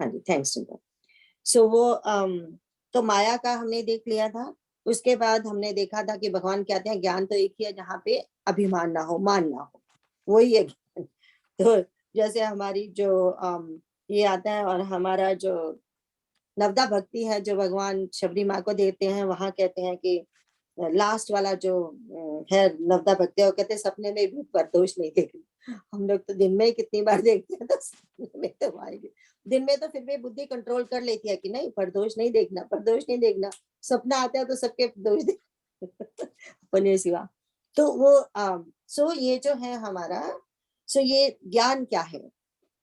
हाँ जी, thanks to. सो वो तो माया का हमने देख लिया था। उसके बाद हमने देखा था कि भगवान कहते हैं ज्ञान तो एक ही है जहाँ पे अभिमान ना हो, मान ना हो, वही है ज्ञान। तो जैसे हमारी जो ये आता है, और हमारा जो नवदा भक्ति है जो भगवान शबरी माँ को देते हैं, वहां कहते हैं कि लास्ट वाला जो है नवदा भक्ति, वो कहते हैं सपने में भी परदोष नहीं देखना। हम लोग तो दिन में ही कितनी बार देखते हैं, तो सपने में तो आएगी। दिन में तो फिर भी बुद्धि कंट्रोल कर लेती है कि नहीं, परदोष नहीं देखना, परदोष नहीं देखना। सपना आता है तो सबके दोष देख अपने सिवा। तो वो सो ये जो है हमारा, सो ये ज्ञान क्या है,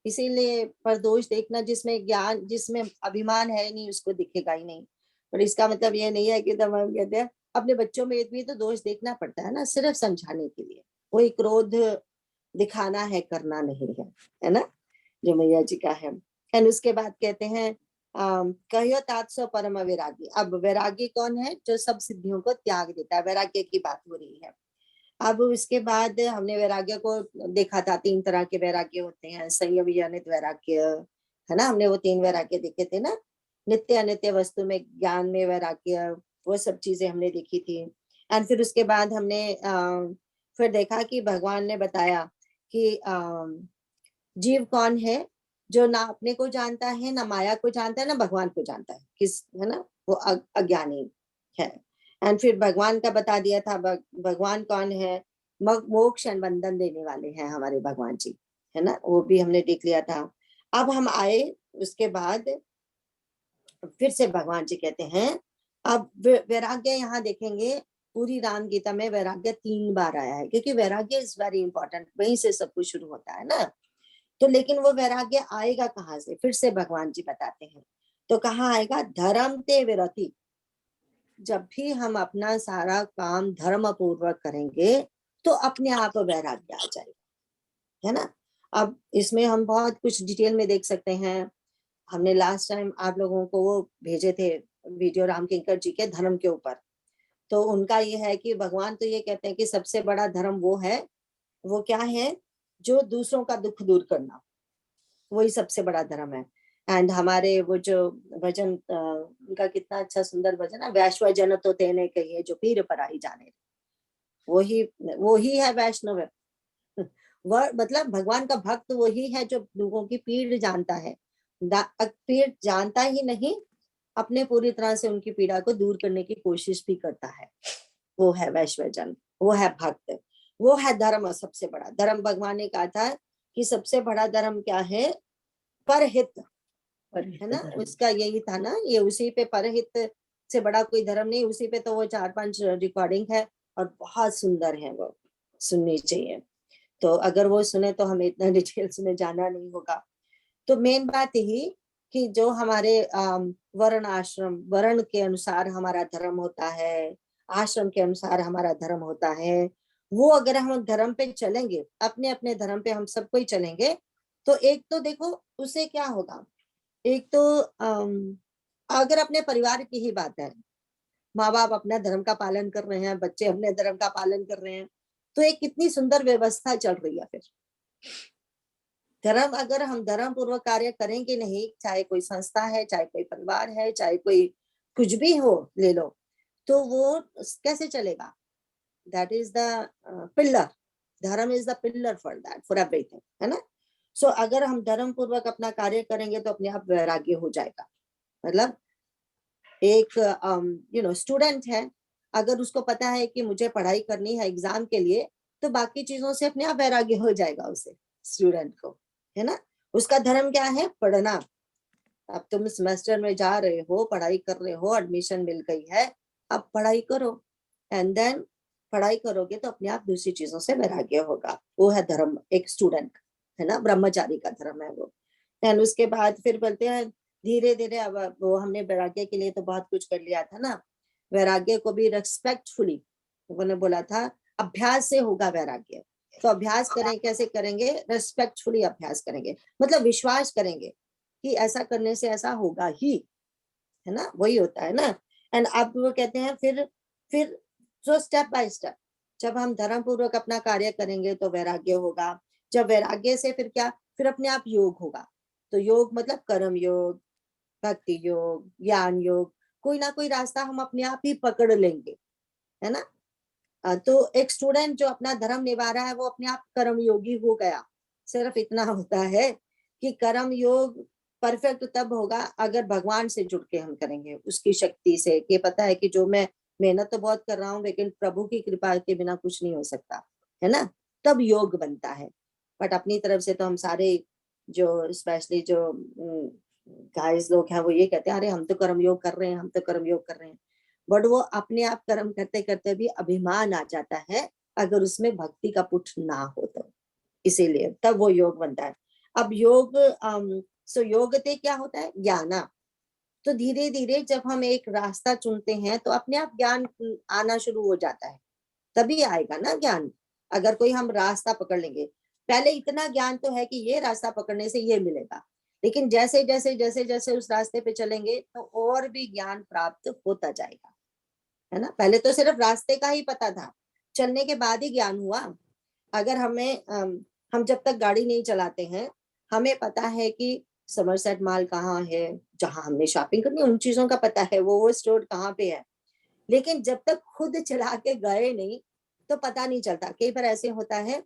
इसीलिए परदोष देखना, जिसमें ज्ञान, जिसमें अभिमान है नहीं, उसको दिखेगा ही नहीं। पर इसका मतलब ये नहीं है कि तब हम कहते हैं अपने बच्चों में भी तो दोष देखना पड़ता है ना, सिर्फ समझाने के लिए। वही क्रोध दिखाना है, करना नहीं है ना, जो मैया जी का है। एंड उसके बाद कहते हैं कहियो तात सो परम वैरागी। अब वैरागी कौन है? जो सब सिद्धियों को त्याग देता है, वैराग्य की बात हो रही है। अब इसके बाद हमने वैराग्य को देखा था, 3 तरह के वैराग्य होते हैं। संयम जनित वैराग्य, है ना, हमने वो 3 वैराग्य देखे थे ना। नित्य अनित्य वस्तु में ज्ञान में वैराग्य, वो सब चीजें हमने देखी थी। एंड फिर उसके बाद हमने फिर देखा कि भगवान ने बताया कि जीव कौन है, जो ना अपने को जानता है, ना माया को जानता है, ना भगवान को जानता है, किस, है ना, वो अज्ञानी है। एंड फिर भगवान का बता दिया था, भगवान कौन है, मोक्ष एंड बंधन देने वाले हैं हमारे भगवान जी, है ना, वो भी हमने देख लिया था। अब हम आए उसके बाद फिर से भगवान जी कहते हैं, अब वैराग्य यहाँ देखेंगे, पूरी राम गीता में वैराग्य 3 बार आया है, क्योंकि वैराग्य इज वेरी इंपॉर्टेंट, वहीं से सब कुछ शुरू होता है ना। तो लेकिन वो वैराग्य आएगा कहाँ से, फिर से भगवान जी बताते हैं। तो कहाँ आएगा? धर्म ते विरति। जब भी हम अपना सारा काम धर्म पूर्वक करेंगे तो अपने आप वैराग्य आ जाएगा, है ना। अब इसमें हम बहुत कुछ डिटेल में देख सकते हैं। हमने लास्ट टाइम आप लोगों को वो भेजे थे वीडियो राम किंकर जी के धर्म के ऊपर। तो उनका ये है कि भगवान तो ये कहते हैं कि सबसे बड़ा धर्म वो है, वो क्या है, जो दूसरों का दुख दूर करना, वही सबसे बड़ा धर्म है। एंड हमारे वो जो भजन उनका कितना अच्छा सुंदर भजन है, वैश्व जन तो तेने कहिए जो पीर पर आई जाने, वही वही है वैष्णव है। वह मतलब भगवान का भक्त वही है जो लोगों की पीड़ जानता है, पीड़ जानता ही नहीं, अपने पूरी तरह से उनकी पीड़ा को दूर करने की कोशिश भी करता है, वो है वैश्वजन, वो है भक्त, वो है धर्म। सबसे बड़ा धर्म भगवान ने कहा था कि सबसे बड़ा धर्म क्या है, परहित, है ना, उसका यही था ना, ये उसी पे परहित से बड़ा कोई धर्म नहीं। उसी पे तो वो 4-5 रिकॉर्डिंग है और बहुत सुंदर है, वो सुननी चाहिए। तो अगर वो सुने तो हमें इतना डिटेल्स में जाना नहीं होगा। तो मेन बात यही कि जो हमारे वर्ण आश्रम, वर्ण के अनुसार हमारा धर्म होता है, आश्रम के अनुसार हमारा धर्म होता है, वो अगर हम धर्म पे चलेंगे, अपने अपने धर्म पे हम सबको ही चलेंगे, तो एक तो देखो उससे क्या होगा, एक तो अगर अपने परिवार की ही बात है, माँ बाप अपना धर्म का पालन कर रहे हैं, बच्चे अपने धर्म का पालन कर रहे हैं, तो एक कितनी सुंदर व्यवस्था चल रही है। फिर धर्म, अगर हम धर्म पूर्वक कार्य करेंगे नहीं, चाहे कोई संस्था है, चाहे कोई परिवार है, चाहे कोई कुछ भी हो, ले लो, तो वो कैसे चलेगा? दैट इज द पिलर, धर्म is the pillar for that, for everything, है ना। सो अगर हम धर्म पूर्वक अपना कार्य करेंगे तो अपने आप वैराग्य हो जाएगा। मतलब एक स्टूडेंट है, अगर उसको पता है कि मुझे पढ़ाई करनी है एग्जाम के लिए, तो बाकी चीजों से अपने आप वैराग्य हो जाएगा उसे, स्टूडेंट को, है ना। उसका धर्म क्या है? पढ़ना। अब तुम सेमेस्टर में जा रहे हो, पढ़ाई कर रहे हो, एडमिशन मिल गई है, अब पढ़ाई करो। एंड देन पढ़ाई करोगे तो अपने आप दूसरी चीजों से वैराग्य होगा। वो है धर्म, एक स्टूडेंट, है ना, ब्रह्मचारी का धर्म है वो। एंड उसके बाद फिर बोलते हैं धीरे धीरे, अब वो हमने वैराग्य के लिए तो बहुत कुछ कर लिया था ना, वैराग्य को भी रेस्पेक्टफुली उन्होंने बोला था, अभ्यास से होगा वैराग्य। तो अभ्यास करें, कैसे करेंगे? रेस्पेक्टफुली अभ्यास करेंगे, मतलब विश्वास करेंगे कि ऐसा करने से ऐसा होगा ही, है ना, वही होता है ना। एंड अब वो कहते हैं फिर जो स्टेप बाय स्टेप, जब हम धर्म पूर्वक अपना कार्य करेंगे तो वैराग्य होगा। जब वैराग्य से फिर क्या, फिर अपने आप योग होगा। तो योग मतलब कर्म योग, भक्ति योग, ज्ञान योग, कोई ना कोई रास्ता हम अपने आप ही पकड़ लेंगे, है ना। तो एक स्टूडेंट जो अपना धर्म निभा रहा है वो अपने आप कर्म योगी हो गया। सिर्फ इतना होता है कि कर्म योग परफेक्ट तब होगा अगर भगवान से जुड़ के हम करेंगे, उसकी शक्ति से, कि पता है कि जो मैं मेहनत तो बहुत कर रहा हूँ लेकिन प्रभु की कृपा के बिना कुछ नहीं हो सकता, है ना, तब योग बनता है। बट अपनी तरफ से तो हम सारे जो स्पेशली जो गाइस लोग हैं वो ये कहते हैं अरे हम तो कर्म योग कर रहे हैं, हम तो कर्म योग कर रहे हैं। बट वो अपने आप कर्म करते करते भी अभिमान आ जाता है अगर उसमें भक्ति का पुट ना हो तो, इसीलिए तब वो योग बनता है। अब योग योगते क्या होता है, ज्ञाना। तो धीरे धीरे जब हम एक रास्ता चुनते हैं तो अपने आप ज्ञान आना शुरू हो जाता है, तभी आएगा ना ज्ञान। अगर कोई हम रास्ता पकड़ लेंगे, पहले इतना ज्ञान तो है कि ये रास्ता पकड़ने से ये मिलेगा, लेकिन जैसे जैसे जैसे जैसे उस रास्ते पे चलेंगे तो और भी ज्ञान प्राप्त होता जाएगा, है ना। पहले तो सिर्फ रास्ते का ही पता था, चलने के बाद ही ज्ञान हुआ। अगर हम जब तक गाड़ी नहीं चलाते हैं, हमें पता है कि समरसेट मॉल कहाँ है, जहां हमने शॉपिंग करनी उन चीजों का पता है, वो स्टोर कहाँ पे है, लेकिन जब तक खुद चला के गए नहीं तो पता नहीं चलता। कई बार ऐसे होता है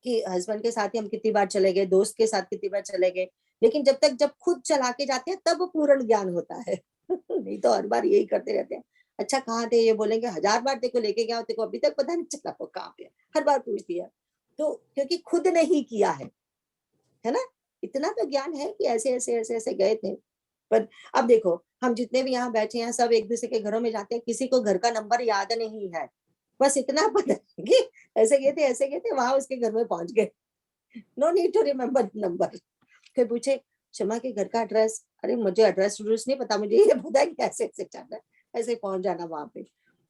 कि हस्बैंड के साथ ही हम कितनी बार चले गए, दोस्त के साथ कितनी बार चले गए, लेकिन जब खुद चला के जाते हैं तब पूर्ण ज्ञान होता है नहीं तो हर बार यही करते रहते हैं, अच्छा कहाँ थे, ये बोलेंगे 1000 बार तेको लेके गया, तेको अभी तक पता नहीं चला वो कहाँ पे, हर बार पूछ दिया। तो क्योंकि खुद नहीं किया है ना। इतना तो ज्ञान है कि ऐसे ऐसे ऐसे ऐसे गए थे। पर अब देखो हम जितने भी यहाँ बैठे हैं सब एक दूसरे के घरों में जाते हैं, किसी को घर का नंबर याद नहीं है, बस इतना पता है कि ऐसे गए थे वहां उसके घर में पहुंच गए, no need to remember number. फिर पूछे शमा के घर का एड्रेस, अरे मुझे एड्रेस नहीं पता, मुझे ये पता है कि ऐसे ऐसे जाना है, ऐसे पहुंच जाना वहां पे।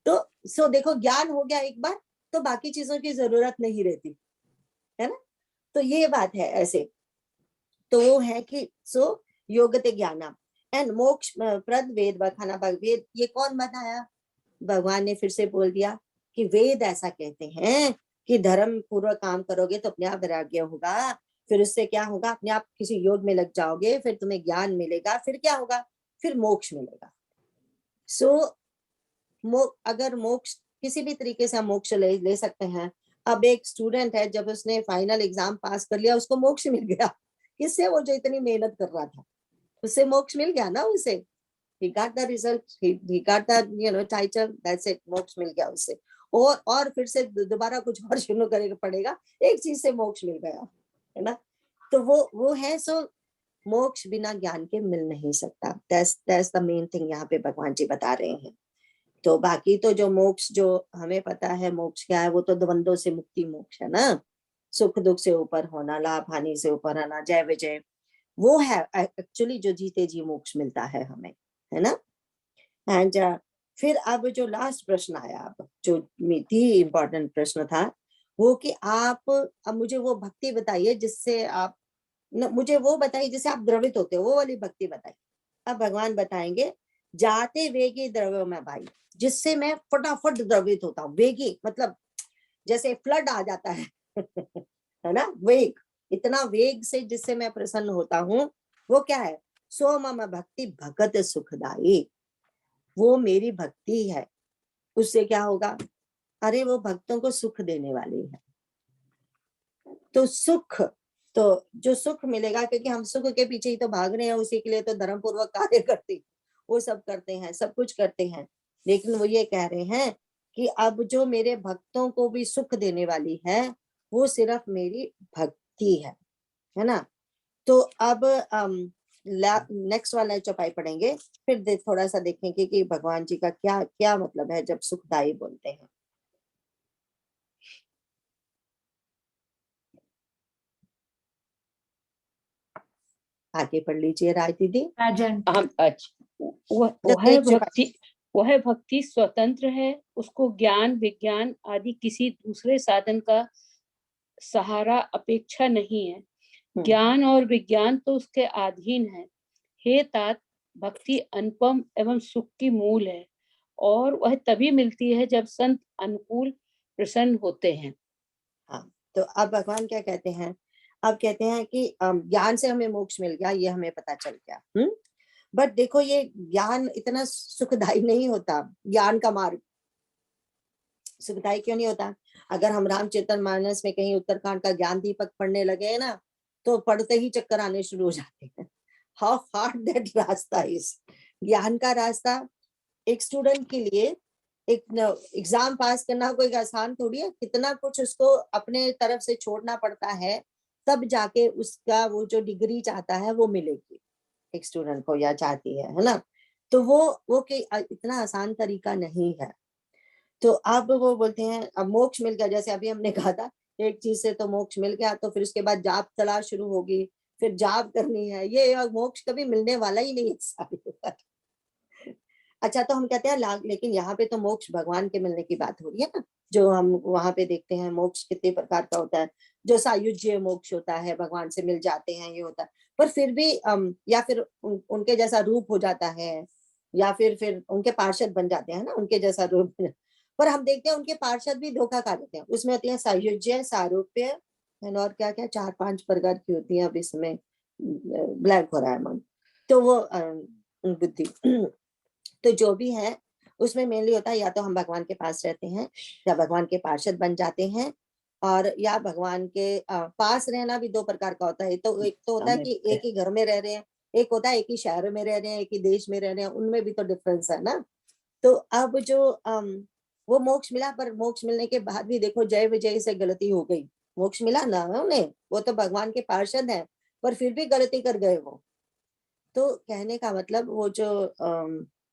तो सो देखो ज्ञान हो गया एक बार तो बाकी चीजों की जरूरत नहीं रहती, है ना। तो ये बात है ऐसे। तो वो है कि सो योगते ज्ञानम एंड मोक्ष प्रद वेद बखाना वेद, ये कौन बताया, भगवान ने फिर से बोल दिया कि वेद ऐसा कहते हैं कि धर्म पूर्वक काम करोगे तो अपने आप वैराग्य होगा, फिर उससे क्या होगा, अपने आप किसी योग में लग जाओगे, फिर तुम्हें ज्ञान मिलेगा, फिर क्या होगा, फिर मोक्ष मिलेगा। सो अगर मोक्ष किसी भी तरीके से हम मोक्ष ले सकते हैं। अब एक स्टूडेंट है, जब उसने फाइनल एग्जाम पास कर लिया उसको मोक्ष मिल गया, किससे, वो जो इतनी मेहनत कर रहा था उससे मोक्ष मिल गया ना उसे, he got the result, he got the title, that's it, मोक्ष मिल गया उससे। और फिर से दोबारा कुछ और शुरू करेगा पड़ेगा, एक चीज से मोक्ष मिल गया, है ना। तो वो है सो मोक्ष बिना ज्ञान के मिल नहीं सकता, that's the main thing यहाँ पे भगवान जी बता रहे हैं। तो बाकी तो जो मोक्ष जो हमें पता है मोक्ष क्या है, वो तो द्वंद्वों से मुक्ति मोक्ष है ना, सुख दुख से ऊपर होना, लाभ हानि से ऊपर आना, जय विजय, वो है एक्चुअली जो जीते जी मोक्ष मिलता है हमें, है ना। एंड फिर अब जो लास्ट प्रश्न आया, अब जो थी इम्पोर्टेंट प्रश्न था वो कि आप अब मुझे वो भक्ति बताइए जिससे आप मुझे वो बताइए जिससे आप द्रवित होते हो, वो वाली भक्ति बताइए। अब भगवान बताएंगे जाते वेगी द्रव्य में भाई, जिससे मैं फटाफट द्रवित होता हूँ, वेगी मतलब जैसे फ्लड आ जाता है है ना, वेग, इतना वेग से जिससे मैं प्रसन्न होता हूँ, वो क्या है, सो मम भक्ति भगत सुखदाई, वो मेरी भक्ति है। उससे क्या होगा, अरे वो भक्तों को सुख देने वाली है। तो सुख, तो जो सुख मिलेगा, क्योंकि हम सुख के पीछे ही तो भाग रहे हैं, उसी के लिए तो धर्म पूर्वक कार्य करते, वो सब करते हैं, सब कुछ करते हैं, लेकिन वो ये कह रहे हैं कि अब जो मेरे भक्तों को भी सुख देने वाली है वो सिर्फ मेरी भक्ति है ना। तो अब नेक्स्ट वाला चौपाई पढ़ेंगे, फिर थोड़ा सा देखेंगे कि भगवान जी का क्या क्या मतलब है जब सुखदाई बोलते हैं। आगे पढ़ लीजिए राय दीदी। अच्छा, वह भक्ति स्वतंत्र है, उसको ज्ञान विज्ञान आदि किसी दूसरे साधन का सहारा अपेक्षा नहीं है। ज्ञान और विज्ञान तो उसके अधीन है। हे तात, भक्ति अनुपम एवं सुख की मूल है और वह तभी मिलती है जब संत अनुकूल प्रसन्न होते हैं। हाँ, तो अब भगवान क्या कहते हैं, अब कहते हैं कि ज्ञान से हमें मोक्ष मिल गया, ये हमें पता चल गया। बट देखो ये ज्ञान इतना सुखदायी नहीं होता। ज्ञान का मार्ग सुखदायी क्यों नहीं होता? अगर हम रामचरितमानस में कहीं उत्तरकांड का ज्ञान दीपक पढ़ने लगे ना, तो पढ़ते ही चक्कर आने शुरू हो जाते हैं। हाउ हार्ड दैट रास्ता इज। ज्ञान का रास्ता एक स्टूडेंट के लिए, एक एग्जाम पास करना कोई आसान थोड़ी है। कितना कुछ उसको अपने तरफ से छोड़ना पड़ता है, तब जाके उसका वो जो डिग्री चाहता है वो मिलेगी एक स्टूडेंट को, या चाहती है ना। तो वो कि इतना आसान तरीका नहीं है। तो अब वो बोलते हैं अब मोक्ष मिल गया, जैसे अभी हमने कहा था एक चीज से तो मोक्ष मिल गया, तो फिर उसके बाद जाप तलाश शुरू होगी, फिर जाप करनी है। ये मोक्ष कभी मिलने वाला ही नहीं है सारी बात। अच्छा, तो हम कहते हैं लेकिन यहाँ पे तो मोक्ष भगवान के मिलने की बात हो रही है ना। जो हम वहां पे देखते हैं मोक्ष कितने प्रकार का होता है, जो सायुज्य मोक्ष होता है, भगवान से मिल जाते हैं, ये होता है। पर फिर भी या फिर उनके जैसा रूप हो जाता है, या फिर उनके पार्षद बन जाते हैं ना, उनके जैसा रूप। पर हम देखते हैं उनके पार्षद भी धोखा खा देते हैं। उसमें होती है सायुज्य, सारूप्य, और क्या क्या 4-5 प्रकार की होती है। अब इसमें ब्लैक हो रहा है मन। तो वो बुद्धि तो जो भी है उसमें मेनली होता है, या तो हम भगवान के पास रहते हैं, या भगवान के पार्षद बन जाते हैं, और या भगवान के पास रहना भी 2 प्रकार का होता है। तो एक तो होता है कि एक ही घर में रह रहे हैं, एक होता है एक ही शहर में रह रहे हैं, एक ही देश में रह रहे हैं, उनमें भी तो डिफरेंस है ना। तो अब जो वो मोक्ष मिला, पर मोक्ष मिलने के बाद भी देखो जय विजय से गलती हो गई। मोक्ष मिला ना उन्हें, वो तो भगवान के पार्षद हैं, पर फिर भी गलती कर गए वो। तो कहने का मतलब वो जो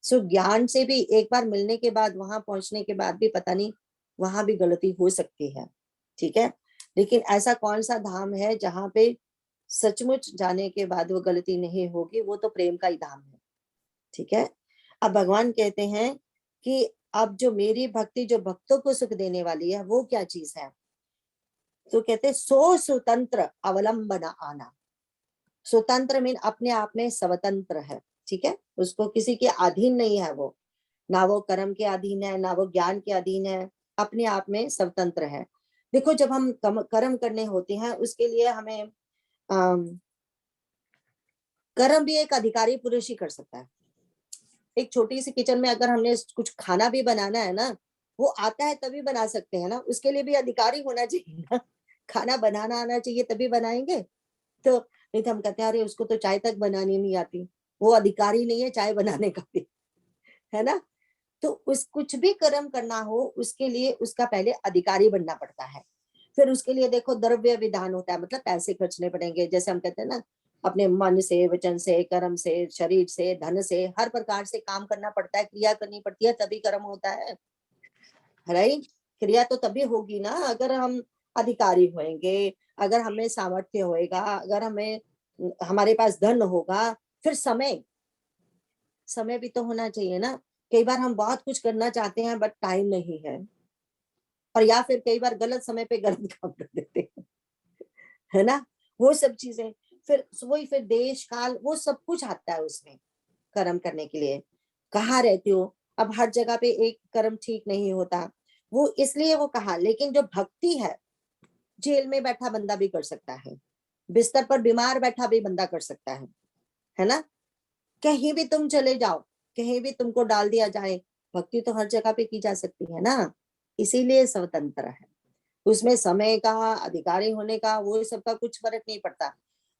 सो ज्ञान से भी एक बार मिलने के बाद, वहां पहुंचने के बाद भी पता नहीं वहां भी गलती हो सकती है। ठीक है, लेकिन ऐसा कौन सा धाम है जहां पे सचमुच जाने के बाद वो गलती नहीं होगी? वो तो प्रेम का ही धाम है। ठीक है, अब भगवान कहते हैं कि अब जो मेरी भक्ति जो भक्तों को सुख देने वाली है, वो क्या चीज है? तो कहते सो स्वतंत्र अवलंबन आना। स्वतंत्र मीन अपने आप में स्वतंत्र है। ठीक है, उसको किसी के अधीन नहीं है वो, ना वो कर्म के अधीन है, ना वो ज्ञान के अधीन है, अपने आप में स्वतंत्र है। देखो जब हम कर्म करने होते हैं, उसके लिए हमें कर्म भी एक अधिकारी पुरुष ही कर सकता है। एक छोटी सी किचन में अगर हमने कुछ खाना भी बनाना है ना, वो आता है तभी बना सकते हैं ना, उसके लिए भी अधिकारी होना चाहिए ना। खाना बनाना आना चाहिए तभी बनाएंगे। तो नहीं तो हम कहते हैं अरे उसको तो चाय तक बनानी नहीं आती, वो अधिकारी नहीं है चाय बनाने का भी, है ना। तो उस कुछ भी कर्म करना हो, उसके लिए उसका पहले अधिकारी बनना पड़ता है। फिर उसके लिए देखो द्रव्य विधान होता है, मतलब पैसे खर्चने पड़ेंगे। जैसे हम कहते हैं ना, अपने मन से, वचन से, कर्म से, शरीर से, धन से, हर प्रकार से काम करना पड़ता है, क्रिया करनी पड़ती है, तभी कर्म होता है। राइट, क्रिया तो तभी होगी ना अगर हम अधिकारी होंगे, अगर हमें सामर्थ्य होएगा, अगर हमें हमारे पास धन होगा। फिर समय भी तो होना चाहिए ना। कई बार हम बहुत कुछ करना चाहते हैं बट टाइम नहीं है, और या फिर कई बार गलत समय पे गलत काम कर देते हैं, है ना। वो सब चीजें फिर वही, फिर देश काल वो सब कुछ आता है उसमें कर्म करने के लिए। कहाँ रहते हो, अब हर जगह पे एक कर्म ठीक नहीं होता, वो इसलिए वो कहा। लेकिन जो भक्ति है, जेल में बैठा बंदा भी कर सकता है, बिस्तर पर बीमार बैठा भी बंदा कर सकता है ना। कहीं भी तुम चले जाओ, कहीं भी तुमको डाल दिया जाए, भक्ति तो हर जगह पे की जा सकती है ना। इसीलिए स्वतंत्र है, उसमें समय का, अधिकारी होने का, वो सबका कुछ फर्क नहीं पड़ता।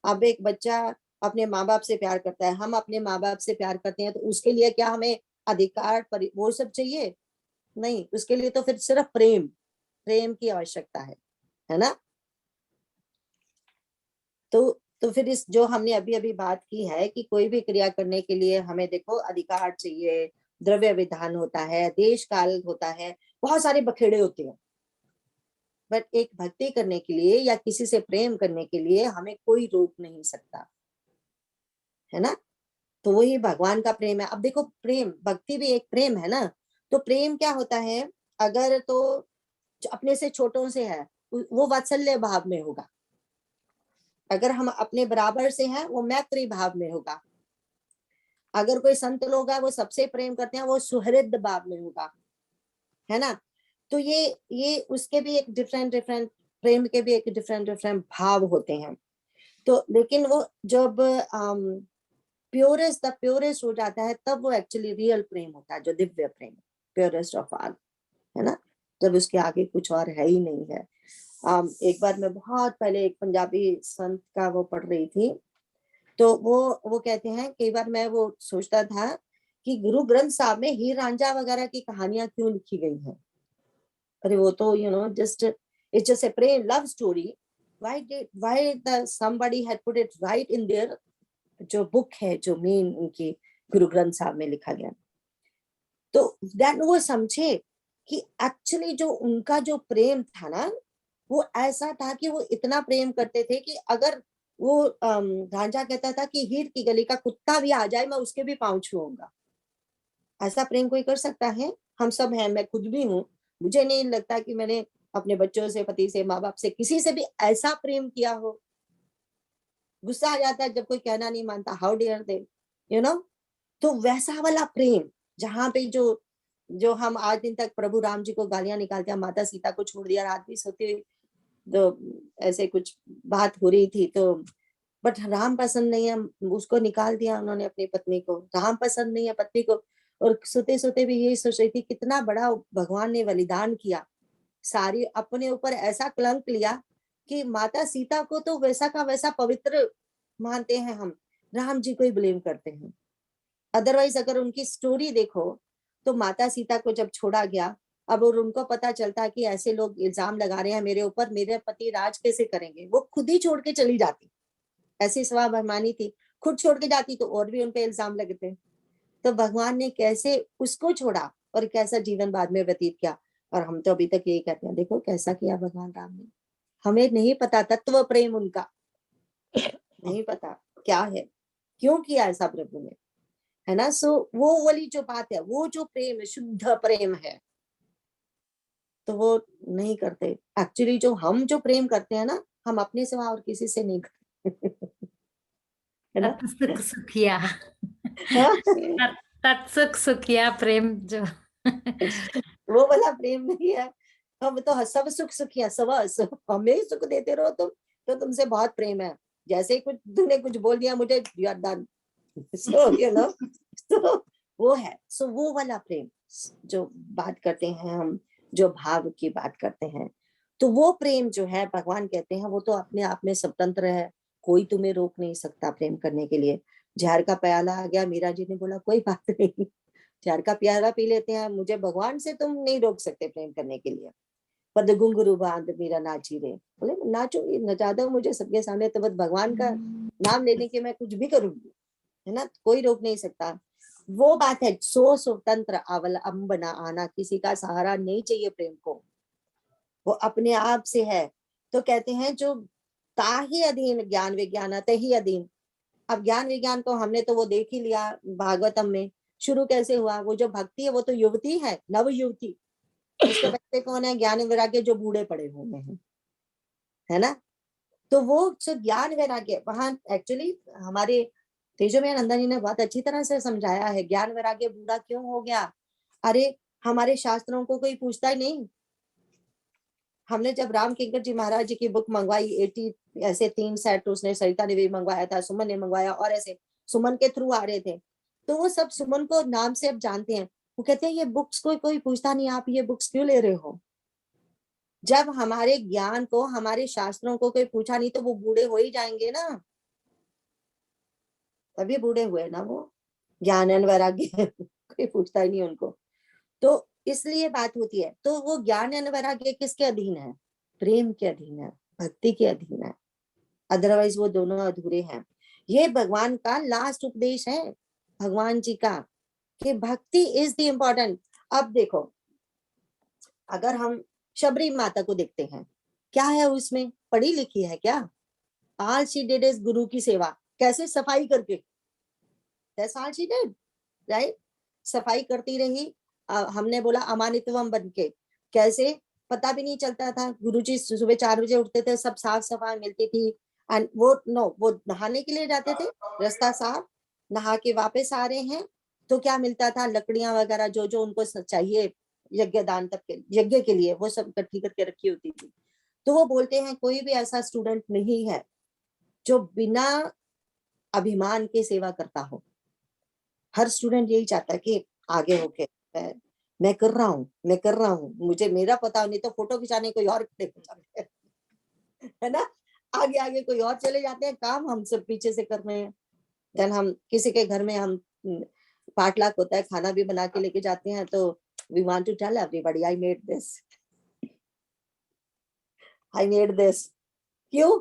अब एक बच्चा अपने माँ बाप से प्यार करता है, हम अपने माँ बाप से प्यार करते हैं, तो उसके लिए क्या हमें अधिकार वो सब चाहिए? नहीं, उसके लिए तो फिर सिर्फ प्रेम, प्रेम की आवश्यकता है ना। तो फिर इस जो हमने अभी अभी बात की है कि कोई भी क्रिया करने के लिए हमें देखो अधिकार चाहिए, द्रव्य विधान होता है, देश काल होता है, बहुत सारे बखेड़े होते हैं। बट एक भक्ति करने के लिए या किसी से प्रेम करने के लिए हमें कोई रोक नहीं सकता, है ना। तो वही भगवान का प्रेम है। अब देखो प्रेम, भक्ति भी एक प्रेम है ना। तो प्रेम क्या होता है? अगर तो जो अपने से छोटों से है, वो वात्सल्य भाव में होगा। अगर हम अपने बराबर से हैं, वो मैत्री भाव में होगा। अगर कोई संत लोग है, वो सबसे प्रेम करते हैं, वो सुहृद भाव में होगा, है ना। तो ये उसके भी एक डिफरेंट डिफरेंट प्रेम के भी एक डिफरेंट डिफरेंट भाव होते हैं। तो लेकिन वो जब द प्योरेस्ट हो जाता है, तब वो एक्चुअली रियल प्रेम होता है, जो दिव्य प्रेम, प्योरेस्ट ऑफ ऑल, है ना, जब उसके आगे कुछ और है ही नहीं है। एक बार मैं बहुत पहले एक पंजाबी संत का वो पढ़ रही थी, तो वो कहते हैं, कई बार मैं वो सोचता था कि गुरु ग्रंथ साहब में हीर रांझा वगैरह की कहानियां क्यों लिखी गई हैं। अरे वो तो just it's just a Prem love story, why the somebody had put it right in their जो बुक है, जो मेन उनकी गुरु ग्रंथ साहब में लिखा गया। तो देन वो समझे कि एक्चुअली जो उनका जो प्रेम था ना, वो ऐसा था कि वो इतना प्रेम करते थे कि अगर वो रांझा कहता था कि हीर की गली का कुत्ता भी आ जाए, मैं उसके भी पांव छूऊंगा। ऐसा प्रेम कोई कर सकता है? हम सब हैं, मैं खुद भी हूँ। मुझे नहीं लगता कि मैंने अपने बच्चों से, पति से, माँ बाप से, किसी से भी ऐसा प्रेम किया हो। गुस्सा आ जाता है जब कोई कहना नहीं मानता, how dare they, you know. तो वैसा वाला प्रेम, जहाँ पे जो जो हम आज दिन तक प्रभु राम जी को गालियां निकालते हैं, माता सीता को छोड़ दिया, रात भी सोती हुई, तो ऐसे कुछ बात हो रही थी, तो बट राम पसंद नहीं है, उसको निकाल दिया उन्होंने अपनी पत्नी को। राम पसंद नहीं है पत्नी को, और सोते सोते भी यही सोच रही थी कितना बड़ा भगवान ने बलिदान किया, सारी अपने ऊपर ऐसा कलंक लिया कि माता सीता को तो वैसा का वैसा पवित्र मानते हैं हम, राम जी को ही ब्लेम करते हैं। अदरवाइज अगर उनकी स्टोरी देखो, तो माता सीता को जब छोड़ा गया, अब और उनको पता चलता है कि ऐसे लोग इल्जाम लगा रहे हैं मेरे ऊपर, मेरे पति राज कैसे करेंगे, वो खुद ही छोड़ के चली जाती, ऐसी स्वाभिमानी थी, खुद छोड़ के जाती तो और भी उनपे इल्जाम लगते। तो भगवान ने कैसे उसको छोड़ा और कैसा जीवन बाद में व्यतीत किया। और हम तो अभी तक यही कहते हैं, देखो कैसा किया भगवान राम ने। हमें नहीं पता तत्व प्रेम उनका, नहीं पता क्या है, क्यों किया ऐसा प्रभु ने, है ना। सो वो वाली जो बात है, वो जो प्रेम है, शुद्ध प्रेम है, तो वो नहीं करते। एक्चुअली जो हम जो प्रेम करते हैं ना, हम अपने सिवा और किसी से नहीं करते। है ना। तत्सुख सुखिया। हाँ? तत्सुख सुखिया प्रेम जो वो वाला प्रेम नहीं है। हम तो सब सुख सुखिया, सब हमें ही सुख देते रहो तुम, तो तुमसे बहुत प्रेम है। जैसे ही कुछ तुमने कुछ बोल दिया मुझे, you are done. So you know, तो वो है। सो वो वाला प्रेम जो बात करते हैं हम, जो भाव की बात करते हैं, तो वो प्रेम जो है भगवान कहते हैं वो तो अपने आप में स्वतंत्र है, कोई तुम्हें रोक नहीं सकता प्रेम करने के लिए। जहर का प्याला आ गया, मीरा जी ने बोला कोई बात नहीं, जहर का प्याला पी लेते हैं, मुझे भगवान से तुम नहीं रोक सकते प्रेम करने के लिए। पद घुंघरू बांध मीरा नाची रे, बोले नाचूंगी, नचा दो मुझे सबके सामने, तो बस भगवान का नाम लेने के मैं कुछ भी करूंगी, है ना, कोई रोक नहीं सकता। वो बात है, सो स्वतंत्र अवलंबना आना, किसी का सहारा नहीं चाहिए प्रेम को, वो अपने आप से है। तो कहते हैं जो ताहि अधीन ज्ञान विज्ञान तहि अधीन। अब ज्ञान विज्ञान तो हमने तो वो देख ही लिया भागवतम में, शुरू कैसे हुआ। वो जो भक्ति है वो तो युवती है, नव युवती, उसके बच्चे कौन है, ज्ञान वैराग्य जो बूढ़े पड़े हुए हैं, है ना। तो वो जो ज्ञान वैराग्य वहां एक्चुअली हमारे तेजोमय नंदन जी ने बहुत अच्छी तरह से समझाया है, ज्ञान वैराग्य बूढ़ा क्यों हो गया। अरे हमारे शास्त्रों को कोई पूछता ही नहीं। हमने जब राम किंकर जी महाराज जी की बुक मंगवाई, 80 ऐसे 3 सेट उसने, सरिता ने भी मंगवाया था, सुमन ने मंगवाया, और ऐसे सुमन के थ्रू आ रहे थे, तो वो सब सुमन को नाम से अब जानते हैं। वो कहते हैं ये बुक्स को कोई पूछता नहीं, आप ये बुक्स क्यों ले रहे हो। जब हमारे ज्ञान को, हमारे शास्त्रों को कोई पूछा नहीं, तो वो बूढ़े हो ही जाएंगे ना, तभी बूढ़े हुए ना वो, ज्ञान वैराग्य कोई पूछता ही नहीं उनको। तो इसलिए बात होती है, तो वो ज्ञान वैराग्य किसके अधीन है, प्रेम के अधीन है, भक्ति के अधीन है, अदरवाइज वो दोनों अधूरे हैं। ये भगवान का लास्ट उपदेश है, भगवान जी का, कि भक्ति इज द इम्पोर्टेंट। अब देखो, अगर हम शबरी माता को देखते हैं, क्या है उसमें, पढ़ी लिखी है क्या, ऑल शी डिड इज गुरु की सेवा, कैसे सफाई करके, that's all she did, right, सफाई करती रही। हमने बोला अमानित्वम बन के, कैसे पता भी नहीं चलता था, गुरुजी सुबह 4 बजे उठते थे, सब साफ सफाई मिलती थी। एंड वो नहाने के लिए जाते थे, रास्ता साफ, नहा के वापस आ रहे हैं, तो क्या मिलता था, लकड़ियां वगैरह जो जो उनको चाहिए यज्ञ दान तक के, यज्ञ के लिए, वो सब इकट्ठी करके रखी होती थी। तो वो बोलते हैं कोई भी ऐसा स्टूडेंट नहीं है जो बिना अभिमान के सेवा करता हो। हर स्टूडेंट यही चाहता है कि आगे होके मैं कर रहा हूँ, मैं कर रहा हूँ, मुझे मेरा पता नहीं तो फोटो खिंचाने कोई और जाते हैं, है ना, आगे आगे कोई और चले जाते हैं, काम हम सब पीछे से कर रहे हैं। देन हम किसी के घर में हम पाटलाक होता है, खाना भी बना के लेके जाते हैं, तो we want to tell everybody I made this, I made this. क्यों?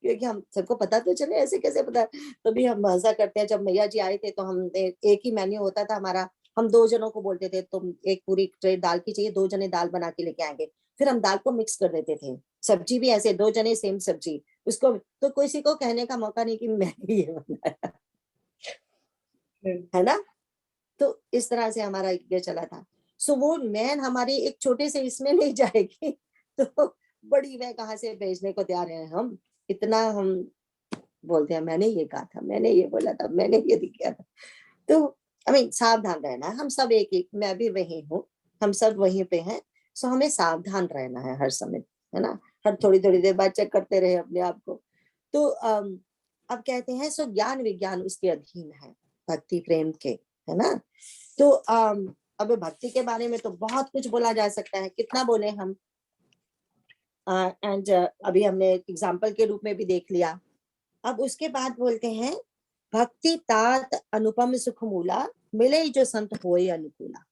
क्योंकि हम सबको पता तो चले, ऐसे कैसे पता। तो भी हम मजा करते हैं। जब मैया जी आए थे तो हमने एक ही मेन्यू होता था हमारा, हम 2 जनों को बोलते थे तुम एक पूरी ट्रे दाल की चाहिए, 2 जने दाल बना के लेके आएंगे, फिर हम दाल को मिक्स कर देते थे। सब्जी भी ऐसे 2 जने सेम सब्जी, उसको तो किसी को कहने का मौका नहीं कि मैंने ये बनाया, है ना। तो इस तरह से हमारा ये चला था। सो वो मैन हमारी एक छोटे से इसमें नहीं जाएगी तो बड़ी वह कहाँ से भेजने को तैयार है हम। इतना हम बोलते हैं मैंने ये कहा था, मैंने ये बोला था, मैंने ये किया था। तो सावधान रहना है। हम सब एक एक, मैं भी वही हूँ, हम सब वहीं पे हैं। सो हमें सावधान रहना है हर समय, है ना। हर थोड़ी थोड़ी देर बाद चेक करते रहे अपने आप को। तो अब कहते हैं सो ज्ञान विज्ञान उसके अधीन है, भक्ति प्रेम के, है ना। तो अब भक्ति के बारे में तो बहुत कुछ बोला जा सकता है, कितना बोले हम। एंड अभी हमने एग्जाम्पल के रूप में भी देख लिया। अब उसके बाद बोलते हैं भक्ति तात अनुपम सुख मूला, मिले जो संत होए अनुकूला।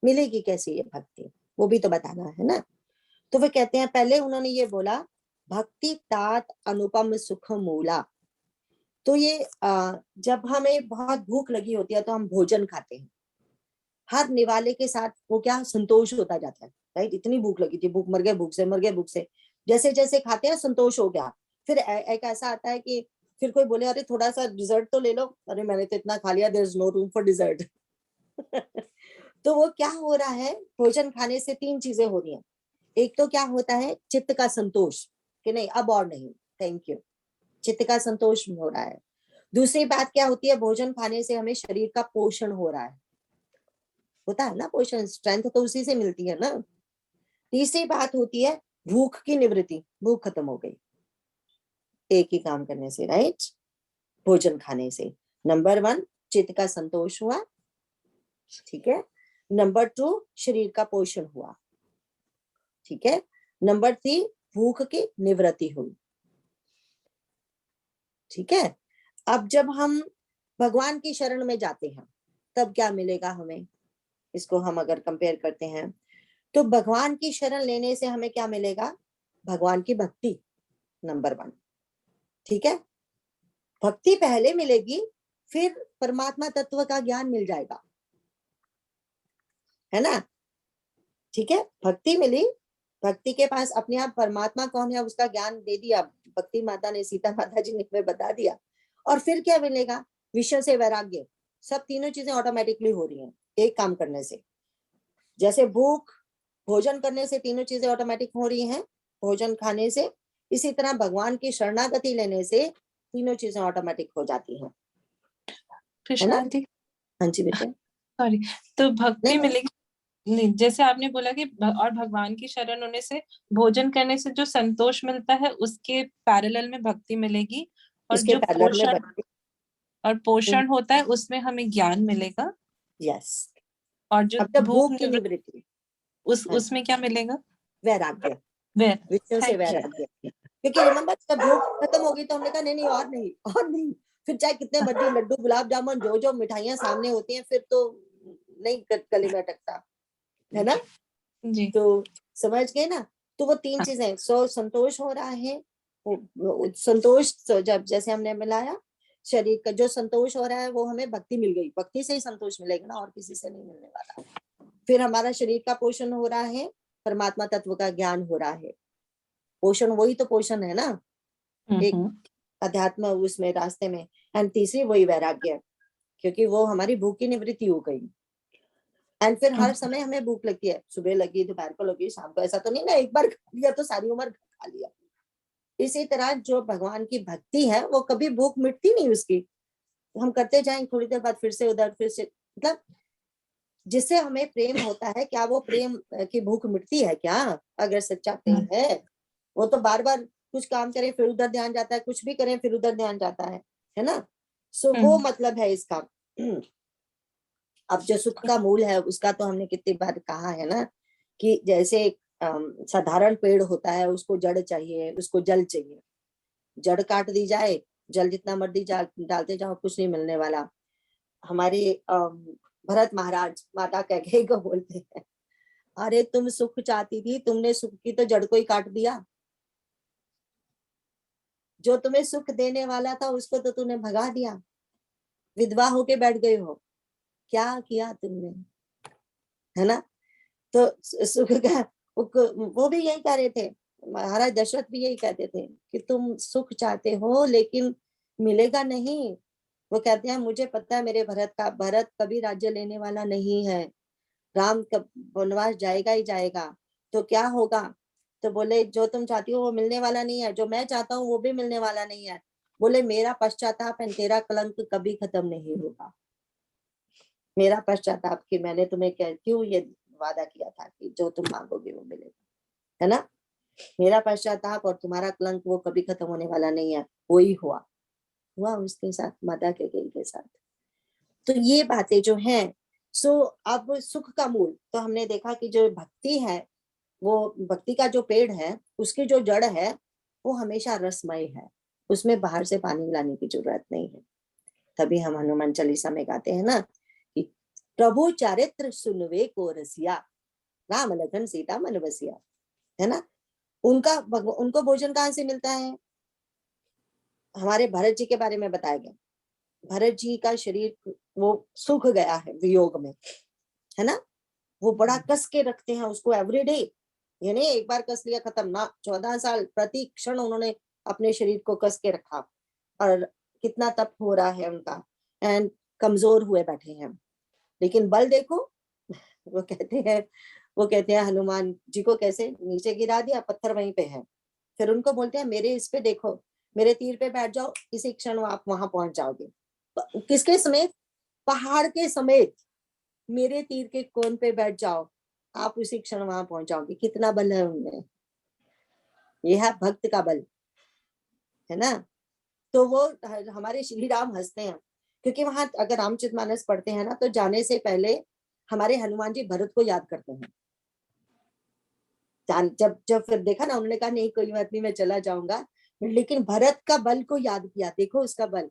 मिलेगी कैसे ये भक्ति, वो भी तो बताना है ना। तो वो कहते हैं, पहले उन्होंने ये बोला भक्ति तात अनुपम सुख मूला। तो ये जब हमें बहुत भूख लगी होती है तो हम भोजन खाते हैं, हर निवाले के साथ वो क्या संतोष होता जाता है, राइट। इतनी भूख लगी थी, भूख मर गए, भूख से मर गए, भूख से जैसे जैसे खाते हैं संतोष हो गया। फिर एक ऐसा आता है कि फिर कोई बोले अरे थोड़ा सा डिजर्ट तो ले लो, अरे मैंने तो इतना खा लिया, there is no room for dessert तो वो क्या हो रहा है, भोजन खाने से 3 चीजें हो रही हैं। एक तो क्या होता है चित्त का संतोष, कि नहीं अब और नहीं, थैंक यू, चित्त का संतोष हो रहा है। दूसरी बात क्या होती है, भोजन खाने से हमें शरीर का पोषण हो रहा है, होता है ना पोषण, स्ट्रेंथ तो उसी से मिलती है ना। तीसरी बात होती है भूख की निवृत्ति, भूख खत्म हो गई एक ही काम करने से, राइट, भोजन खाने से। नंबर 1 चित्त का संतोष हुआ, ठीक है। नंबर 2 शरीर का पोषण हुआ, ठीक है। नंबर 3 भूख की निवृत्ति हुई, ठीक है। अब जब हम भगवान की शरण में जाते हैं तब क्या मिलेगा हमें, इसको हम अगर कंपेयर करते हैं तो भगवान की शरण लेने से हमें क्या मिलेगा, भगवान की भक्ति नंबर 1, ठीक है। भक्ति पहले मिलेगी, फिर परमात्मा तत्व का ज्ञान मिल जाएगा, है ना, ठीक है। भक्ति मिली, भक्ति के पास अपने आप परमात्मा कौन है उसका ज्ञान दे दिया, भक्ति माता ने, सीता माता जी ने हमें बता दिया। और फिर क्या मिलेगा, विषय से वैराग्य। सब तीनों चीजें ऑटोमेटिकली हो रही हैं एक काम करने से। जैसे भूख, भोजन करने से तीनों चीजें ऑटोमेटिक हो रही हैं भोजन खाने से, इसी तरह भगवान की शरणागति लेने से तीनों चीजें ऑटोमेटिक हो जाती हैं, है ना। प्रशांति, हाँ जी बेटे। सॉरी, तो भक्ति नहीं, मिलेगी नहीं, जैसे आपने बोला कि और भगवान की शरण होने से, भोजन करने से जो संतोष मिलता है उसके पैरेलल में भक्ति मिलेगी, और उसके जो पैरेलल में भक्ति, पोषण होता है उसमें हमें ज्ञान मिलेगा, यस। और जो अब जब भूख भूख की निवृत्ति, हाँ, उसमें क्या मिलेगा, वैराग्य, वेर, विषयों से थैंक यू। वैराग्य। क्योंकि रिमेम्बर जब भूख खत्म होगी तो हमने कहा नहीं नहीं और नहीं और नहीं, फिर चाहे कितने मर्जी लड्डू गुलाब जामुन जो जो मिठाइयां सामने होती हैं फिर तो नहीं गले में अटकता, है ना। जी, तो समझ गए ना। तो वो 3 हाँ, चीजें, सो संतोष हो रहा है, वो संतोष जब जैसे हमने मिलाया, शरीर का जो संतोष हो रहा है वो हमें भक्ति मिल गई, भक्ति से ही संतोष मिलेगा ना, और किसी से नहीं मिलने वाला। फिर हमारा शरीर का पोषण हो रहा है, परमात्मा तत्व का ज्ञान हो रहा है। पोषण वही तो पोषण है ना, एक अध्यात्म उसमें रास्ते में। एंड तीसरी वही वैराग्य, क्योंकि वो हमारी भूख की निवृत्ति हो गई। एंड फिर हर समय हमें भूख लगती है, सुबह लगी, दोपहर को लगी, शाम को, ऐसा तो नहीं ना एक बार खा लिया तो सारी उम्र खा लिया। इसी तरह जो भगवान की भक्ति है वो कभी भूख मिटती नहीं उसकी, हम करते जाएं, थोड़ी देर बाद फिर से उधर, फिर से, मतलब जिससे हमें प्रेम होता है, क्या वो प्रेम की भूख मिटती है क्या, अगर सच्चा प्रेम है वो तो बार बार कुछ काम करें फिर उधर ध्यान जाता है, कुछ भी करें फिर उधर ध्यान जाता है ना। सो वो मतलब है इसका। अब जो सुख का मूल है उसका तो हमने कितनी बार कहा है ना, कि जैसे साधारण पेड़ होता है, उसको जड़ चाहिए, उसको जल चाहिए। जड़ काट दी जाए, जल जितना मर्जी डालते जाओ, कुछ नहीं मिलने वाला। हमारे भरत महाराज माता कैकेयी को बोलते हैं, अरे तुम सुख चाहती थी, तुमने सुख की तो जड़ को ही काट दिया। जो तुम्हें सुख देने वाला था उसको तो तूने भगा दिया, विधवा होके बैठ गए हो, क्या किया तुमने, है ना। तो सुख का वो भी यही कह रहे थे, महाराज दशरथ भी यही कहते थे कि तुम सुख चाहते हो लेकिन मिलेगा नहीं। वो कहते हैं मुझे पता है मेरे भरत कभी राज्य लेने वाला नहीं है, राम कब वनवास जाएगा ही जाएगा, तो क्या होगा। तो बोले जो तुम चाहती हो वो मिलने वाला नहीं है, जो मैं चाहता हूँ वो भी मिलने वाला नहीं है। बोले मेरा पश्चाताप है, तेरा कलंक कभी खत्म नहीं होगा। मेरा पश्चाताप कि मैंने तुम्हें क्यों ये वादा किया था कि जो तुम मांगोगे वो मिलेगा, है ना। मेरा पश्चाताप और तुम्हारा कलंक वो कभी खत्म होने वाला नहीं है। वही हुआ उसके साथ, माता कैकेयी के साथ। तो ये बातें जो हैं, सो अब सुख का मूल तो हमने देखा कि जो भक्ति है, वो भक्ति का जो पेड़ है उसकी जो जड़ है वो हमेशा रसमय है, उसमें बाहर से पानी लाने की जरूरत नहीं है। तभी हम हनुमान चालीसा में गाते हैं ना कि प्रभु चारित्र सुनवे को रसिया, राम लखन सीता मन बसिया, है ना। उनको भोजन कहाँ से मिलता है। हमारे भरत जी के बारे में बताया गया, भरत जी का शरीर वो सूख गया है वियोग में, है ना। वो बड़ा कस के रखते हैं उसको एवरीडे, यानी एक बार कस लिया खत्म ना, 14 साल प्रति क्षण उन्होंने अपने शरीर को कस के रखा, और कितना तप हो रहा है उनका, एंड कमजोर हुए बैठे हैं। लेकिन बल देखो, वो कहते हैं हनुमान जी को कैसे नीचे गिरा दिया, पत्थर वहीं पे है। फिर उनको बोलते हैं मेरे इस पे देखो, मेरे तीर पे बैठ जाओ, इसी क्षण आप वहां पहुंच जाओगे। किसके समेत, पहाड़ के समेत मेरे तीर के कोन पे बैठ जाओ, आप उसी क्षण वहां पहुंच जाओगे। कितना बल है उनमें, यह है भक्त का बल, है ना। तो वो हमारे श्री राम हंसते हैं, क्योंकि वहां अगर रामचरितमानस पढ़ते हैं ना तो जाने से पहले हमारे हनुमान जी भरत को याद करते हैं। जब जब फिर देखा ना, उन्होंने कहा नहीं कोई बात नहीं मैं चला जाऊंगा, लेकिन भरत का बल को याद किया, देखो उसका बल।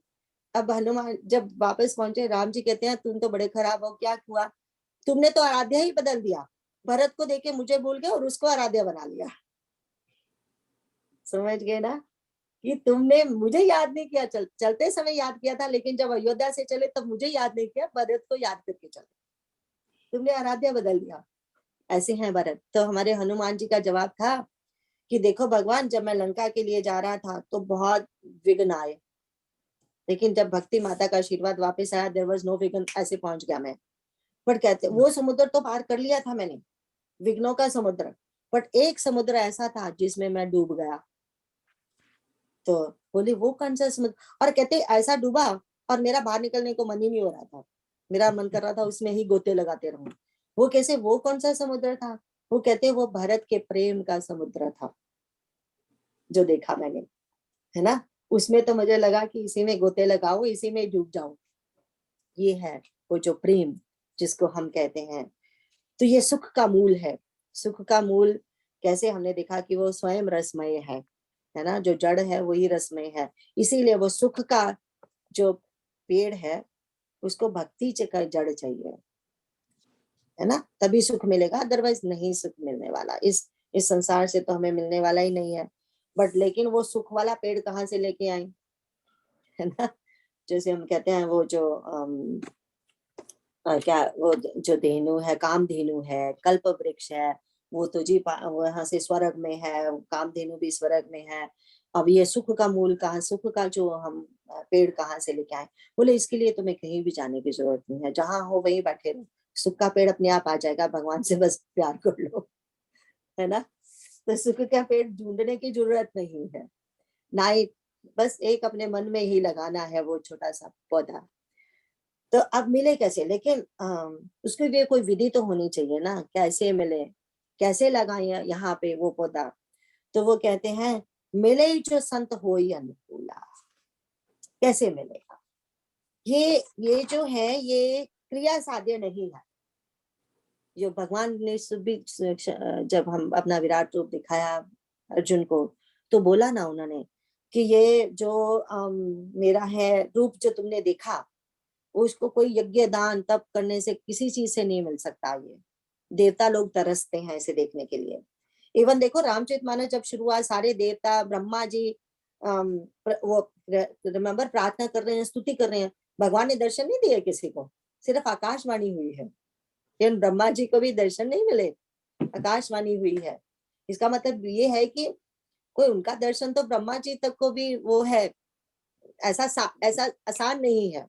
अब हनुमान जब वापस पहुंचे, राम जी कहते हैं तुम तो बड़े खराब हो, क्या हुआ, तुमने तो आराध्या ही बदल दिया, भरत को देके मुझे भूल गए और उसको आराध्या बना लिया। समझ गए ना, कि तुमने मुझे याद नहीं किया, चलते समय याद किया था, लेकिन जब अयोध्या से चले तब मुझे याद नहीं किया, भरत को याद करके चले, तुमने आराध्या बदल दिया। ऐसे हैं भरत। तो हमारे हनुमान जी का जवाब था कि देखो भगवान, जब मैं लंका के लिए जा रहा था तो बहुत विघ्न आए, लेकिन जब भक्ति माता का आशीर्वाद वापस आया, देयर वाज नो विघ्न, ऐसे पहुंच गया मैं। बट कहते वो समुद्र तो पार कर लिया था मैंने, विघ्नों का समुद्र, बट एक समुद्र ऐसा था जिसमें मैं डूब गया। तो बोली वो कौन सा समुद्र, और कहते ऐसा डूबा और मेरा बाहर निकलने को मन ही नहीं हो रहा था, मेरा मन कर रहा था उसमें ही गोते लगाते रहूं। वो कैसे, वो कौन सा समुद्र था, वो कहते वो भरत के प्रेम का समुद्र था जो देखा मैंने, है ना। उसमें तो मुझे लगा कि इसी में गोते लगाओ, इसी में डूब जाओ। ये है वो जो प्रेम जिसको हम कहते हैं। तो ये सुख का मूल है। सुख का मूल कैसे, हमने देखा कि वो स्वयं रसमय है ना, जो जड़ है वही रसमय है। इसीलिए वो सुख का जो पेड़ है उसको भक्ति का जड़ चाहिए, है ना, तभी सुख मिलेगा, अदरवाइज नहीं सुख मिलने वाला। इस संसार से तो हमें मिलने वाला ही नहीं है। बट लेकिन वो सुख वाला पेड़ कहाँ से लेके आए, है ना। जैसे हम कहते हैं वो जो क्या वो जो धेनु है, काम धेनु है, कल्प वृक्ष है, वो तो जी वहां से स्वर्ग में है, काम धेनु भी स्वर्ग में है। अब ये सुख का मूल कहाँ, सुख का जो हम पेड़ कहाँ से लेके आए। बोले इसके लिए तुम्हें कहीं भी जाने की जरूरत नहीं है, जहां हो वहीं बैठे रहो, सुख का पेड़ अपने आप आ जाएगा, भगवान से बस प्यार कर लो, है ना। तो सुख का पेड़ ढूंढने की जरूरत नहीं है ना ही, बस एक अपने मन में ही लगाना है वो छोटा सा पौधा। तो अब मिले कैसे, लेकिन उसके लिए कोई विधि तो होनी चाहिए ना, कैसे मिले, कैसे लगाए यहाँ पे वो पौधा। तो वो कहते हैं मिले ही जो संत होई अनुकूला। कैसे मिलेगा? ये जो है ये क्रिया साध्य नहीं है। जो भगवान ने जब हम अपना विराट रूप दिखाया अर्जुन को, तो बोला ना उन्होंने कि ये जो मेरा है रूप जो तुमने देखा, उसको कोई यज्ञ दान तप करने से किसी चीज से नहीं मिल सकता। ये देवता लोग तरसते हैं इसे देखने के लिए। इवन देखो रामचरितमानस जब शुरू हुआ, सारे देवता ब्रह्मा जी वो रिमेम्बर प्रार्थना कर रहे हैं, स्तुति कर रहे हैं, भगवान ने दर्शन नहीं दिए किसी को, सिर्फ आकाशवाणी हुई है। लेकिन ब्रह्मा जी को भी दर्शन नहीं मिले, आकाशवाणी हुई है। इसका मतलब ये है कि कोई उनका दर्शन तो ब्रह्मा जी तक को भी वो है, ऐसा आसान नहीं है।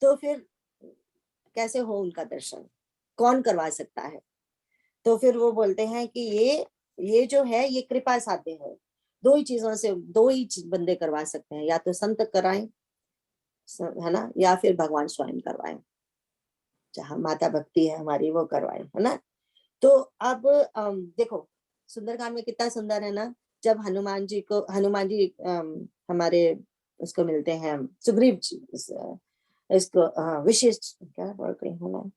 तो फिर कैसे हो उनका दर्शन, कौन करवा सकता है? तो फिर वो बोलते हैं कि ये जो है ये कृपा साध्य है। दो ही चीजों से, दो ही बंदे करवा सकते हैं, या तो संत कराएं, है ना, या फिर भगवान स्वयं करवाएं, जहाँ माता भक्ति है हमारी वो करवाएं, है ना। तो अब देखो सुंदरकांड में कितना सुंदर है ना, जब हनुमान जी हमारे उसको मिलते हैं, सुग्रीव जी, इसको विशिष्ट क्या बोल रही हूँ मैं,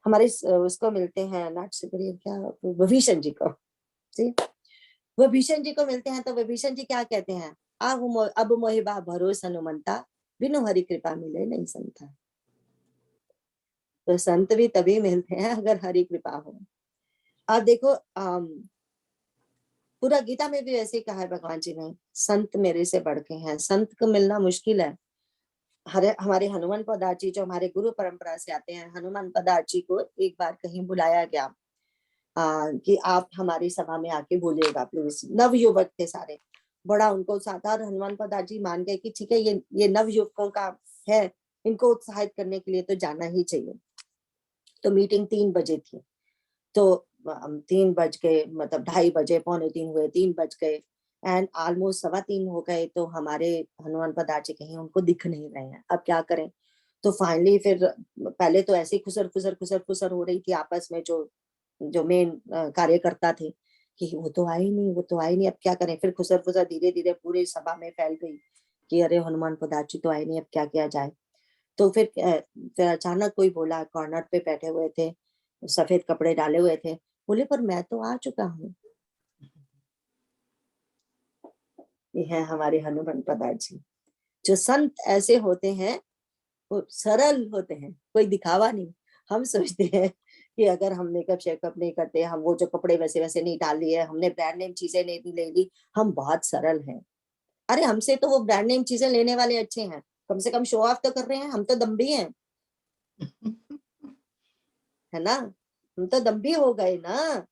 हमारे उसको मिलते हैं, नॉट सुग्रीव, क्या विभीषण जी को, विभीषण जी को मिलते हैं। तो विभीषण जी क्या कहते हैं, अब मोहिबा भरोस हनुमंता, बिनु हरि कृपा मिले नहीं संता। तो संत भी तभी मिलते हैं अगर हरि कृपा हो। अब देखो पूरा गीता में भी ऐसे कहा है भगवान जी ने, संत मेरे से बढ़ के हैं। संत को मिलना मुश्किल है। हमारे हनुमान पदार्थ जी जो हमारे गुरु परंपरा से आते हैं, हनुमान पदार्थ जी को एक बार कहीं बुलाया गया कि आप हमारी सभा में आके बोलिएगा प्लीज। नव युवक थे सारे, बड़ा उनको साधारण हनुमान पदार्थ जी मान गए कि ठीक है ये नव युवकों का है, इनको उत्साहित करने के लिए तो जाना ही चाहिए। तो मीटिंग 3 बजे थी, तो 3 बज गए, मतलब 2:30 बजे, 2:45 हुए, 3 बज गए, एंड ऑलमोस्ट 3:15 हो गए। तो हमारे हनुमान पदार्थ जी कहीं उनको दिख नहीं रहे हैं, अब क्या करें। तो फाइनली फिर पहले तो ऐसे खुसर हो रही थी आपस में, जो मेन कार्यकर्ता थे, कि वो तो आए नहीं, अब क्या करें। फिर खुसर धीरे धीरे पूरे सभा में फैल गई कि अरे हनुमान पदार्थ जी तो आए नहीं, अब क्या किया जाए। तो फिर अचानक कोई बोला, कॉर्नर पे बैठे हुए थे, सफेद कपड़े डाले हुए थे, बोले पर मैं तो आ चुका हूँ। ये है हमारे हनुमान पदार्थ जी। जो संत ऐसे होते हैं, वो सरल होते हैं, कोई दिखावा नहीं। हम सोचते हैं कि अगर हम मेकअप शेकअप नहीं करते, हम वो जो कपड़े वैसे वैसे नहीं डाल लिए, हमने ब्रांड नेम चीजें नहीं ले ली, हम बहुत सरल हैं। अरे हमसे तो वो ब्रांड नेम चीजें लेने वाले अच्छे हैं, कम से कम शो ऑफ तो कर रहे हैं, हम तो दम्भी हैं, है ना। हम तो दम्भी हो गए ना,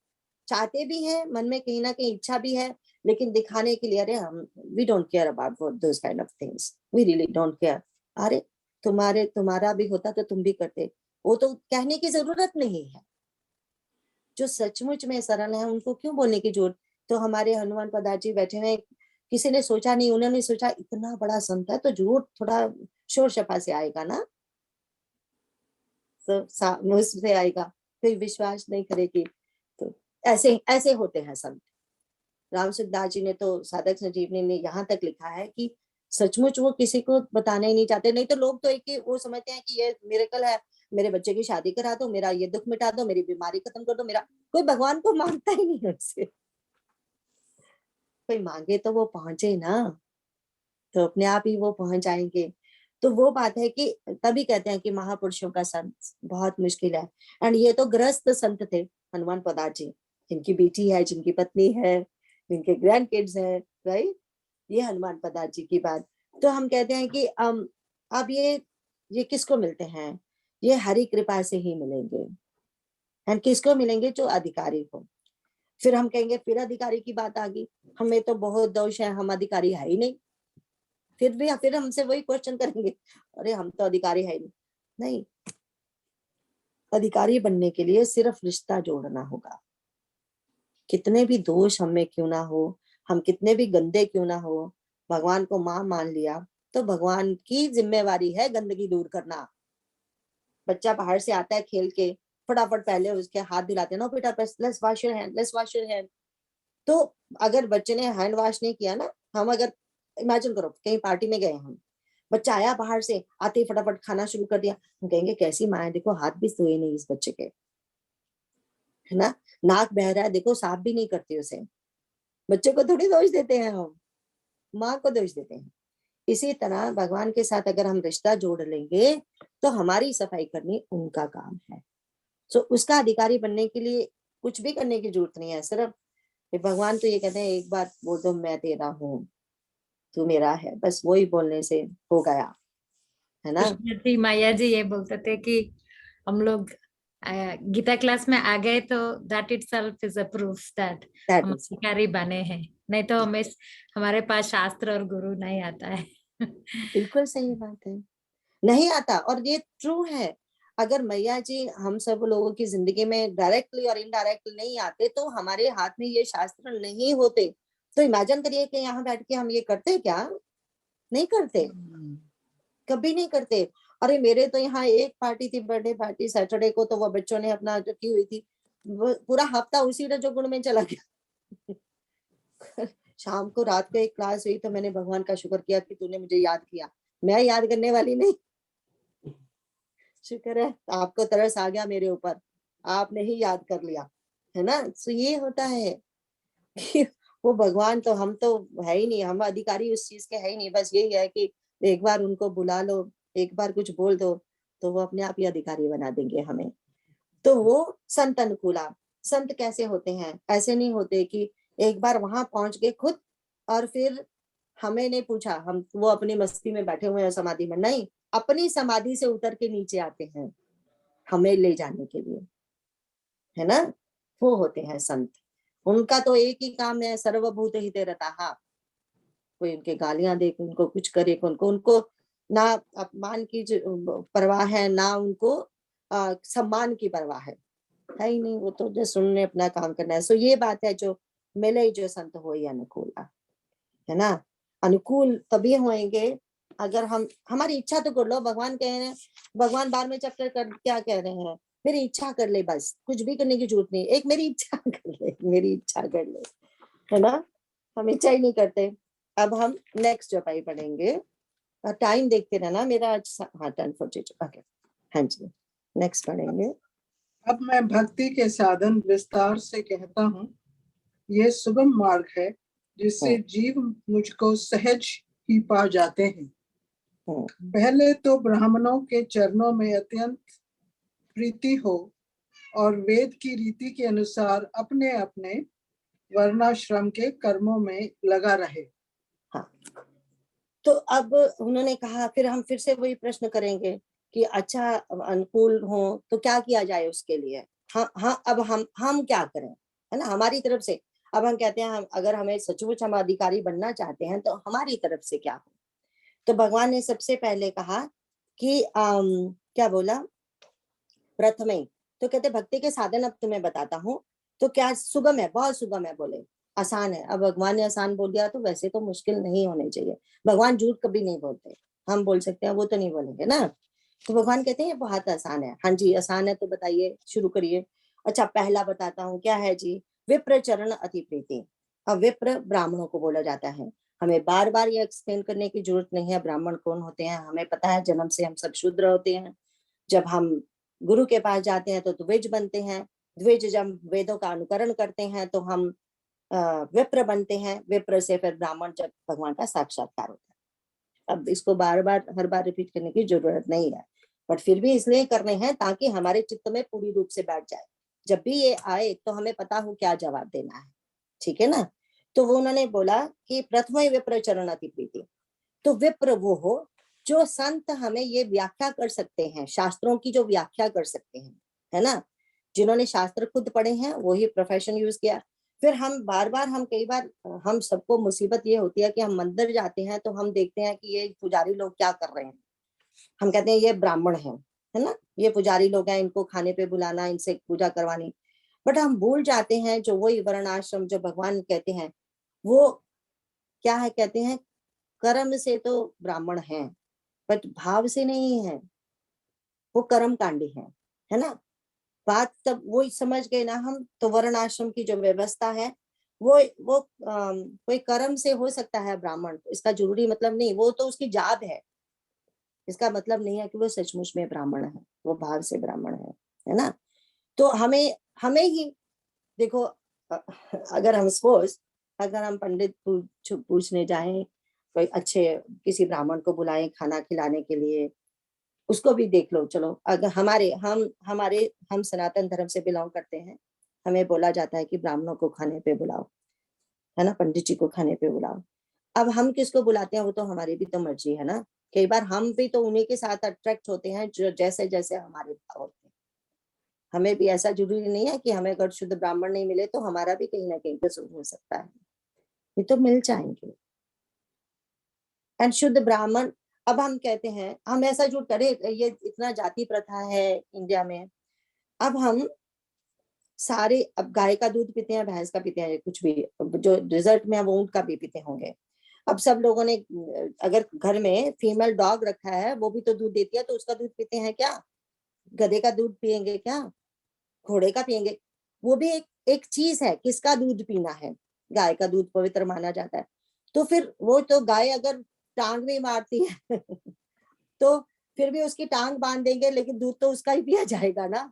चाहते भी हैं, मन में कहीं ना कहीं इच्छा भी है, लेकिन दिखाने के लिए, अरे हम we don't care about those kind of things, we really don't care. अरे तुम्हारा भी होता तो तुम भी करते, वो तो कहने की जरूरत नहीं है। जो सचमुच में सरल है उनको क्यों बोलने की जरूरत। तो हमारे हनुमान पदार्थ जी बैठे हैं, किसी ने सोचा नहीं, उन्होंने सोचा इतना बड़ा संत है तो जरूर थोड़ा शोर शफा से आएगा ना, तो मुंह से आएगा, कोई विश्वास नहीं करेगी। तो ऐसे ऐसे होते हैं संत। राम सुखदास जी ने तो साधक संजीवनी ने यहाँ तक लिखा है कि सचमुच वो किसी को बताना ही नहीं चाहते। नहीं तो लोग तो एक ही वो समझते हैं कि ये मिरेकल है, मेरे बच्चे की शादी करा दो, मेरा ये दुख मिटा दो, मेरी बीमारी खत्म कर दो, मेरा कोई भगवान को मांगता ही नहीं है उससे। कोई मांगे तो वो पहुंचे ना, तो अपने आप ही वो पहुंच जाएंगे। तो वो बात है कि तभी कहते हैं कि महापुरुषों का संत बहुत मुश्किल है। एंड ये तो गृहस्थ संत थे हनुमान पदार्थ जी, जिनकी बेटी है, जिनकी पत्नी है, जिनके ग्रैंड किड्स है, राइट। ये हनुमान पदार्थ जी की बात। तो हम कहते हैं कि अब ये किसको मिलते हैं, ये हरि कृपा से ही मिलेंगे। एंड किसको मिलेंगे, जो अधिकारी हो। फिर हम कहेंगे फिर अधिकारी की बात आ गई, हमें तो बहुत दोष है, हम अधिकारी है ही नहीं। फिर हमसे वही क्वेश्चन करेंगे, अरे हम तो अधिकारी है ही नहीं। अधिकारी बनने के लिए सिर्फ रिश्ता जोड़ना होगा। कितने भी दोष हमें क्यों ना हो, हम कितने भी गंदे क्यों ना हो, भगवान को मां मान लिया तो भगवान की जिम्मेवारी है गंदगी दूर करना। बच्चा बाहर से आता है खेल के, फटाफट पहले उसके हाथ धुलाते ना, बेटा let's wash your hand, let's wash your hand. तो अगर बच्चे ने हैंड वॉश नहीं किया ना, हम अगर इमेजिन करो कहीं पार्टी में गए हम, बच्चा आया बाहर से, आते ही फटाफट खाना शुरू कर दिया, हम कहेंगे कैसी माँ है, देखो हाथ भी धोए नहीं इस बच्चे के, है ना, नाक बह रहा है, देखो साफ भी नहीं करती उसे। बच्चे को थोड़ी दोष देते हैं हम, माँ को दोष देते हैं। इसी तरह भगवान के साथ अगर हम रिश्ता जोड़ लेंगे तो हमारी सफाई करनी उनका काम है। सो उसका अधिकारी बनने के लिए कुछ भी करने की जरूरत नहीं है, सिर्फ भगवान तो ये कहते हैं एक बार बोल दो मैं तेरा हूँ, तू मेरा है, बस वही बोलने से हो गया, है ना। कृष्ण जी माया जी ये बोलते थे कि हम लोग गीता क्लास में आ गए तो that itself is a proof that That हम is it. अधिकारी बने हैं, नहीं तो हमें हमारे पास शास्त्र और गुरु नहीं आता है। बिल्कुल सही बात है, नहीं आता, और ये ट्रू है। अगर मैया जी हम सब लोगों की जिंदगी में डायरेक्टली और इनडायरेक्टली नहीं आते तो हमारे हाथ में ये शास्त्र नहीं होते। तो इमेजिन करिए कि यहाँ बैठ के हम ये करते क्या, नहीं करते, कभी नहीं करते। अरे मेरे तो यहाँ एक पार्टी थी, बर्थडे पार्टी सैटरडे को, तो वो बच्चों ने अपना जो की हुई थी, वो पूरा हफ्ता उसी रजोगुण में चला गया। शाम को रात को एक क्लास हुई तो मैंने भगवान का शुक्र किया कि तूने मुझे याद किया, मैं याद करने वाली नहीं। शुक्र है आपको तरस आ गया मेरे ऊपर, आपने ही याद कर लिया, है ना। सो ये होता है कि वो भगवान तो हम तो है ही नहीं, हम अधिकारी उस चीज के है ही नहीं। बस यही है कि एक बार उनको बुला लो, एक बार कुछ बोल दो, तो वो अपने आप ही अधिकारी बना देंगे हमें। तो वो संत अनुकूला। संत कैसे होते हैं, ऐसे नहीं होते कि एक बार वहां पहुंच गए खुद और फिर हमें नहीं पूछा, हम वो अपनी मस्ती में बैठे हुए हैं समाधि में, नहीं, अपनी समाधि से उतर के नीचे आते हैं हमें ले जाने के लिए, है ना। वो होते हैं संत। उनका तो एक ही काम है, सर्वभूत हिते रताहा। कोई उनके गालियां दे, उनको कुछ करे, उनको उनको ना अपमान की परवाह है, ना उनको सम्मान की परवाह है ही नहीं। वो तो जो सुनने अपना काम करना है। सो ये बात है, जो मिले जो संत हो या अनुकूल, है ना। अनुकूल तभी होंगे अगर हम, हमारी इच्छा तो कर लो। भगवान कह रहे हैं, भगवान बार में चक्कर कर क्या कह रहे हैं, मेरी इच्छा कर ले, बस कुछ भी करने की जरूरत नहीं, एक मेरी इच्छा कर ले, मेरी इच्छा कर ले, है ना। हम इच्छा ही नहीं करते। अब हम नेक्स्ट चौपाई पढ़ेंगे, टाइम देखते रहना मेरा आज, हाँ 10:42, ओके, हाँ जी नेक्स्ट पढ़ेंगे। अब मैं भक्ति के साधन विस्तार से कहता हूँ, ये सुगम मार्ग है जिससे जीव मुझको सहज ही पा जाते हैं। पहले तो ब्राह्मणों के चरणों में अत्यंत प्रीति हो और वेद की रीति के अनुसार अपने अपने वर्णाश्रम के कर्मों में लगा रहे। हाँ, तो अब उन्होंने कहा, फिर हम फिर से वही प्रश्न करेंगे कि अच्छा अनुकूल हो तो क्या किया जाए उसके लिए। हाँ अब हम क्या करें, है ना, हमारी तरफ से। अब हम कहते हैं हम अगर हमें सचमुच हम अधिकारी बनना चाहते हैं तो हमारी तरफ से क्या हो। तो भगवान ने सबसे पहले कहा कि क्या बोला, प्रथमे तो कहते भक्ति के साधन अब तुम्हें बताता हूँ। तो क्या सुगम है, बहुत सुगम है, बोले आसान है। अब भगवान ने आसान बोल दिया तो वैसे तो मुश्किल नहीं होने चाहिए। भगवान झूठ कभी नहीं बोलते, हम बोल सकते हैं, वो तो नहीं बोलेंगे ना। तो भगवान कहते हैं बहुत आसान है। हाँ जी आसान है, तो बताइए, शुरू करिए। अच्छा पहला बताता हूँ, क्या है जी, विप्र चरण अति प्रीति। अब विप्र ब्राह्मणों को बोला जाता है। हमें बार बार ये एक्सप्लेन करने की जरूरत नहीं है ब्राह्मण कौन होते हैं, हमें पता है जन्म से हम सब शूद्र होते हैं। जब हम गुरु के पास जाते हैं तो द्विज बनते हैं, द्विज जब वेदों का अनुकरण करते हैं तो हम विप्र बनते हैं, विप्र से फिर ब्राह्मण जब भगवान का साक्षात्कार होता है। अब इसको बार बार हर बार रिपीट करने की जरूरत नहीं है, बट फिर भी इसलिए करने हैं ताकि हमारे चित्त में पूरी रूप से बैठ जाए। जब भी ये आए तो हमें पता हो क्या जवाब देना है, ठीक है ना। तो वो उन्होंने बोला कि प्रथम विप्र चरण अति प्रीति। तो विप्र वो हो जो संत हमें ये व्याख्या कर सकते हैं, शास्त्रों की जो व्याख्या कर सकते हैं, है ना, जिन्होंने शास्त्र खुद पढ़े हैं, वही प्रोफेशन यूज किया। फिर हम बार बार, हम कई बार, हम सबको मुसीबत ये होती है कि हम मंदिर जाते हैं तो हम देखते हैं कि ये पुजारी लोग क्या कर रहे हैं, हम कहते हैं ये ब्राह्मण है ना, ये पुजारी लोग हैं, इनको खाने पे बुलाना, इनसे पूजा करवानी। बट हम भूल जाते हैं जो वही वर्णाश्रम जो भगवान कहते हैं वो क्या है, कहते हैं कर्म से तो ब्राह्मण हैं बट भाव से नहीं है, वो कर्म कांडी है ना। बात तब वही समझ गए ना हम। तो वर्ण आश्रम की जो व्यवस्था है वो कोई कर्म से हो सकता है ब्राह्मण, इसका जरूरी मतलब नहीं, वो तो उसकी जात है, इसका मतलब नहीं है कि वो सचमुच में ब्राह्मण है, वो भाव से ब्राह्मण है ना। तो हमें हमें ही देखो, अगर हम सपोज अगर हम पंडित पूछने जाएं, कोई अच्छे किसी ब्राह्मण को बुलाएं खाना खिलाने के लिए, उसको भी देख लो, चलो अगर हम सनातन धर्म से बिलोंग करते हैं, हमें बोला जाता है कि ब्राह्मणों को खाने पे बुलाओ, है ना, पंडित जी को खाने पे बुलाओ। अब हम किसको बुलाते हैं वो तो हमारी भी तो मर्जी है ना। कई बार हम भी तो उन्हीं के साथ अट्रैक्ट होते हैं जो जैसे जैसे हमारे भाव होते हैं। हमें भी ऐसा जरूरी नहीं है कि हमें अगर शुद्ध ब्राह्मण नहीं मिले तो हमारा भी कहीं ना कहीं कसूर हो सकता है, ये तो मिल जाएंगे। एंड शुद्ध ब्राह्मण, अब हम कहते हैं हम ऐसा जो करे, ये इतना जाति प्रथा है इंडिया में, अब हम सारे अब गाय का दूध पीते हैं, भैंस का पीते हैं, कुछ भी जो रिजल्ट में है वो ऊंट का भी पीते होंगे। अब सब लोगों ने अगर घर में फीमेल डॉग रखा है, वो भी तो दूध देती है, तो उसका दूध पीते हैं क्या? गधे का दूध पियेंगे क्या? घोड़े का पियेंगे? वो भी एक चीज है, किसका दूध पीना है। गाय का दूध पवित्र माना जाता है, तो फिर वो तो गाय अगर टांग भी मारती है तो फिर भी उसकी टांग बांध देंगे, लेकिन दूध तो उसका ही पिया जाएगा ना।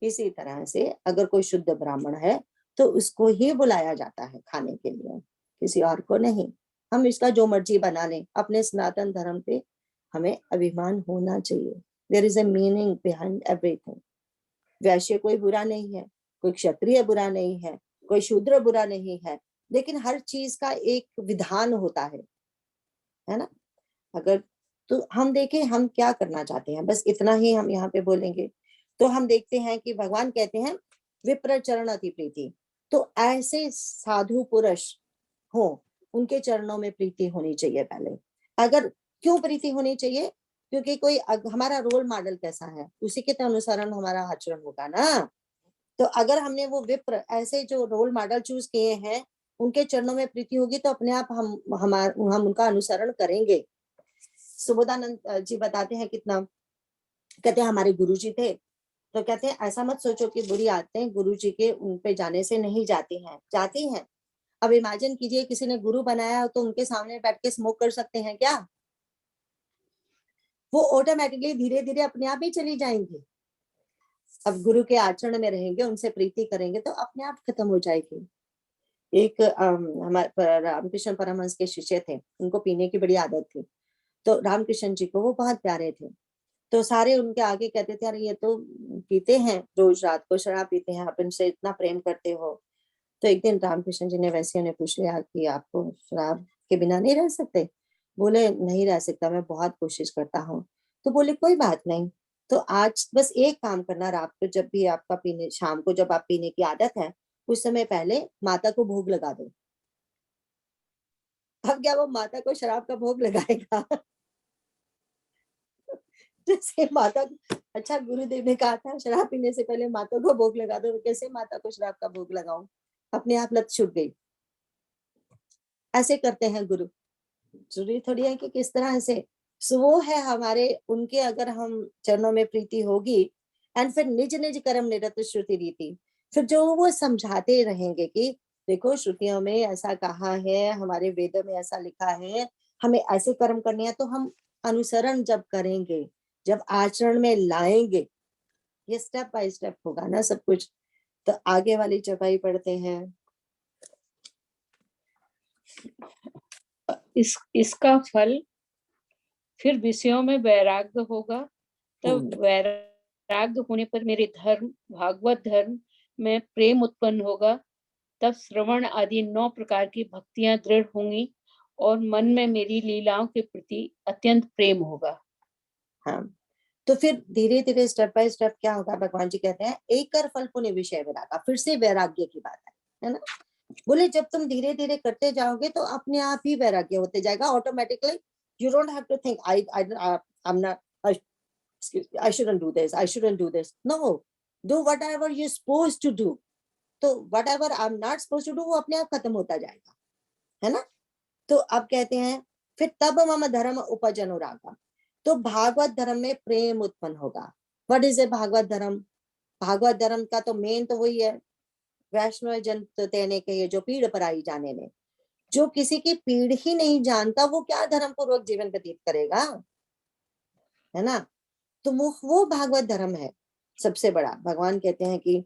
इसी तरह से अगर कोई शुद्ध ब्राह्मण है तो उसको ही बुलाया जाता है खाने के लिए, किसी और को नहीं। हम इसका जो मर्जी बना लें, अपने सनातन धर्म पे हमें अभिमान होना चाहिए। There is a meaning behind everything. वैश्य कोई बुरा नहीं है, कोई क्षत्रिय बुरा नहीं है, कोई शूद्र बुरा नहीं है, लेकिन हर चीज का एक विधान होता है ना। अगर तो हम देखें हम क्या करना चाहते हैं, बस इतना ही हम यहाँ पे बोलेंगे। तो हम देखते हैं कि भगवान कहते हैं विप्र चरण अति प्रीति, तो ऐसे साधु पुरुष हो, उनके चरणों में प्रीति होनी चाहिए पहले। अगर क्यों प्रीति होनी चाहिए? क्योंकि कोई हमारा रोल मॉडल कैसा है, उसी के अनुसरण हमारा आचरण होगा ना। तो अगर हमने वो विप्र ऐसे जो रोल मॉडल चूज किए हैं, उनके चरणों में प्रीति होगी, तो अपने आप हम उनका अनुसरण करेंगे। सुबोधानंद जी बताते हैं कितना, कहते हैं हमारे गुरु जी थे, तो कहते हैं ऐसा मत सोचो कि बुरी आदतें गुरु जी के उन पे जाने से नहीं जाती हैं, जाती हैं। अब इमेजिन कीजिए किसी ने गुरु बनाया तो उनके सामने बैठ के स्मोक कर सकते हैं क्या? वो ऑटोमेटिकली धीरे धीरे अपने आप ही चली जाएंगी। अब गुरु के आचरण में रहेंगे, उनसे प्रीति करेंगे तो अपने आप खत्म हो जाएगी। एक हमारे रामकृष्ण परमहंस के शिष्य थे, उनको पीने की बड़ी आदत थी। तो रामकृष्ण जी को वो बहुत प्यारे थे, तो सारे उनके आगे कहते थे अरे ये तो पीते हैं, रोज रात को शराब पीते हैं, आप इनसे इतना प्रेम करते हो। तो एक दिन रामकृष्ण जी ने वैसे उन्हें पूछ लिया कि आपको शराब के बिना नहीं रह सकते? बोले नहीं रह सकता, मैं बहुत कोशिश करता हूँ। तो बोले कोई बात नहीं, तो आज बस एक काम करना, रात को जब भी आपका पीने, शाम को जब आप पीने की आदत है, उस समय पहले माता को भोग लगा दो। अब क्या वो माता को शराब का भोग लगाएगा? जैसे माता, अच्छा गुरुदेव ने कहा था शराब पीने से पहले माता को भोग लगा दो, तो कैसे माता को शराब का भोग लगाऊं? अपने आप लत छूट गई। ऐसे करते हैं गुरु, जरूरी थोड़ी है कि किस तरह से। सो वो है हमारे, उनके अगर हम चरणों में प्रीति होगी, एंड फिर निज निज कर्म निरत श्रुति रीति, फिर जो वो समझाते रहेंगे कि देखो श्रुतियों में ऐसा कहा है, हमारे वेदों में ऐसा लिखा है, हमें ऐसे कर्म करने हैं, तो हम अनुसरण जब करेंगे, जब आचरण में लाएंगे, ये स्टेप बाय स्टेप होगा ना सब कुछ। तो आगे वाली चौपाई पढ़ते हैं। इसका फल फिर विषयों में वैराग्य होगा, तब वैराग्य होने पर मेरे धर्म भागवत धर्म में प्रेम उत्पन्न होगा, तब श्रवण आदि 9 प्रकार की भक्तियां दृढ़ होंगी और मन में मेरी लीलाओं के प्रति अत्यंत प्रेम होगा। हाँ, तो फिर धीरे धीरे स्टेप बाय स्टेप क्या होगा, भगवान जी कहते हैं एक कर फल पुण्य विषय वैरागा, फिर से वैराग्य की बात है ना। बोले जब तुम धीरे धीरे करते जाओगे तो अपने आप ही वैराग्य होते जाएगा automatically. You don't have to think I am not, I shouldn't do this, I shouldn't do this. No, do whatever you're supposed to do. तो whatever I'm not supposed to do वो अपने आप खत्म होता जाएगा, है ना। तो अब कहते हैं फिर तब मम धर्म उपज अनुरागा, तो भागवत धर्म में प्रेम उत्पन्न होगा। व्हाट इज ए भागवत धर्म? भागवत धर्म का तो मेन तो वही है, वैष्णव जन तेने कहे जो पीड़ पर आई जाने ने, जो किसी की पीड़ ही नहीं जानता वो क्या धर्म पूर्वक जीवन व्यतीत करेगा, है ना। तो वो भागवत धर्म है सबसे बड़ा। भगवान कहते हैं कि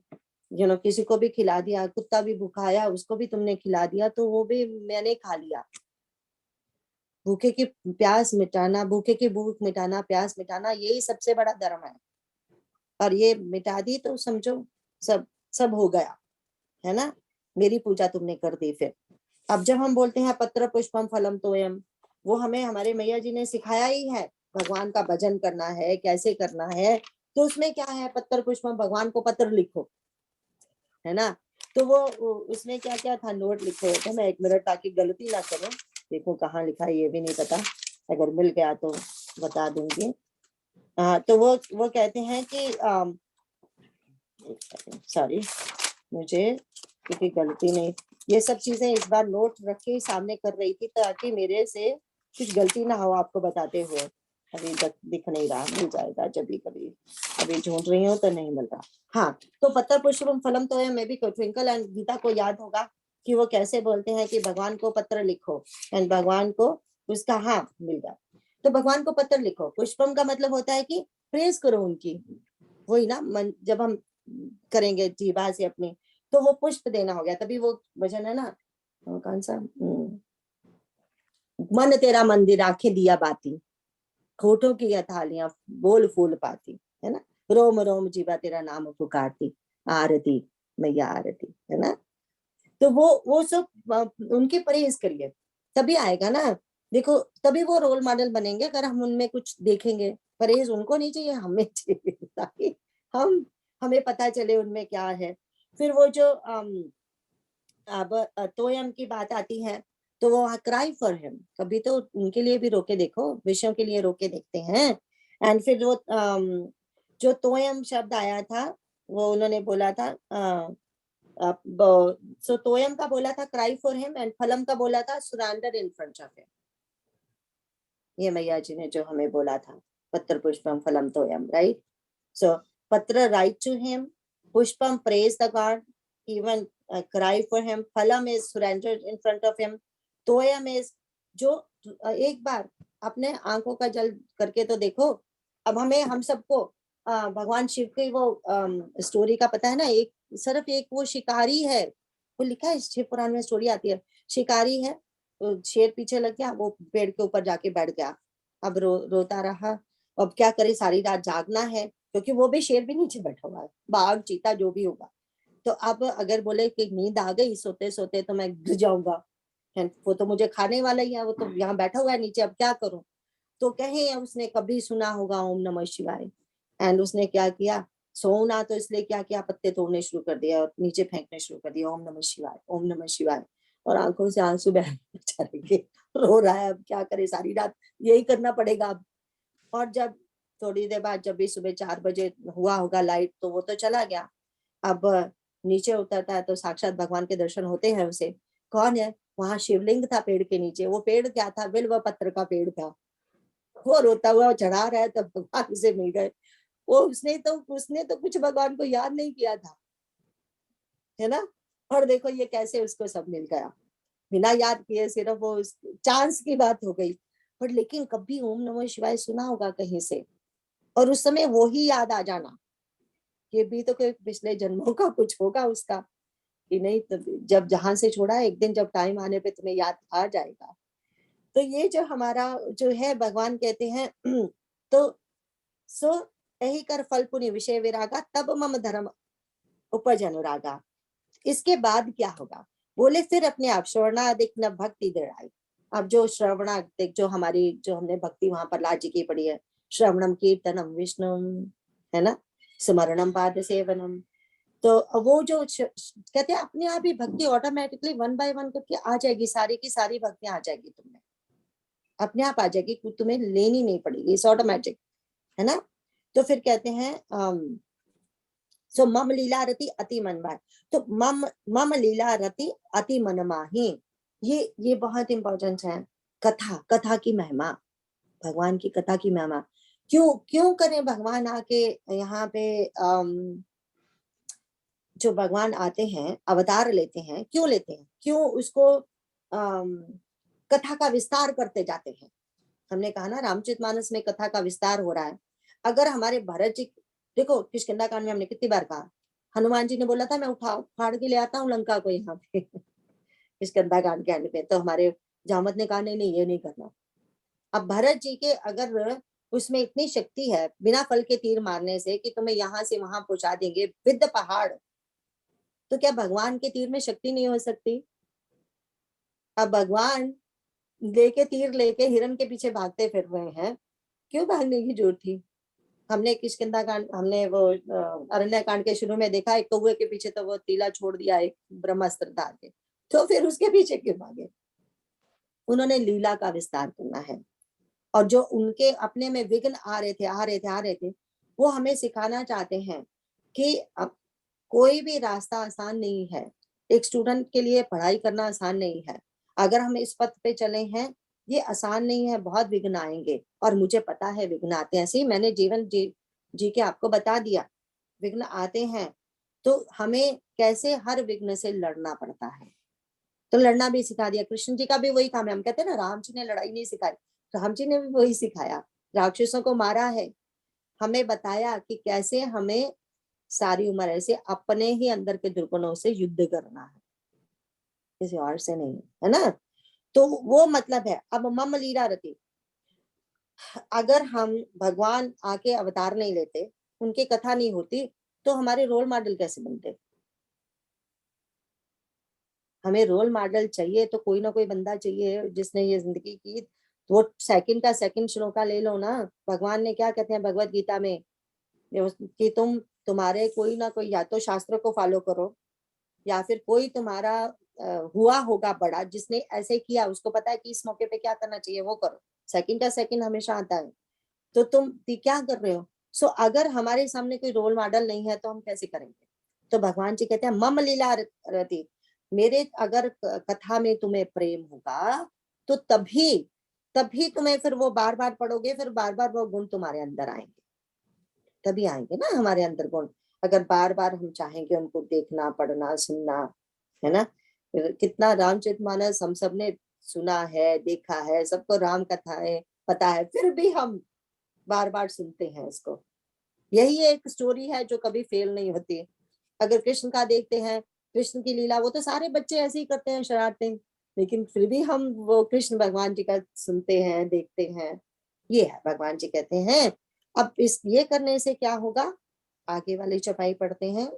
किसी को भी खिला दिया, कुत्ता भी भूखा आया उसको भी तुमने खिला दिया तो वो भी मैंने खा लिया। भूखे की प्यास मिटाना, भूखे की भूख मिटाना, प्यास मिटाना, यही सबसे बड़ा धर्म है। और ये मिटा दी तो समझो सब सब हो गया, है ना। मेरी पूजा तुमने कर दी। फिर अब जब हम बोलते हैं पत्र पुष्पम फलम तोयम, वो हमें हमारे मैया जी ने सिखाया ही है भगवान का भजन करना है, कैसे करना है। तो उसमें क्या है, पत्र पुष्पम, भगवान को पत्र लिखो, है ना। तो वो उसमें क्या क्या था, नोट लिखे हुए थे। मैं 1 मिनट ताकि गलती ना करूं, देखो कहाँ लिखा है ये भी नहीं पता, अगर मिल गया तो बता दूंगी। तो वो कहते हैं कि सॉरी मुझे क्योंकि गलती नहीं, ये सब चीजें इस बार नोट रख के सामने कर रही थी ताकि मेरे से कुछ गलती ना हो आपको बताते हुए। अभी दिख नहीं रहा, मिल जाएगा जब भी कभी, अभी ढूंढ रही हूँ तो नहीं मिल रहा। हाँ, तो पत्र पुष्पम फलम तो है, मैं भी ट्विंकल एंड गीता को याद होगा कि वो कैसे बोलते हैं कि भगवान को पत्र लिखो एंड भगवान को उसका, हाँ मिल गया। तो भगवान को पत्र लिखो, पुष्पम का मतलब होता है कि प्रेज करो उनकी, वही ना मन जब हम करेंगे जीवा से अपनी, तो वो पुष्प देना हो गया। तभी वो भजन है ना, कौन सा, मन तेरा मंदिर आंखें दिया बाती, होठों की थालियां बोल फूल पाती, है ना। रोम रोम जीवा तेरा नाम पुकारती, आरती मैया आरती, है ना। तो वो सब उनकी परहेज करिए तभी आएगा ना। देखो तभी वो रोल मॉडल बनेंगे अगर हम उनमें कुछ देखेंगे। परहेज उनको नहीं चाहिए, हमें चाहिए, ताकि हमें पता चले उनमें क्या है। फिर वो जो अब तोयम की बात आती है तो वो क्राई फॉर हिम, कभी तो उनके लिए भी रोके देखो, विषयों के लिए रोके देखते हैं। एंड फिर वो जो तोयम शब्द आया था वो उन्होंने बोला था, सो तोयम का बोला था क्राई फॉर हिम, एंड फलम का बोला था surrender in front of him. ये मैया जी ने जो हमें बोला था, पत्र पुष्पम फलम तोयम, राइट। सो पत्र right to him, pushpam praise the god, even cry for him, phalam is surrender in front of him, toyam is जो एक बार अपने आंखों का जल करके तो देखो। अब हम सबको भगवान शिव की वो स्टोरी का पता है ना, एक सिर्फ एक वो शिकारी है, वो लिखा है शिव पुराण में स्टोरी आती है, शिकारी है तो शेर पीछे लग गया, वो पेड़ के ऊपर जाके बैठ गया। अब रोता रहा, अब क्या करे, सारी रात जागना है क्योंकि वो भी शेर भी नीचे बैठा हुआ है, बाघ चीता जो भी होगा। तो अब अगर बोले कि नींद आ गई सोते सोते तो मैं गिर जाऊंगा, वो तो मुझे खाने वाला ही है, वो तो यहाँ बैठा हुआ है नीचे, अब क्या करूं। तो कहे उसने कभी सुना होगा ओम नमः शिवाय, एंड उसने क्या किया, सोना तो इसलिए क्या किया, पत्ते तोड़ने शुरू कर दिया और नीचे फेंकने शुरू कर दिया, ओम नमः शिवाय ओम नमः शिवाय। और आंखों से आंसू बह रहे, रो रहा है, अब क्या करे, सारी रात यही करना पड़ेगा अब। और जब थोड़ी देर बाद जब भी सुबह 4 बजे हुआ होगा लाइट, तो वो तो चला गया। अब नीचे उतरता है तो साक्षात भगवान के दर्शन होते हैं उसे। कौन है, वहां शिवलिंग था पेड़ के नीचे, वो पेड़ क्या था, बिल्व पत्र का पेड़ था। वो रोता हुआ चढ़ा रहा है तब भगवान उसे मिल गए। वो उसने तो कुछ भगवान को याद नहीं किया था, है ना। और देखो ये कैसे उसको सब मिल गया बिना याद किए, सिर्फ वो चांस की बात हो गई। पर लेकिन कभी ओम नमः शिवाय सुना होगा कहीं से, और उस समय वो ही याद आ जाना, ये भी तो कोई पिछले जन्मों का कुछ होगा उसका कि नहीं। तो जब जहां से छोड़ा एक दिन जब टाइम आने पे तुम्हें याद आ जाएगा। तो ये जो हमारा जो है भगवान कहते हैं तो सो यही कर फल पुण्य विषय विरागा तब मम धर्म उपज अनुरागा। इसके बाद क्या होगा, बोले फिर अपने आप श्रवणादिक न भक्ति दृढ़ाई। अब जो श्रवणादिक जो हमारी जो हमने भक्ति वहां पर लाजी की पड़ी है, श्रवणम कीर्तनम विष्णु, है ना, स्मरणम पाद सेवनम। तो वो जो कहते हैं अपने आप ही भक्ति ऑटोमेटिकली 1 बाय 1 करके आ जाएगी, सारी की सारी भक्तियां आ जाएगी तुम्हें, अपने आप आ जाएगी, तुम्हें लेनी नहीं पड़ेगी, इस ऑटोमेटिक, है ना। तो फिर कहते हैं सो मम लीला रति अति मनमाही। तो मम लीला रति अति मनमाही, ये बहुत इंपॉर्टेंट है। कथा की महिमा, भगवान की कथा की महिमा क्यों करें भगवान आके यहाँ पे जो भगवान आते हैं, अवतार लेते हैं, क्यों लेते हैं, क्यों उसको कथा का विस्तार करते जाते हैं। हमने कहा ना रामचरितमानस में कथा का विस्तार हो रहा है। अगर हमारे भरत जी, देखो किष्किंधा कांड में हमने कितनी बार कहा, हनुमान जी ने बोला था मैं उखाड़ के ले आता हूँ लंका को यहाँ पे किष्किंधा कांड के एंड पे, तो हमारे जामवंत ने कहा नहीं नहीं ये नहीं करना। अब भरत जी के अगर उसमें इतनी शक्ति है बिना फल के तीर मारने से कि तुम्हें यहाँ से वहां पहुंचा देंगे विद पहाड़, तो क्या भगवान के तीर में शक्ति नहीं हो सकती? अब भगवान लेके तीर लेके हिरण के पीछे भागते फिर रहे हैं, क्यों भागने की जरूरत थी? हमने किष्किंधा कांड, हमने वो अरण्य कांड के शुरू में देखा, एक कौवे के पीछे तो वो तीला छोड़ दिया एक ब्रह्मास्त्र धार के, तो फिर उसके पीछे क्यों भागे? उन्होंने लीला का विस्तार करना है, और जो उनके अपने में विघ्न आ रहे थे वो हमें सिखाना चाहते हैं कि अब कोई भी रास्ता आसान नहीं है। एक स्टूडेंट के लिए पढ़ाई करना आसान नहीं है। अगर हम इस पथ पे चले हैं, ये आसान नहीं है, बहुत विघ्न आएंगे, और मुझे पता है विघ्न आते हैं। ऐसे ही मैंने जीवन जी के आपको बता दिया, विघ्न आते हैं, तो हमें कैसे हर विघ्न से लड़ना पड़ता है, तो लड़ना भी सिखा दिया। कृष्ण जी का भी वही काम है। हम कहते हैं ना राम जी ने लड़ाई नहीं सिखाई, राम जी ने भी वही सिखाया, राक्षसों को मारा है, हमें बताया कि कैसे हमें सारी उम्र ऐसे अपने ही अंदर के दुर्गुणों से युद्ध करना है, किसी और से नहीं, है ना? तो वो मतलब है। अब मम लीला रति, अगर हम भगवान आके अवतार नहीं लेते, उनकी कथा नहीं होती, तो हमारे रोल मॉडल कैसे बनते? हमें रोल मॉडल चाहिए तो कोई ना कोई बंदा चाहिए जिसने ये जिंदगी की। तो वो सेकंड का सेकंड श्लोका ले लो ना, भगवान ने क्या कहते हैं भगवत गीता में कि तुम्हारे कोई ना कोई या तो शास्त्र को फॉलो करो, या फिर कोई तुम्हारा हुआ होगा बड़ा जिसने ऐसे किया, उसको पता है कि इस मौके पे क्या करना चाहिए, वो करो। सेकंड का सेकंड हमेशा आता है, तो तुम क्या कर रहे हो? सो अगर हमारे सामने कोई रोल मॉडल नहीं है तो हम कैसे करेंगे? तो भगवान जी कहते हैं मम लीला रति, मेरे अगर कथा में तुम्हें प्रेम होगा तो तभी तभी तुम्हें फिर वो बार बार पढ़ोगे, फिर बार बार वो गुण तुम्हारे अंदर आएंगे, तभी आएंगे ना हमारे अंदर गुण। अगर बार बार हम चाहेंगे उनको देखना, पढ़ना, सुनना, है ना? कितना रामचरितमानस हम सब ने सुना है, देखा है, सबको राम कथा है पता है, फिर भी हम बार बार सुनते हैं इसको। यही एक स्टोरी है जो कभी फेल नहीं होती। अगर कृष्ण का देखते हैं, कृष्ण की लीला, वो तो सारे बच्चे ऐसे ही करते हैं, शरारतें, लेकिन फिर भी हम वो कृष्ण भगवान जी का सुनते हैं, देखते हैं। ये है, भगवान जी कहते हैं अब इस ये करने से क्या होगा, आगे वाली चौपाई पढ़ते हैं।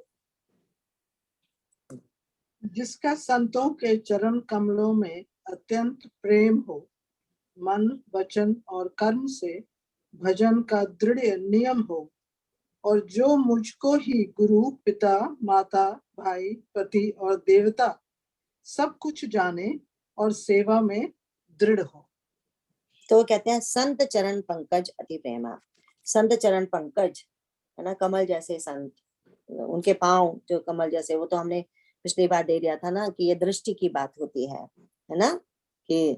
जिसका संतों के चरण कमलों में अत्यंत प्रेम हो, मन वचन और कर्म से भजन का दृढ़ नियम हो, और जो मुझको ही गुरु पिता माता भाई पति और देवता सब कुछ जाने और सेवा में दृढ़ हो। तो कहते हैं संत चरण पंकज अति प्रेमा। संत चरण पंकज, है ना, कमल जैसे संत, उनके पांव जो कमल जैसे, वो तो हमने पिछली बार दे दिया था ना कि ये दृष्टि की बात होती है ना, कि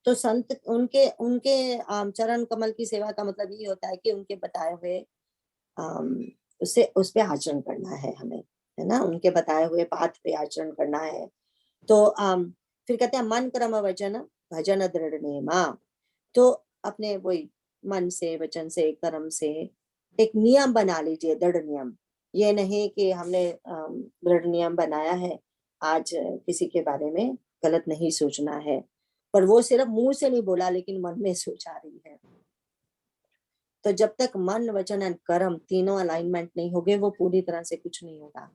तो संत उनके उनके चरण कमल की सेवा का मतलब ये होता है कि उनके बताए हुए उससे उस पे आचरण करना है हमें, है ना, उनके बताए हुए पाथ पे आचरण करना है। तो फिर कहते हैं मन कर्म वचन भजन दृढ़ नेमा। तो अपने वही मन से, वचन से, कर्म से एक नियम बना लीजिए, दृढ़ नियम। ये नहीं कि हमने दृढ़ नियम बनाया है, आज किसी के बारे में गलत नहीं सोचना है, पर वो सिर्फ मुंह से नहीं बोला लेकिन मन में सोचा रही है। तो जब तक मन वचन एंड कर्म तीनों अलाइनमेंट नहीं होंगे, वो पूरी तरह से कुछ नहीं होगा।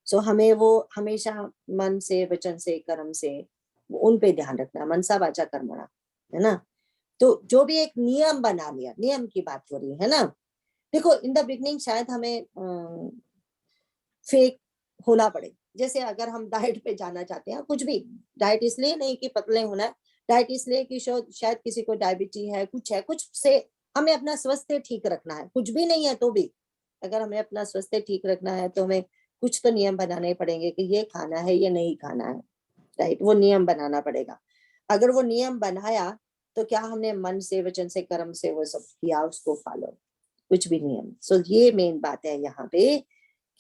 सो हमें वो हमेशा मन से, वचन से, कर्म से उन पे ध्यान रखना, मनसा वाचा कर्मणा, है ना। तो जो भी एक नियम बना लिया, नियम की बात हो रही है ना। देखो इन द बिगनिंग शायद हमें फेक होना पड़े, जैसे अगर हम डाइट पे जाना चाहते हैं, कुछ भी डाइट इसलिए नहीं कि पतले होना है, डाइट इसलिए कि शायद किसी को डायबिटीज है, कुछ से हमें अपना स्वास्थ्य ठीक रखना है। कुछ भी नहीं है तो भी अगर हमें अपना स्वास्थ्य ठीक रखना है तो हमें कुछ तो नियम बनाने पड़ेंगे कि ये खाना है, ये नहीं खाना है, राइट। वो नियम बनाना पड़ेगा। अगर वो नियम बनाया तो क्या हमने मन से, वचन से, कर्म से वो सब किया, उसको फॉलो, कुछ भी नियम। सो ये मेन बात है यहाँ पे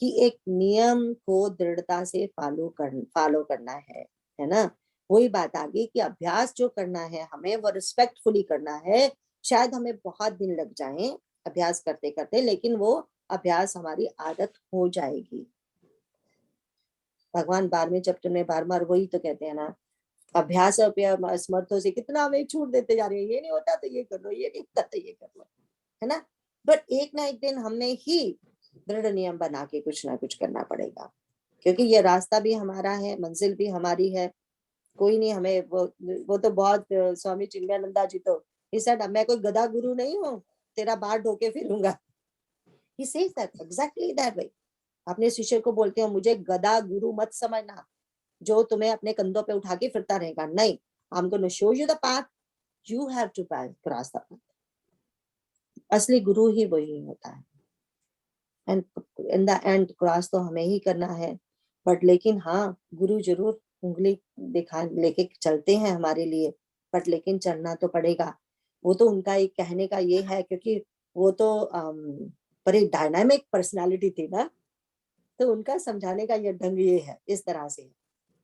कि एक नियम को दृढ़ता से फॉलो करना है ना। वही बात आ गई कि अभ्यास जो करना है हमें वो रिस्पेक्टफुली करना है। शायद हमें बहुत दिन लग जाएं अभ्यास करते करते, लेकिन वो अभ्यास हमारी आदत हो जाएगी। भगवान 12वें चैप्टर में बार बार वही तो कहते हैं ना, अभ्यास असमर्थों से कितना हमें छूट देते जा रहे हैं, ये नहीं होता तो ये कर लो, ये नहीं होता तो ये कर लो, है ना। बट एक ना एक दिन हमने ही दृढ़ नियम बना के कुछ ना कुछ करना पड़ेगा, क्योंकि ये रास्ता भी हमारा है, मंजिल भी हमारी है। कोई नहीं हमें वो तो बहुत स्वामी चिन्मयानंदा जी तो he said, मैं कोई गधा गुरु नहीं हूँ तेरा बार Dhoke फिरूंगा। he says that exactly that way। अपने शिष्य को बोलते हो मुझे गधा गुरु मत समझना जो तुम्हें अपने कंधों पे उठा के फिरता रहेगा, नहीं, I'm going to show you the path, you have to cross the path। असली गुरु ही वही होता है, and in the end cross तो हमें ही करना है। बट लेकिन हाँ, गुरु जरूर उंगली दिखा लेके चलते हैं हमारे लिए, बट लेकिन चलना तो पड़ेगा। वो तो उनका एक कहने का ये है, क्योंकि वो तो बड़ी डायनामिक पर्सनालिटी थी ना, तो उनका समझाने का ये ढंग ये है, इस तरह से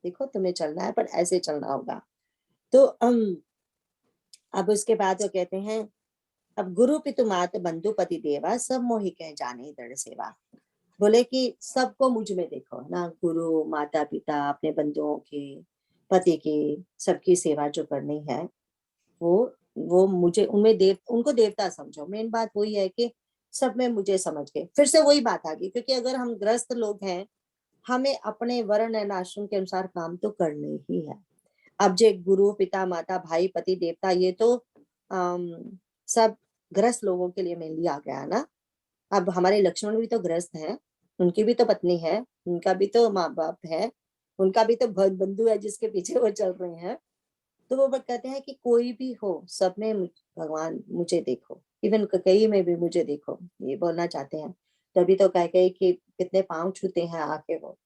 देखो तुम्हें चलना है पर ऐसे चलना होगा। तो अब उसके बाद वो कहते हैं, अब गुरु पितु मात बंधु पति देवा सब मोहि कह जाने दृढ़ सेवा। बोले कि सबको मुझ में देखो ना, गुरु माता पिता अपने बंधुओं के पति की सबकी सेवा जो करनी है वो मुझे उनमें उनको देवता समझो। मेन बात वही है कि सब में मुझे समझ के, फिर से वही बात आ गई, क्योंकि अगर हम ग्रस्त लोग हैं हमें अपने वर्ण एवं आश्रम के अनुसार काम तो करने ही है। अब जो गुरु पिता माता भाई पति देवता ये तो सब ग्रस्त लोगों के लिए मेनली आ गया ना। अब हमारे लक्ष्मण भी तो ग्रस्त हैं, उनकी भी तो पत्नी है, उनका भी तो माँ बाप है, उनका भी तो बंधु है जिसके पीछे वो चल रहे हैं। तो वो कहते हैं कि कोई भी हो सब में भगवान मुझे देखो, इवन कई में भी मुझे देखो, ये बोलना चाहते हैं। तभी तो कह गए कि कितने पांव छूते हैं आके वो,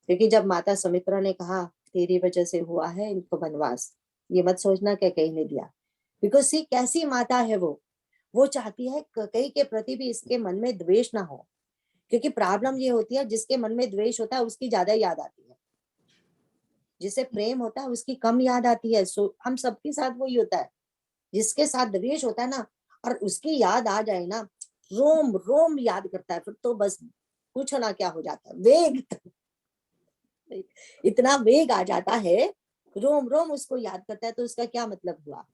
क्योंकि जब माता सुमित्रा ने कहा तेरी वजह से हुआ है इनको वनवास, ये मत सोचना क्या कहीं ने दिया, बिकॉज सी कैसी माता है वो चाहती है कई के प्रति भी इसके मन में द्वेष ना हो, क्योंकि प्रॉब्लम ये होती है जिसके मन में द्वेष होता है उसकी ज्यादा याद आती है, जिसे प्रेम होता है उसकी कम याद आती है। सो हम सबके साथ वही होता है, जिसके साथ द्वेष होता है ना और उसकी याद आ जाए ना, रोम रोम याद करता है, फिर तो बस पूछो ना क्या हो जाता है, वेग इतना वेग आ जाता है, रोम रोम उसको याद करता है। तो उसका क्या मतलब हुआ,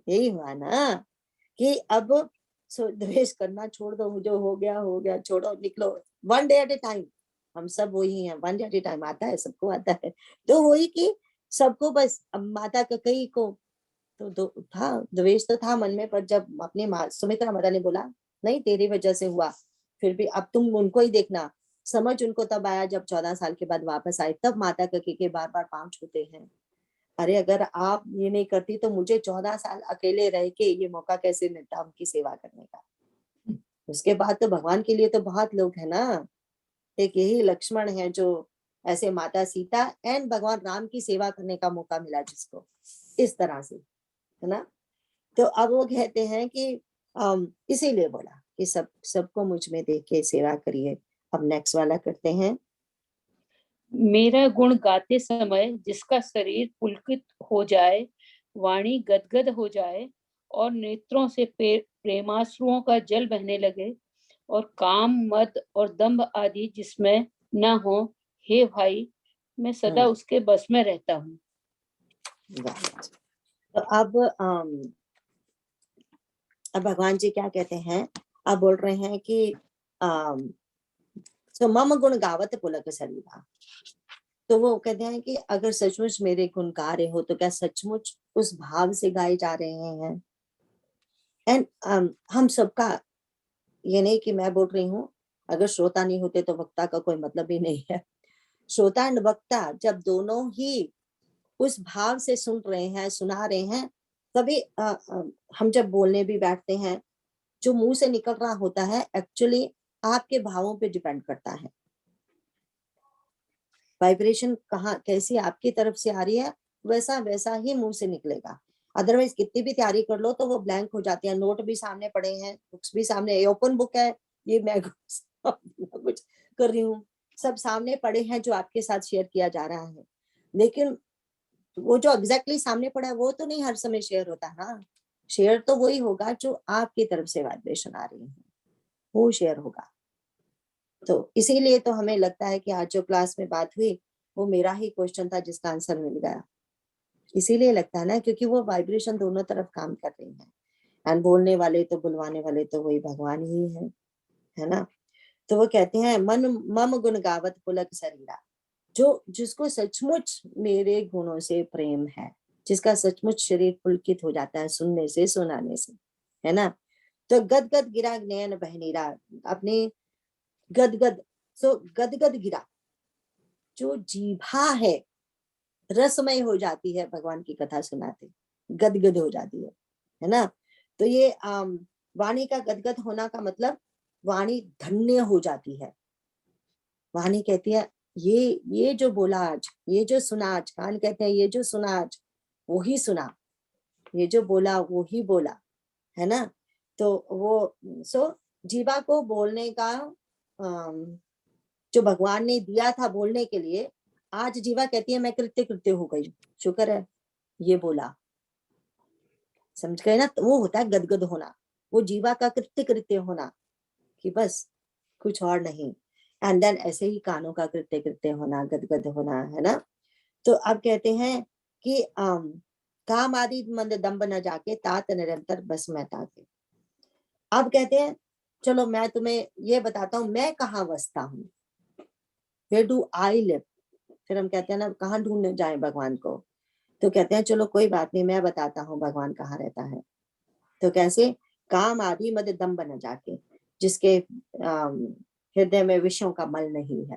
यही हुआ ना कि अब द्वेष करना छोड़ दो, मुझे हो गया छोड़ो, निकलो, one day at A time. हम सब वही हैं, one day at A time आता है, सबको आता है। तो वही कि सबको बस, अब माता का कई को तो था द्वेष तो था मन में, पर जब अपनी माँ सुमित्रा माता ने बोला नहीं तेरी वजह से हुआ, फिर भी अब तुम उनको ही देखना, समझ उनको तब आया जब 14 साल के बाद वापस आए, तब माता के बार बार पांव छूते हैं। अरे अगर आप ये नहीं करती तो मुझे 14 साल अकेले रह के ये मौका कैसे मिलता उनकी सेवा करने का। उसके बाद तो भगवान के लिए तो बहुत लोग है ना, एक यही लक्ष्मण है जो ऐसे माता सीता एंड भगवान राम की सेवा करने का मौका मिला जिसको, इस तरह से, है ना। तो अब वो कहते हैं कि इसीलिए बोला कि सबको मुझ में देख के सेवा करिए। अब नेक्स्ट वाला करते हैं। मेरा गुण गाते समय जिसका शरीर पुलकित हो जाए, वाणी गदगद हो जाए और नेत्रों से प्रेमाश्रुओं का जल बहने लगे और काम मद और दंभ आदि जिसमें न हो, हे भाई मैं सदा उसके बस में रहता हूँ। तो अब भगवान जी क्या कहते हैं, अब बोल रहे हैं कि तो मम गुण गावत पुलक शरीरा। तो वो कहते हैं कि अगर सचमुच मेरे गुण गा रहे हो तो क्या सचमुच उस भाव से गाए जा रहे हैं। एंड हम सबका ये नहीं कि मैं बोल रही हूँ, अगर श्रोता नहीं होते तो वक्ता का कोई मतलब ही नहीं है। श्रोता एंड वक्ता जब दोनों ही उस भाव से सुन रहे हैं, सुना रहे हैं, तभी हम जब बोलने भी बैठते हैं, जो मुंह से निकल रहा होता है एक्चुअली आपके भावों पे डिपेंड करता है। वाइब्रेशन कहाँ कैसी आपकी तरफ से आ रही है, वैसा वैसा ही मुंह से निकलेगा। अदरवाइज कितनी भी तैयारी कर लो तो वो ब्लैंक हो जाती है। नोट भी सामने पड़े हैं, बुक्स भी सामने, ओपन बुक है, ये मैं कुछ कर रही हूँ, सब सामने पड़े हैं जो आपके साथ शेयर किया जा रहा है, लेकिन वो जो एग्जैक्टली सामने पड़ा है वो तो नहीं हर समय शेयर होता ना। शेयर तो वही होगा जो आपकी तरफ से वाइब्रेशन आ रही है, वो शेयर होगा। तो इसीलिए तो हमें लगता है कि आज जो क्लास में बात हुई वो मेरा ही क्वेश्चन था जिसका आंसर मिल गया। इसीलिए लगता है ना, क्योंकि वो वाइब्रेशन दोनों तरफ काम कर रही है, एंड बोलने वाले तो बुलवाने वाले तो वही भगवान ही है ना। तो वो कहते हैं मन मम गुण गावत पुलक शरीरा, जो जिसको सचमुच मेरे गुणों से प्रेम है, जिसका सचमुच शरीर पुलकित हो जाता है सुनने से सुनाने से, है ना। तो गदगद गिरा नयन बहनीरा, अपने गदगद, सो गदगद गिरा, जो जीभा है रसमय हो जाती है भगवान की कथा सुनाते, गदगद हो जाती है ना। तो ये वाणी का गदगद होना का मतलब वाणी धन्य हो जाती है। वाणी कहती है ये जो बोला आज, ये जो सुना आज, कान कहते हैं ये जो सुना आज वो ही सुना, ये जो बोला वो ही बोला, है ना। तो वो जीवा को बोलने का जो भगवान ने दिया था बोलने के लिए, आज जीवा कहती है मैं कृत्य कृत्य हो गई, शुक्र है ये बोला, समझ गए ना। तो वो होता है गदगद होना, वो जीवा का कृत्य कृत्य होना, कि बस कुछ और नहीं। एंड देन ऐसे ही कानों का कृत्य कृत्य होना, गदगद होना, है ना। तो अब कहते हैं कि काम आदि मंद दम्ब न जाके तात निरंतर बस मैं ताके। अब कहते हैं चलो मैं तुम्हें ये बताता हूँ मैं कहाँ बसता हूँ, Where do I live? फिर हम कहते हैं ना कहाँ ढूंढने जाए भगवान को, तो कहते हैं चलो कोई बात नहीं मैं बताता हूँ भगवान कहाँ रहता है। तो कैसे, काम आदि मद दम्ब न जाके, जिसके हृदय में विषयों का मल नहीं है।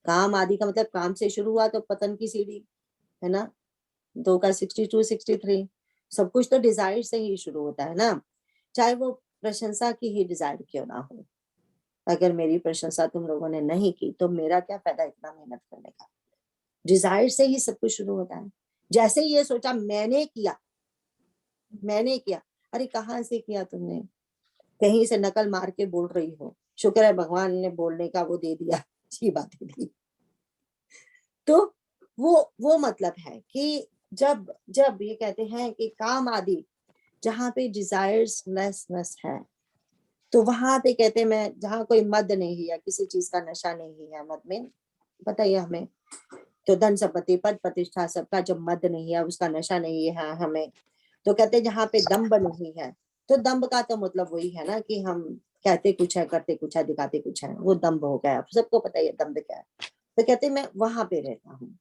काम आदि का मतलब काम से शुरू हुआ तो पतन की सीढ़ी, है ना। 2 का 62 63, सब कुछ तो डिजायर से ही शुरू होता है ना, चाहे वो प्रशंसा की ही डिजायर क्यों ना हो। अगर मेरी प्रशंसा तुम लोगों ने नहीं की तो मेरा क्या फायदा इतना मेहनत करने का। डिजायर से ही सब कुछ शुरू होता है। जैसे ही ये सोचा मैंने किया, अरे कहाँ से किया तुमने, कहीं से नकल मार के बोल रही हो, शुक्र है भगवान ने बोलने का वो दे दिया, अच्छी बात दी। तो वो मतलब है कि जब जब ये कहते हैं कि काम आदि जहाँ पे डिजायर्स लेसनेस है, तो वहां पे कहते हैं मैं जहाँ कोई मद नहीं है, किसी चीज का नशा नहीं है, मद में पता ही हमें, तो धन संपत्ति पद प्रतिष्ठा सबका जब मद नहीं है, उसका नशा नहीं है हमें, तो कहते हैं जहाँ पे दम्भ नहीं है, तो दम्भ का तो मतलब वही है ना कि हम कहते कुछ है करते कुछ है दिखाते कुछ है, वो दम्भ हो गया, सबको पता है दम्भ क्या है। तो कहते हैं मैं वहां पे रहता हूँ।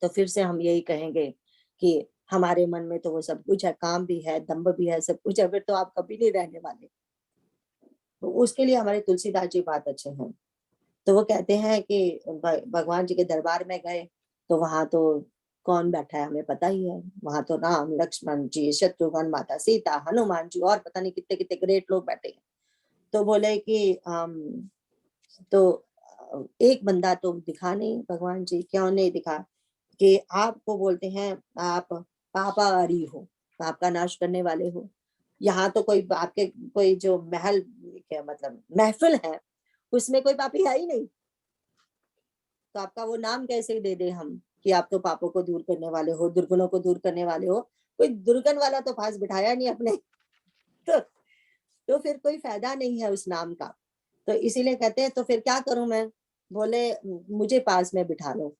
तो फिर से हम यही कहेंगे कि हमारे मन में तो वो सब कुछ है, काम भी है, दम्भ भी है, सब कुछ है, फिर तो आप कभी नहीं रहने वाले। तो उसके लिए हमारे तुलसीदास जी बात अच्छे हैं। तो वो कहते हैं कि भगवान जी के दरबार में गए तो वहां तो कौन बैठा है हमें पता ही है, वहां तो राम लक्ष्मण जी, शत्रुघ्न, माता सीता, हनुमान जी और पता नहीं कितने कितने ग्रेट लोग बैठे हैं। तो बोले कि तो एक बंदा तो दिखा नहीं, भगवान जी क्यों नहीं दिखा, कि आपको बोलते हैं आप पापाहारी हो, पाप का नाश करने वाले हो। यहाँ तो कोई आपके कोई जो महल क्या मतलब महफिल है उसमें कोई पापी है ही नहीं, तो आपका वो नाम कैसे दे दे हम कि आप तो पापों को दूर करने वाले हो, दुर्गुणों को दूर करने वाले हो। कोई दुर्गुण वाला तो पास बिठाया नहीं अपने तो फिर कोई फायदा नहीं है उस नाम का। तो इसीलिए कहते हैं तो फिर क्या करूं मैं, बोले मुझे पास में बिठा लो,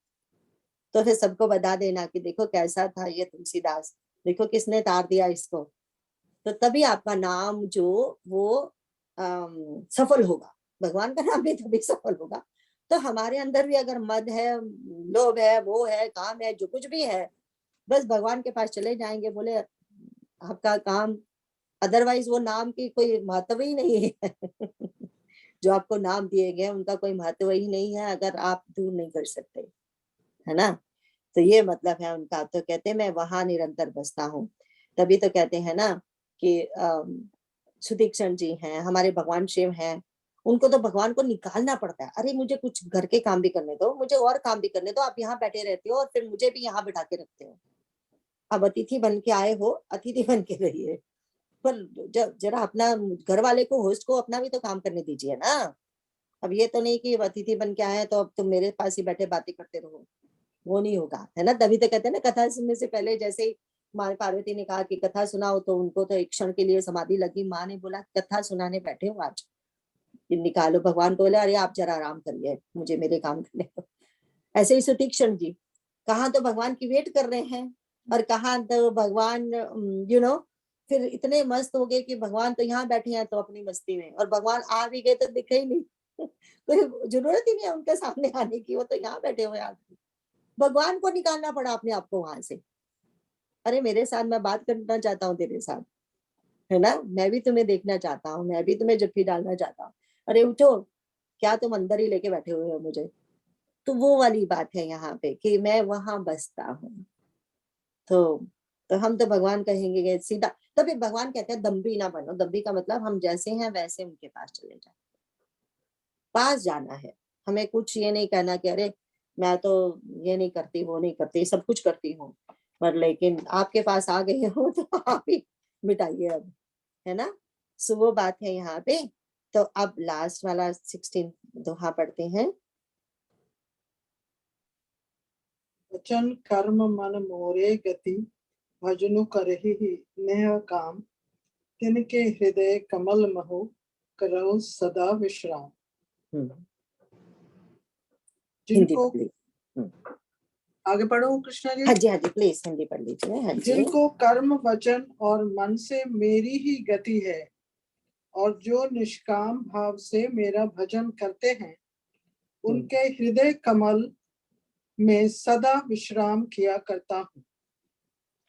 तो फिर सबको बता देना कि देखो कैसा था ये तुलसीदास, देखो किसने तार दिया इसको, तो तभी आपका नाम जो वो सफल होगा, भगवान का नाम भी तभी सफल होगा। तो हमारे अंदर भी अगर मद है, लोभ है, वो है, काम है, जो कुछ भी है, बस भगवान के पास चले जाएंगे, बोले आपका काम, अदरवाइज वो नाम की कोई महत्व ही नहीं है जो आपको नाम दिए गए उनका कोई महत्व ही नहीं है अगर आप दूर नहीं कर सकते, है ना। तो ये मतलब है उनका। तो कहते हैं मैं वहां निरंतर बसता हूँ। तभी तो कहते हैं ना कि सुदीक्षण जी हैं हमारे, भगवान शिव हैं, उनको तो भगवान को निकालना पड़ता है, अरे मुझे कुछ घर के काम भी करने दो, मुझे और काम भी करने दो, आप यहाँ बैठे रहते हो और फिर मुझे भी यहाँ बिठा के रखते हो। अब अतिथि बन के आए हो, अतिथि बन के रहिए, पर जब जरा अपना घर वाले को, होस्ट को अपना भी तो काम करने दीजिए ना। अब ये तो नहीं कि अतिथि बन के आए तो अब तुम मेरे पास ही बैठे बातें करते रहो, वो नहीं होगा, है ना। तभी तो कहते हैं ना, कथा सुनने से पहले जैसे ही माँ पार्वती ने कहा कि कथा सुनाओ, तो उनको तो एक क्षण के लिए समाधि लगी। माँ ने बोला कथा सुनाने बैठे हो आज, निकालो। भगवान को बोले अरे आप जरा आराम करिए, मुझे मेरे काम करने दो। ऐसे ही सुतीक्षण जी, कहाँ तो भगवान की वेट कर रहे हैं और कहाँ तो भगवान फिर इतने मस्त हो गए कि भगवान तो यहाँ बैठे हैं तो अपनी मस्ती में, और भगवान आ भी गए तो दिखे ही नहीं। कोई जरूरत ही नहीं है उनके सामने आने की, वो तो यहाँ बैठे हुए आदमी। भगवान को निकालना पड़ा अपने आप को वहां से। अरे मेरे साथ मैं बात करना चाहता हूँ तेरे साथ, है ना, मैं भी तुम्हें देखना चाहता हूँ, मैं भी तुम्हें जप्फी डालना चाहता हूँ। अरे उठो, क्या तुम अंदर ही लेके बैठे हुए हो मुझे। तो वो वाली बात है यहाँ पे कि मैं वहां बसता हूँ। तो हम तो भगवान कहेंगे सीधा, तभी भगवान कहते हैं दम्भी ना बनो। दम्भी का मतलब हम जैसे हैं वैसे उनके पास चले जाए, पास जाना है। हमें कुछ ये नहीं कहना कि अरे मैं तो ये नहीं करती, वो नहीं करती, सब कुछ करती हूँ, पर लेकिन आपके पास आ गए हो तो आप ही मिटाइए अब, है ना। सो वो बात है यहाँ पे। तो अब लास्ट वाला 16 दोहा पढ़ते हैं। वचन कर्म मन मोरे गति, भजनु करहि नेह काम, तिनके हृदय कमल महो, करो सदा विश्राम। हिंदी जिनको पढ़ लीजिए। आगे पढ़ो कृष्णा जी। हाँ जी, हाँ जी, प्लीज हिंदी पढ़ लीजिए। हाँ जी। जिनको कर्म वचन और मन से मेरी ही गति है, और जो निष्काम भाव से मेरा भजन करते हैं, उनके हृदय कमल में सदा विश्राम किया करता हूँ।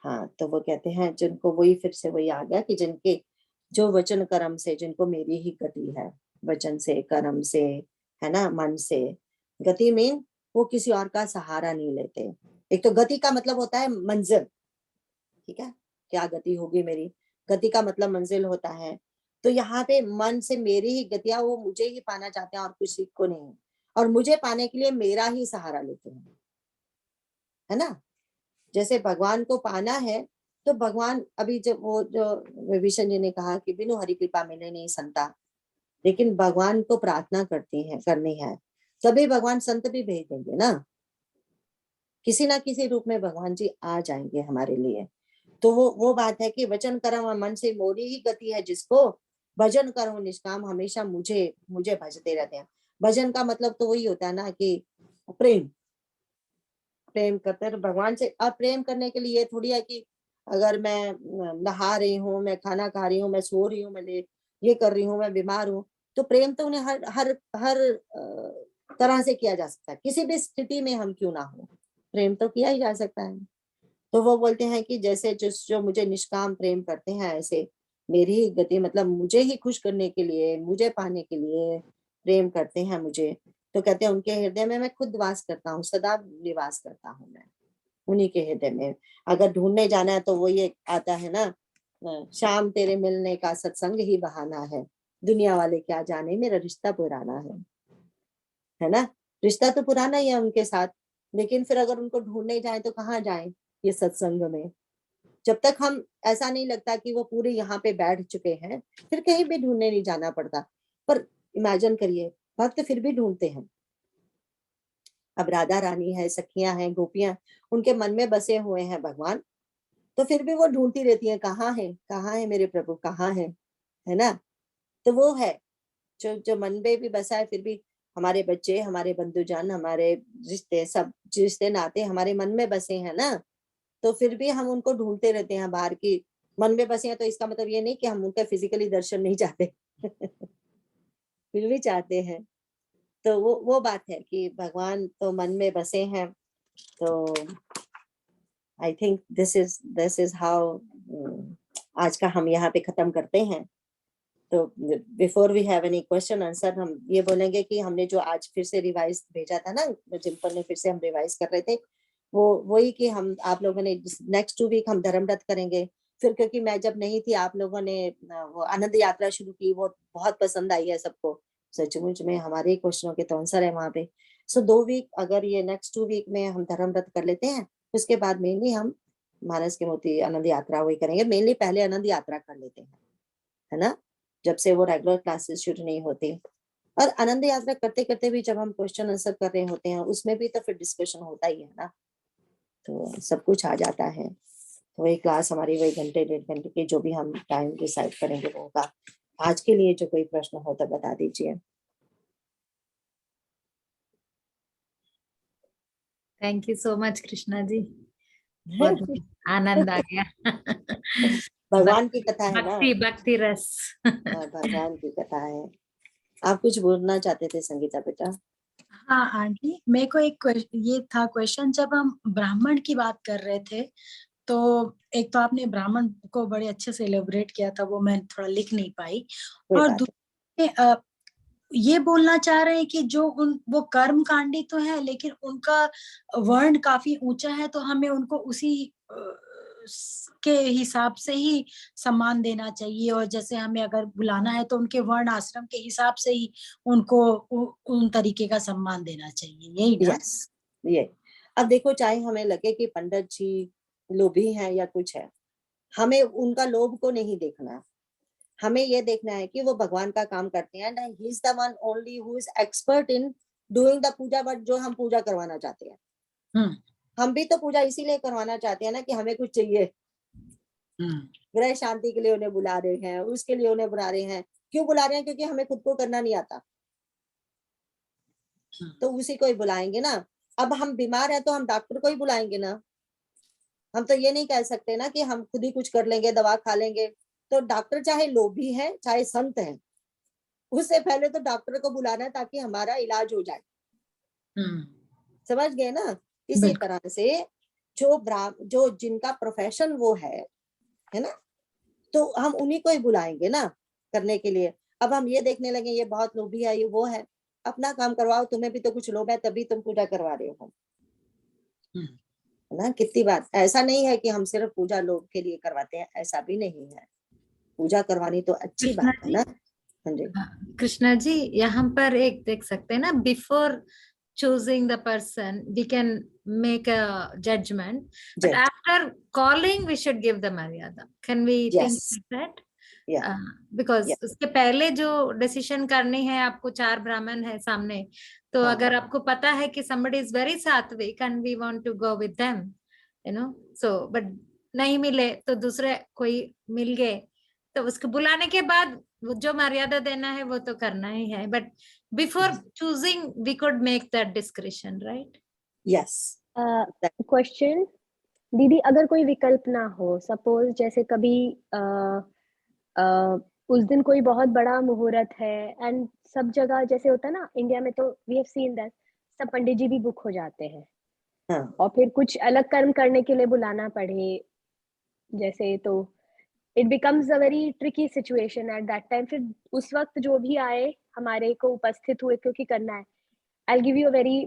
हाँ, तो वो कहते हैं जिनको, वही फिर से वही आ गया कि जिनके जो वचन कर्म से, जिनको मेरी ही गति है, वचन से, कर्म से, है ना, मन से। गति मीन वो किसी और का सहारा नहीं लेते। एक तो गति का मतलब होता है मंजिल, ठीक है, क्या गति होगी मेरी, गति का मतलब मंजिल होता है। तो यहाँ पे मन से मेरी ही गतियां, वो मुझे ही पाना चाहते हैं और किसी को नहीं, और मुझे पाने के लिए मेरा ही सहारा लेते हैं, है ना। जैसे भगवान को पाना है तो भगवान, अभी जब वो जो विभीषण जी ने कहा कि बिनु हरि कृपा मिले नहीं संता, लेकिन भगवान को प्रार्थना करनी है, तभी भगवान संत भी भेज देंगे ना। किसी ना किसी रूप में भगवान जी आ जाएंगे हमारे लिए। तो वो बात है कि वचन कर्म और मन से मोरी ही गति है, जिसको भजन कर्म निष्काम हमेशा मुझे मुझे भजते रहते हैं। भजन का मतलब तो वही होता है ना कि प्रेम, प्रेम करते हैं भगवान से। अब प्रेम करने के लिए थोड़ी है कि अगर मैं नहा रही हूँ, मैं खाना खा रही हूँ, मैं सो रही हूँ, मैं ये कर रही हूँ, मैं बीमार हूँ, तो प्रेम तो उन्हें हर हर हर तरह से किया जा सकता है। किसी भी स्थिति में हम क्यों ना हो, प्रेम तो किया ही जा सकता है। तो वो बोलते हैं कि जैसे जो मुझे निष्काम प्रेम करते हैं, ऐसे मेरी ही गति, मतलब मुझे ही खुश करने के लिए, मुझे पाने के लिए प्रेम करते हैं मुझे। तो कहते हैं उनके हृदय में मैं खुद वास करता हूँ, सदा निवास करता हूँ मैं उन्हीं के हृदय में। अगर ढूंढने जाना है तो वो ये आता है ना, शाम तेरे मिलने का सत्संग ही बहाना है, दुनिया वाले क्या जाने मेरा रिश्ता पुराना है ना। रिश्ता तो पुराना ही है उनके साथ, लेकिन फिर अगर उनको ढूंढने जाए तो कहाँ जाए, ये सत्संग में। जब तक हम, ऐसा नहीं लगता कि वो पूरे यहाँ पे बैठ चुके हैं, फिर कहीं भी ढूंढने नहीं जाना पड़ता। पर इमेजिन करिए, भक्त फिर भी ढूंढते हैं। अब राधा रानी है, सखियां हैं, गोपियां, उनके मन में बसे हुए हैं भगवान, तो फिर भी वो ढूंढती रहती है, कहाँ है मेरे प्रभु, कहाँ है ना। तो वो है जो जो मन में भी बसा है। फिर भी हमारे बच्चे, हमारे बंधुजन, हमारे रिश्ते, सब रिश्ते नाते हमारे मन में बसे हैं ना, तो फिर भी हम उनको ढूंढते रहते हैं बाहर की। मन में बसे हैं तो इसका मतलब ये नहीं कि हम उनका फिजिकली दर्शन नहीं चाहते। फिर भी चाहते हैं। तो वो बात है कि भगवान तो मन में बसे हैं। तो I think this is how आज का हम यहाँ पे खत्म करते हैं। तो before we have any question answer, हम ये बोलेंगे कि हमने जो आज फिर से रिवाइज भेजा था ना, जिम्पल ने, फिर से हम रिवाइज कर रहे थे, वो वही कि हम आप लोगों ने नेक्स्ट 2 वीक हम धर्म रथ करेंगे। फिर क्योंकि मैं जब नहीं थी, आप लोगों ने वो आनंद यात्रा शुरू की, वो बहुत पसंद आई है सबको। सचमुच में हमारे क्वेश्चनों के तो आंसर है वहां पे। सो 2 वीक, अगर ये नेक्स्ट 2 वीक में हम धर्म रथ कर लेते हैं, उसके बाद मेनली हम मानस के मोती आनंद यात्रा वही करेंगे। मेनली पहले आनंद यात्रा कर लेते हैं, है ना, जब से वो रेगुलर क्लासेस शुरू नहीं होती। और आनंद यात्रा करते करते भी जब हम क्वेश्चन आंसर कर रहे होते हैं उसमें भी तो फिर डिस्कशन होता ही है ना, तो सब कुछ आ जाता है। तो वही क्लास हमारी वही घंटे 1.5 घंटे की जो भी हम टाइम डिसाइड करेंगे वो होगा। आज के लिए जो कोई प्रश्न हो तो बता दीजिए। Thank you so much Krishna ji, बहुत आनंद आ गया। भगवान की कथा है ना, भक्ति रस। भगवान की कथा है। आप कुछ बोलना चाहते थे संगीता बेटा? हाँ आंटी, मेरे को एक ये था क्वेश्चन, जब हम ब्राह्मण की बात कर रहे थे तो एक तो आपने ब्राह्मण को बड़े अच्छे से एलेबोरेट किया था, वो मैं थोड़ा लिख नहीं पाई। और दूसरे ये बोलना चाह रहे हैं कि जो वो कर्म कांडी तो है लेकिन उनका वर्ण काफी ऊंचा है, तो हमें उनको उसी के हिसाब से ही सम्मान देना चाहिए, और जैसे हमें अगर बुलाना है तो उनके वर्ण आश्रम के हिसाब से ही उनको उन तरीके का सम्मान देना चाहिए, यही ना? यस, ये अब देखो, चाहे हमें लगे कि पंडित जी लोभी हैं या कुछ है, हमें उनका लोभ को नहीं देखना। हमें ये देखना है कि वो भगवान का काम करते हैं, and he is the one only who is expert in doing the puja, but जो हम पूजा करवाना चाहते हैं, हम भी तो पूजा इसीलिए करवाना चाहते हैं ना कि हमें कुछ चाहिए। ग्रह शांति के लिए उन्हें बुला रहे हैं, उसके लिए उन्हें बुला रहे हैं। क्यों बुला रहे हैं? क्योंकि हमें खुद को करना नहीं आता, तो उसी को ही बुलाएंगे ना। अब हम बीमार है तो हम डॉक्टर को ही बुलाएंगे ना। हम तो ये नहीं कह सकते ना कि हम खुद ही कुछ कर लेंगे, दवा खा लेंगे। तो डॉक्टर चाहे लोभी है चाहे संत है, उससे पहले तो डॉक्टर को बुलाना है ताकि हमारा इलाज हो जाए। समझ गए ना? इसी तरह से जो जिनका प्रोफेशन वो है ना, तो हम उन्हीं को ही बुलाएंगे ना करने के लिए। अब हम ये देखने लगे ये बहुत लोभी है, ये वो है, अपना काम करवाओ, तुम्हें भी तो कुछ लोभ है तभी तुम पूजा करवा रहे हो ना। कितनी बात ऐसा नहीं है कि हम सिर्फ पूजा लोभ के लिए करवाते हैं, ऐसा भी नहीं है। पूजा करवानी तो अच्छी बात है ना। हाँ जी कृष्णा जी, यहाँ पर एक देख सकते हैं ना, before choosing the person we can make a judgment, but after calling we should give the maryada. Can we think like that? Because उसके पहले जो डिसीजन करनी है, आपको 4 ब्राह्मण है सामने, तो अगर आपको पता है कि somebody is very सात्विक and we want to go with them, you know, so but नहीं मिले तो दूसरे कोई मिल गए, तो उसको बुलाने के बाद जो मर्यादा देना है वो तो करना ही है, but before choosing we could make that discretion, right? Yes. Question दीदी, अगर कोई विकल्प ना हो, सपोज जैसे कभी उस दिन कोई बहुत बड़ा मुहूर्त है एंड सब जगह जैसे होता है ना इंडिया में, तो वी हैव सीन दैट सब पंडित जी भी बुक हो जाते हैं और फिर कुछ अलग कर्म करने के लिए बुलाना पड़े जैसे, तो it becomes a very tricky situation at that time. फिर उस वक्त जो भी आए हमारे को उपस्थित हुए क्योंकि करना है। I give you a very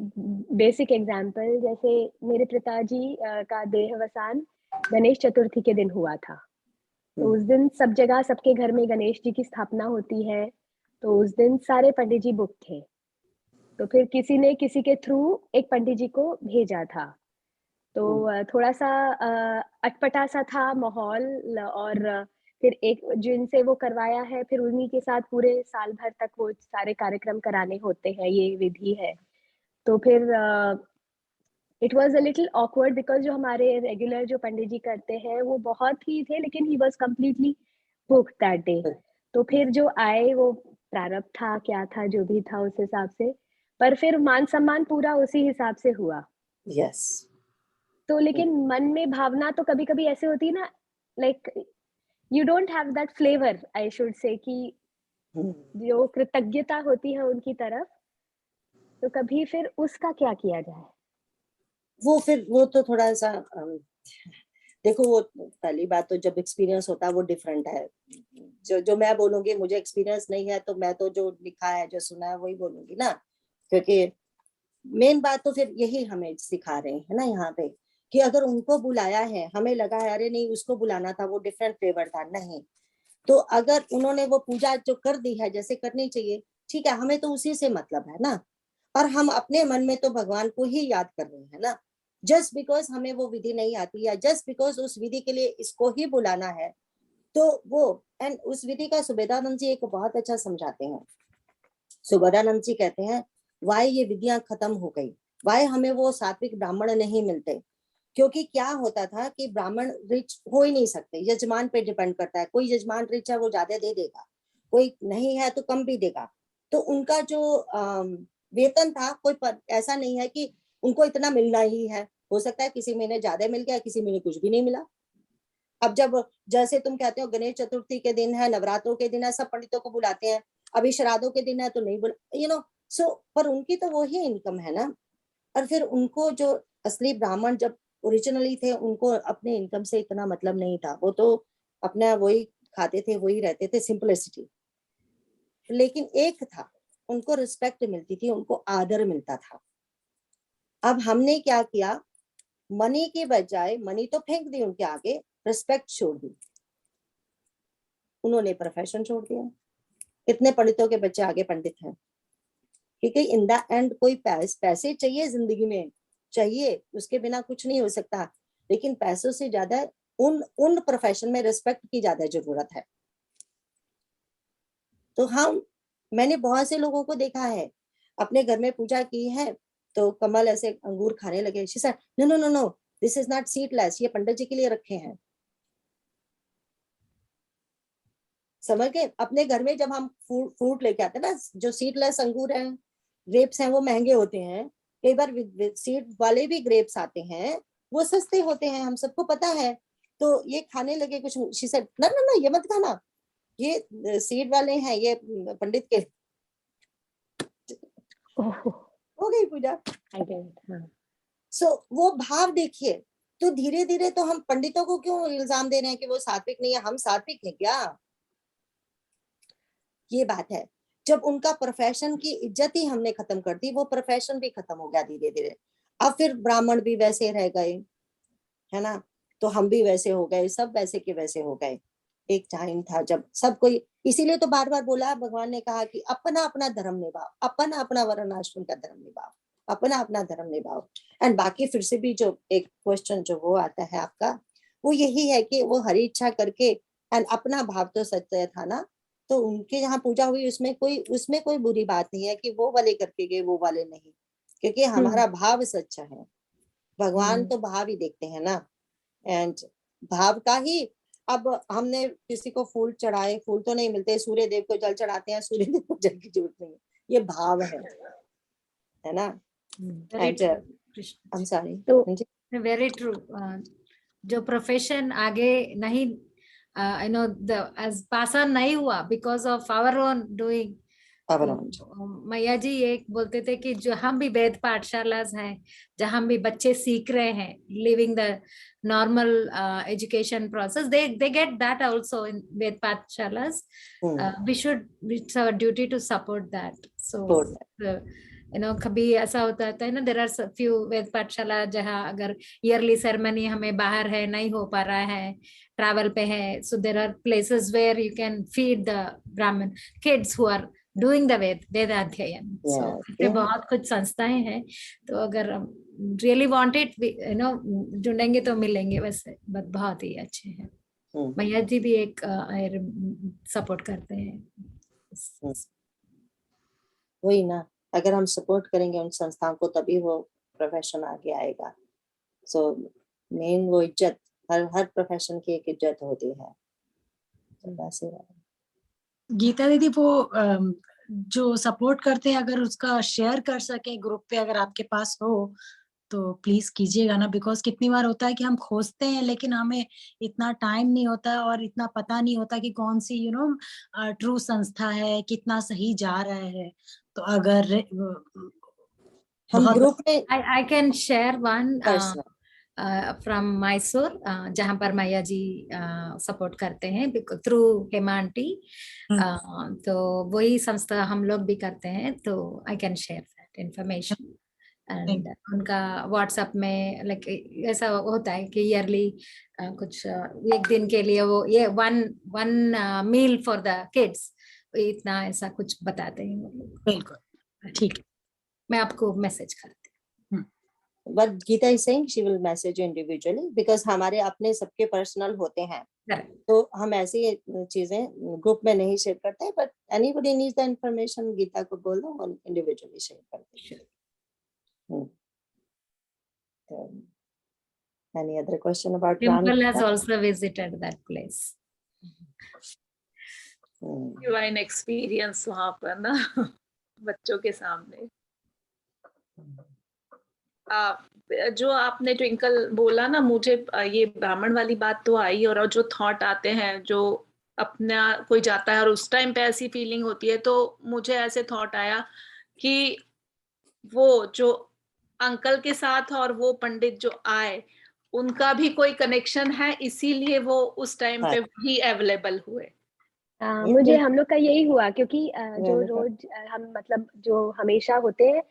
basic example, जैसे मेरे पिताजी का देहावसान गणेश चतुर्थी के दिन हुआ था, तो उस दिन सब जगह सबके घर में गणेश जी की स्थापना होती है, तो उस दिन सारे पंडित जी बुक थे। तो फिर किसी ने किसी के थ्रू एक पंडित जी को भेजा था, तो थोड़ा सा अटपटा सा था माहौल, और फिर एक जिनसे वो करवाया है फिर उन्हीं के साथ पूरे साल भर तक वो सारे कार्यक्रम कराने होते हैं, ये विधि है। तो फिर it was a little awkward because जो हमारे रेगुलर जो पंडित जी करते हैं वो बहुत ही थे, लेकिन he was completely booked that day. तो फिर जो आए वो प्रारब्ध था क्या था जो भी था उस हिसाब से, पर फिर मान सम्मान पूरा उसी हिसाब से हुआ। यस। तो लेकिन मन में भावना तो कभी कभी ऐसे होती है ना, like you don't have that flavour, I should say, कि जो कृतज्ञता होती है उनकी तरफ, तो कभी फिर उसका क्या किया जाए? वो तो थोड़ा सा देखो, वो पहली बात तो जब एक्सपीरियंस होता है वो डिफरेंट है। जो मैं बोलूंगी, मुझे एक्सपीरियंस नहीं है तो मैं तो जो लिखा है जो सुना है वही बोलूंगी ना, क्योंकि मेन बात तो फिर यही हमें सिखा रहे हैं ना यहाँ पे कि अगर उनको बुलाया है, हमें लगा है अरे नहीं उसको बुलाना था, वो डिफरेंट फ्लेवर था, नहीं, तो अगर उन्होंने वो पूजा जो कर दी है जैसे करनी चाहिए, ठीक है, हमें तो उसी से मतलब है ना, और हम अपने मन में तो भगवान को ही याद कर रहे हैं ना। जस्ट बिकॉज हमें वो विधि नहीं आती या जस्ट बिकॉज उस विधि के लिए इसको ही बुलाना है, तो वो एंड उस विधि का सुबेदानंद जी एक बहुत अच्छा समझाते हैं। सुबोधानंद जी कहते हैं वाई ये विद्या खत्म हो गई, वाई हमें वो सात्विक ब्राह्मण नहीं मिलते, क्योंकि क्या होता था कि ब्राह्मण रिच हो ही नहीं सकते, यजमान पे डिपेंड करता है, कोई यजमान रिच है वो ज्यादा दे देगा, कोई नहीं है तो कम भी देगा। तो उनका जो वेतन था कोई ऐसा नहीं है कि उनको इतना मिलना ही है, हो सकता है किसी महीने ज्यादा मिल गया, किसी महीने कुछ भी नहीं मिला। अब जब जैसे तुम कहते हो गणेश चतुर्थी के दिन है, नवरात्रों के दिन है, सब पंडितों को बुलाते हैं, अभी श्राद्धों के दिन है तो नहीं बुला, यू नो, सो पर उनकी तो वो ही इनकम है ना। और फिर उनको जो असली ब्राह्मण जब ओरिजिनली थे उनको अपने इनकम से इतना मतलब नहीं था, वो तो अपना वही खाते थे, वही रहते थे, सिंपलिसिटी। लेकिन एक था, उनको रिस्पेक्ट मिलती थी, उनको आदर मिलता था। अब हमने क्या किया, मनी के बजाय मनी तो फेंक दी उनके आगे, रिस्पेक्ट छोड़ दी, उन्होंने प्रोफेशन छोड़ दिया। कितने पंडितों के बच्चे आगे पंडित हैं, क्योंकि इन द एंड कोई पैसे चाहिए जिंदगी में, चाहिए, उसके बिना कुछ नहीं हो सकता। लेकिन पैसों से ज्यादा उन प्रोफेशन में रिस्पेक्ट की ज्यादा जरूरत है। तो मैंने बहुत से लोगों को देखा है, अपने घर में पूजा की है तो कमल ऐसे अंगूर खाने लगे, she said no no no no, this is not seedless, ये पंडित जी के लिए रखे हैं। समझ गए? अपने घर में जब हम फ्रूट लेके आते हैं ना, जो सीडलेस अंगूर हैं, ग्रेप्स हैं, वो महंगे होते हैं। कई बार सीड वाले भी ग्रेप्स आते हैं, वो सस्ते होते हैं, हम सबको पता है। तो ये खाने लगे कुछ, शी सेड ना ना ना, ये मत खाना, ये सीड वाले हैं, ये पंडित के। हो गई पूजा। सो वो भाव देखिए। तो धीरे धीरे तो हम पंडितों को क्यों इल्जाम दे रहे हैं कि वो सात्विक नहीं है, हम सात्विक हैं क्या? ये बात है। जब उनका प्रोफेशन की इज्जत ही हमने खत्म कर दी, वो प्रोफेशन भी खत्म हो गया धीरे धीरे। अब फिर ब्राह्मण भी वैसे रह गए, है ना, तो हम भी वैसे हो गए, सब वैसे के वैसे हो गए। एक टाइम था जब सब कोई, इसीलिए तो बार बार बोला, भगवान ने कहा कि अपना अपना धर्म निभाओ, अपना अपना वर्णाश्रम का धर्म निभाओ, अपना अपना धर्म निभाओ। एंड बाकी फिर से भी जो एक क्वेश्चन जो वो आता है आपका, वो यही है कि वो हरि इच्छा करके एंड अपना भाव तो सत्य था ना, तो उनके यहाँ पूजा हुई, उसमें कोई बुरी बात नहीं है कि वो वाले करके गए, वो वाले नहीं, क्योंकि हमारा भाव सच्चा है। भगवान तो भाव ही देखते हैं ना, एंड भाव का ही। अब हमने किसी को फूल चढ़ाए, फूल तो नहीं मिलते, सूर्य देव को जल चढ़ाते हैं, सूर्य देव को जल की जरूरत नहीं है, ये भाव है ना। I'm sorry. तो वेरी ट्रू। जो प्रोफेशन आगे नहीं आई नो एज पास ऑन नहीं हुआ because of our own doing. मैया जी एक बोलते थे कि जो हम भी वेद पाठशालास हैं जहाँ भी बच्चे सीख रहे हैं, living the normal education process, they get that also in ved pathshalas. We should, it's our duty to support that. So you know, कभी ऐसा होता है ना, there are few वेद पाठशाला जहाँ अगर ईयरली सेरेमनी हमें बाहर है, नहीं हो पा रहा है, ट्रैवल पे है, so there are places where you can feed the Brahmin kids who are doing the वेदाध्ययन। so बहुत कुछ संस्थाएं हैं, तो अगर really want it, you know, ढूंढेंगे तो मिलेंगे वैसे, बट बहुत ही अच्छे हैं। मैया जी भी एक सपोर्ट करते हैं। वही ना, अगर हम सपोर्ट करेंगे उन संस्थाओं को तभी वो प्रोफेशन आगे आएगा। सो मेन वो इज्जत, हर प्रोफेशन की एक इज्जत होती है। गीता दीदी, वो जो सपोर्ट करते हैं अगर उसका शेयर कर सके ग्रुप पे, अगर आपके पास हो तो प्लीज कीजिएगा ना, बिकॉज कितनी बार होता है कि हम खोजते हैं लेकिन हमें इतना टाइम नहीं होता और इतना पता नहीं होता कि कौन सी यू नो ट्रू संस्था है, कितना सही जा रहा है। तो अगर हम ग्रुप में, I can share one from Mysore, जहाँ पर मैया जी सपोर्ट करते हैं थ्रू हेमांटी, तो वही संस्था हम लोग भी करते हैं, तो I can share that information. And उनका व्हाट्सएप में लाइक ऐसा होता है कि ईयरली कुछ एक दिन के लिए वो ये one meal for the kids, इतना ऐसा कुछ बताते हैं। बिल्कुल ठीक है, मैं आपको मैसेज करती हूँ। But Geeta is saying she will message you individually because हमारे अपने सबके पर्सनल होते हैं, तो हम ऐसी चीजें ग्रुप में नहीं शेयर करते, but anybody needs the information, Gita को बोल दो और individually शेयर करते हैं. Any other question about Dimple has also visited that place. Divine experience वहाँ पर ना बच्चों के सामने. जो आपने ट्विंकल बोला ना, मुझे ये ब्राह्मण वाली बात तो आई, और जो थॉट आते हैं, जो अपना कोई जाता है और उस टाइम पे ऐसी फीलिंग होती है, तो मुझे ऐसे थॉट आया कि वो जो अंकल के साथ और वो पंडित जो आए, उनका भी कोई कनेक्शन है, इसीलिए वो उस टाइम पे भी अवेलेबल हुए. मुझे हम लोग का यही हुआ, क्योंकि जो रोज हम मतलब जो हमेशा होते हैं,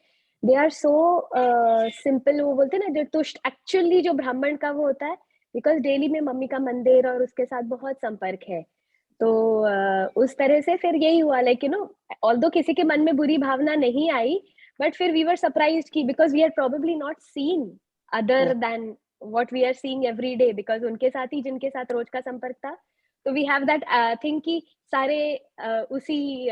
दे आर सो सिंपल. वो बोलते हैं ना, जो तुष्ट एक्चुअली जो ब्राह्मण का वो होता है, बिकॉज डेली में मम्मी का मंदिर और उसके साथ बहुत संपर्क है, तो उस तरह से फिर यही हुआ, लाइक यू नो, ऑल्दो किसी के मन में बुरी भावना नहीं आई, बट फिर वी वर सरप्राइज्ड कि because we are probably not seen other than what we are seeing every day, because उनके साथ ही जिनके साथ रोज का संपर्क था, तो वी हैव दैट थिंक कि सारे उसी